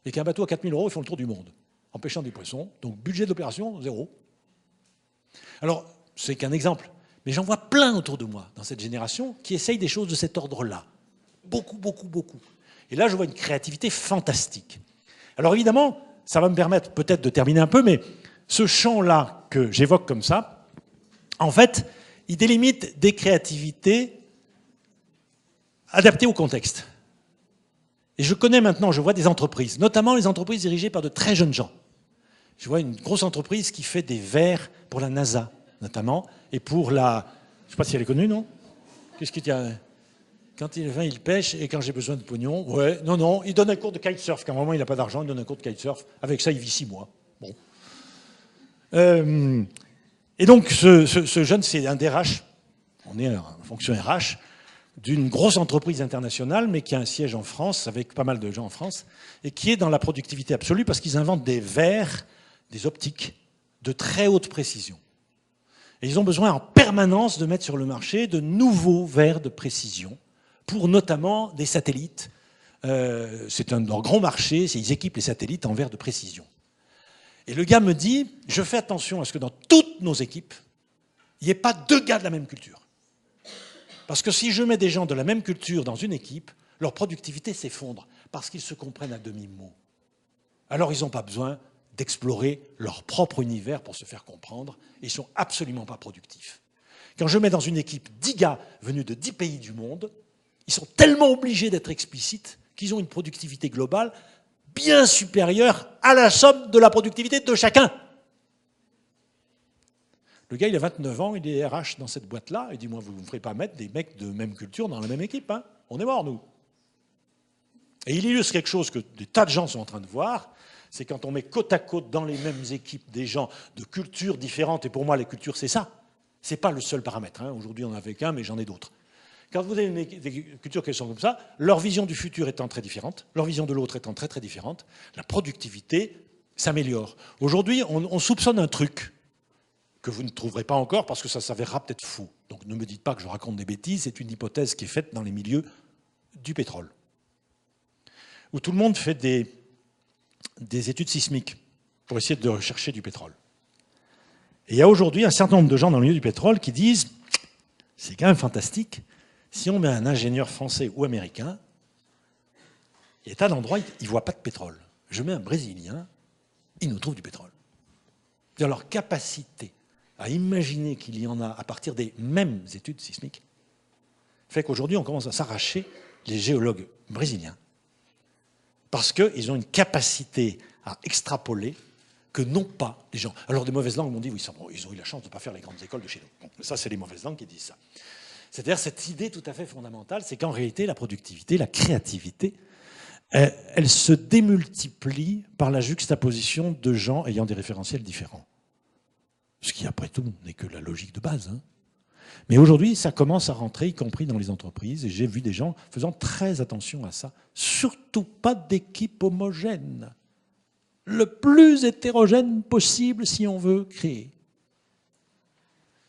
Et qu'un bateau à 4000 €, ils font le tour du monde, en pêchant des poissons. Donc budget d'opération, 0. Alors, c'est qu'un exemple. Mais j'en vois plein autour de moi, dans cette génération, qui essayent des choses de cet ordre-là. Beaucoup, beaucoup, beaucoup. Et là, je vois une créativité fantastique. Alors évidemment, ça va me permettre peut-être de terminer un peu, mais ce champ-là que j'évoque comme ça, en fait, il délimite des créativités adaptées au contexte. Et je connais maintenant, je vois des entreprises, notamment les entreprises dirigées par de très jeunes gens. Je vois une grosse entreprise qui fait des verres pour la NASA, notamment, et pour la... Je ne sais pas si elle est connue, non? Qu'est-ce qu'il y a? Quand il vient, il pêche, et quand j'ai besoin de pognon, ouais, non, il donne un cours de kitesurf. Quand vraiment il n'a pas d'argent, il donne un cours de kitesurf. Avec ça, il vit 6 mois. Bon. Et donc, ce jeune, c'est un DRH. On est en fonction RH d'une grosse entreprise internationale, mais qui a un siège en France, avec pas mal de gens en France, et qui est dans la productivité absolue parce qu'ils inventent des verres, des optiques de très haute précision. Et ils ont besoin en permanence de mettre sur le marché de nouveaux verres de précision, pour notamment des satellites. C'est un grand marché, ils équipent les satellites en verres de précision. Et le gars me dit, je fais attention à ce que dans toutes nos équipes, il n'y ait pas 2 gars de la même culture. Parce que si je mets des gens de la même culture dans une équipe, leur productivité s'effondre, parce qu'ils se comprennent à demi-mot. Alors ils n'ont pas besoin d'explorer leur propre univers pour se faire comprendre, et ils ne sont absolument pas productifs. Quand je mets dans une équipe 10 gars venus de 10 pays du monde, ils sont tellement obligés d'être explicites qu'ils ont une productivité globale bien supérieure à la somme de la productivité de chacun. Le gars, il a 29 ans, il est RH dans cette boîte-là. Il dit, moi, vous ne me ferez pas mettre des mecs de même culture dans la même équipe. Hein. On est morts, nous. Et il illustre quelque chose que des tas de gens sont en train de voir. C'est quand on met côte à côte dans les mêmes équipes des gens de cultures différentes. Et pour moi, les cultures, c'est ça. Ce n'est pas le seul paramètre. Hein. Aujourd'hui, on n'en avait qu'un, mais j'en ai d'autres. Quand vous avez des cultures qui sont comme ça, leur vision du futur étant très différente, leur vision de l'autre étant très, très différente, la productivité s'améliore. Aujourd'hui, on soupçonne un truc que vous ne trouverez pas encore parce que ça s'avérera peut-être faux. Donc ne me dites pas que je raconte des bêtises, c'est une hypothèse qui est faite dans les milieux du pétrole, où tout le monde fait des études sismiques pour essayer de rechercher du pétrole. Et il y a aujourd'hui un certain nombre de gens dans le milieu du pétrole qui disent « c'est quand même fantastique, si on met un ingénieur français ou américain, il y a tas d'endroits, il ne voit pas de pétrole. Je mets un Brésilien, il nous trouve du pétrole. » C'est-à-dire leur capacité à imaginer qu'il y en a à partir des mêmes études sismiques fait qu'aujourd'hui, on commence à s'arracher les géologues brésiliens parce qu'ils ont une capacité à extrapoler que n'ont pas les gens. Alors, des mauvaises langues m'ont dit, oui, ils ont eu la chance de ne pas faire les grandes écoles de chez nous. Bon, ça, c'est les mauvaises langues qui disent ça. C'est-à-dire cette idée tout à fait fondamentale, c'est qu'en réalité, la productivité, la créativité, elle se démultiplie par la juxtaposition de gens ayant des référentiels différents. Ce qui, après tout, n'est que la logique de base. Hein. Mais aujourd'hui, ça commence à rentrer, y compris dans les entreprises, et j'ai vu des gens faisant très attention à ça. Surtout pas d'équipe homogène. Le plus hétérogène possible si on veut créer.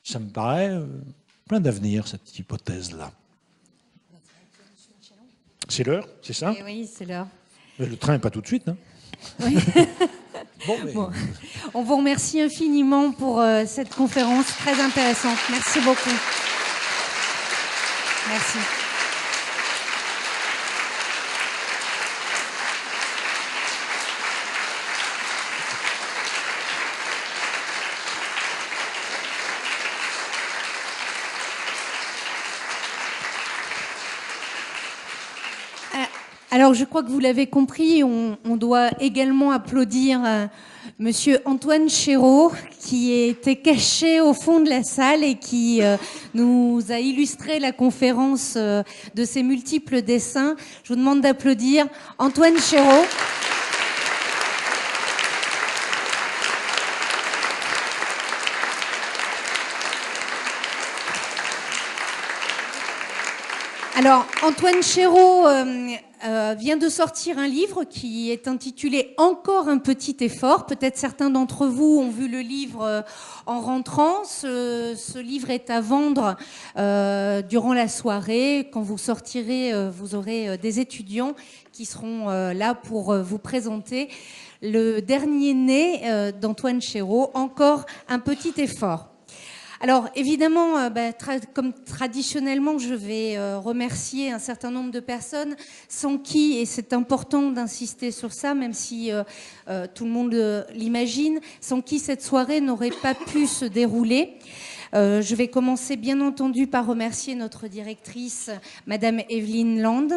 Ça me paraît plein d'avenir, cette hypothèse-là. C'est l'heure, c'est ça? Oui, c'est l'heure. Le train n'est pas tout de suite. Hein. Oui. Bon. On vous remercie infiniment pour cette conférence très intéressante. Merci beaucoup. Merci. Alors, je crois que vous l'avez compris, on doit également applaudir Monsieur Antoine Chéreau, qui était caché au fond de la salle et qui nous a illustré la conférence de ses multiples dessins. Je vous demande d'applaudir Antoine Chéreau. Alors, Antoine Chéreau vient de sortir un livre qui est intitulé « Encore un petit effort ». Peut-être certains d'entre vous ont vu le livre en rentrant. Ce livre est à vendre durant la soirée. Quand vous sortirez, vous aurez des étudiants qui seront là pour vous présenter le dernier né d'Antoine Chéreau, « Encore un petit effort ». Alors évidemment, comme traditionnellement, je vais remercier un certain nombre de personnes sans qui, et c'est important d'insister sur ça, même si tout le monde l'imagine, sans qui cette soirée n'aurait pas pu se dérouler. Je vais commencer bien entendu par remercier notre directrice, Madame Evelyne Land.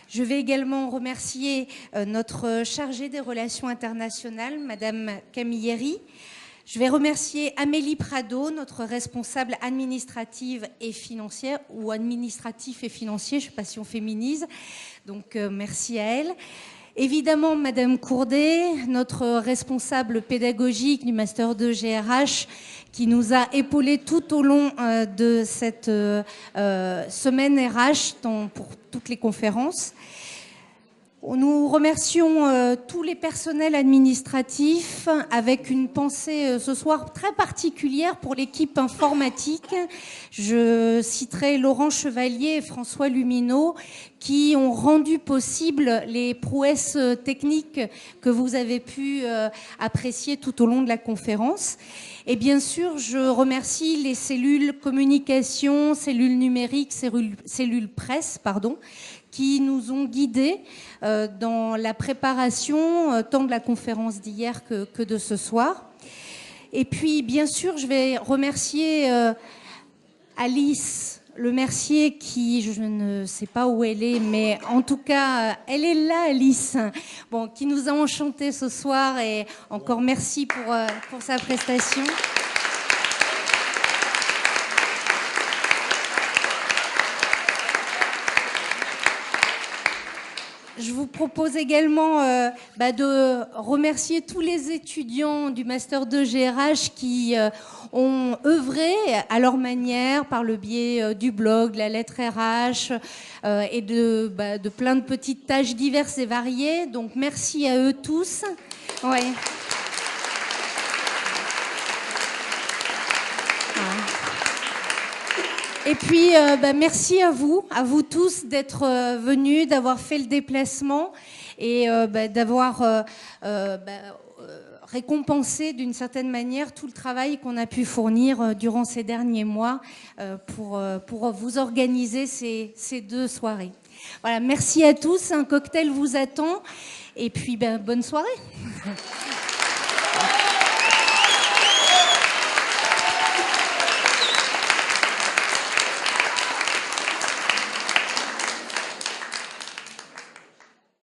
Je vais également remercier notre chargée des relations internationales, Madame Camilleri. Je vais remercier Amélie Prado, notre responsable administrative et financière, ou administratif et financier, je ne sais pas si on féminise, donc merci à elle. Évidemment, Madame Courdet, notre responsable pédagogique du Master 2 GRH, qui nous a épaulés tout au long de cette semaine RH pour toutes les conférences. Nous remercions tous les personnels administratifs avec une pensée ce soir très particulière pour l'équipe informatique. Je citerai Laurent Chevalier et François Lumineau qui ont rendu possible les prouesses techniques que vous avez pu apprécier tout au long de la conférence. Et bien sûr, je remercie les cellules communication, cellules numériques, cellules presse, qui nous ont guidés dans la préparation tant de la conférence d'hier que de ce soir. Et puis, bien sûr, je vais remercier Alice Le Mercier, qui, je ne sais pas où elle est, mais en tout cas, elle est là, Alice, qui nous a enchantés ce soir, et encore merci pour sa prestation. Je vous propose également de remercier tous les étudiants du Master 2 GRH qui ont œuvré à leur manière par le biais du blog, de la lettre RH et de plein de petites tâches diverses et variées. Donc merci à eux tous. Ouais. Et puis, merci à vous tous d'être venus, d'avoir fait le déplacement et d'avoir récompensé d'une certaine manière tout le travail qu'on a pu fournir durant ces derniers mois pour vous organiser ces deux soirées. Voilà, merci à tous. Un cocktail vous attend. Et puis, bonne soirée.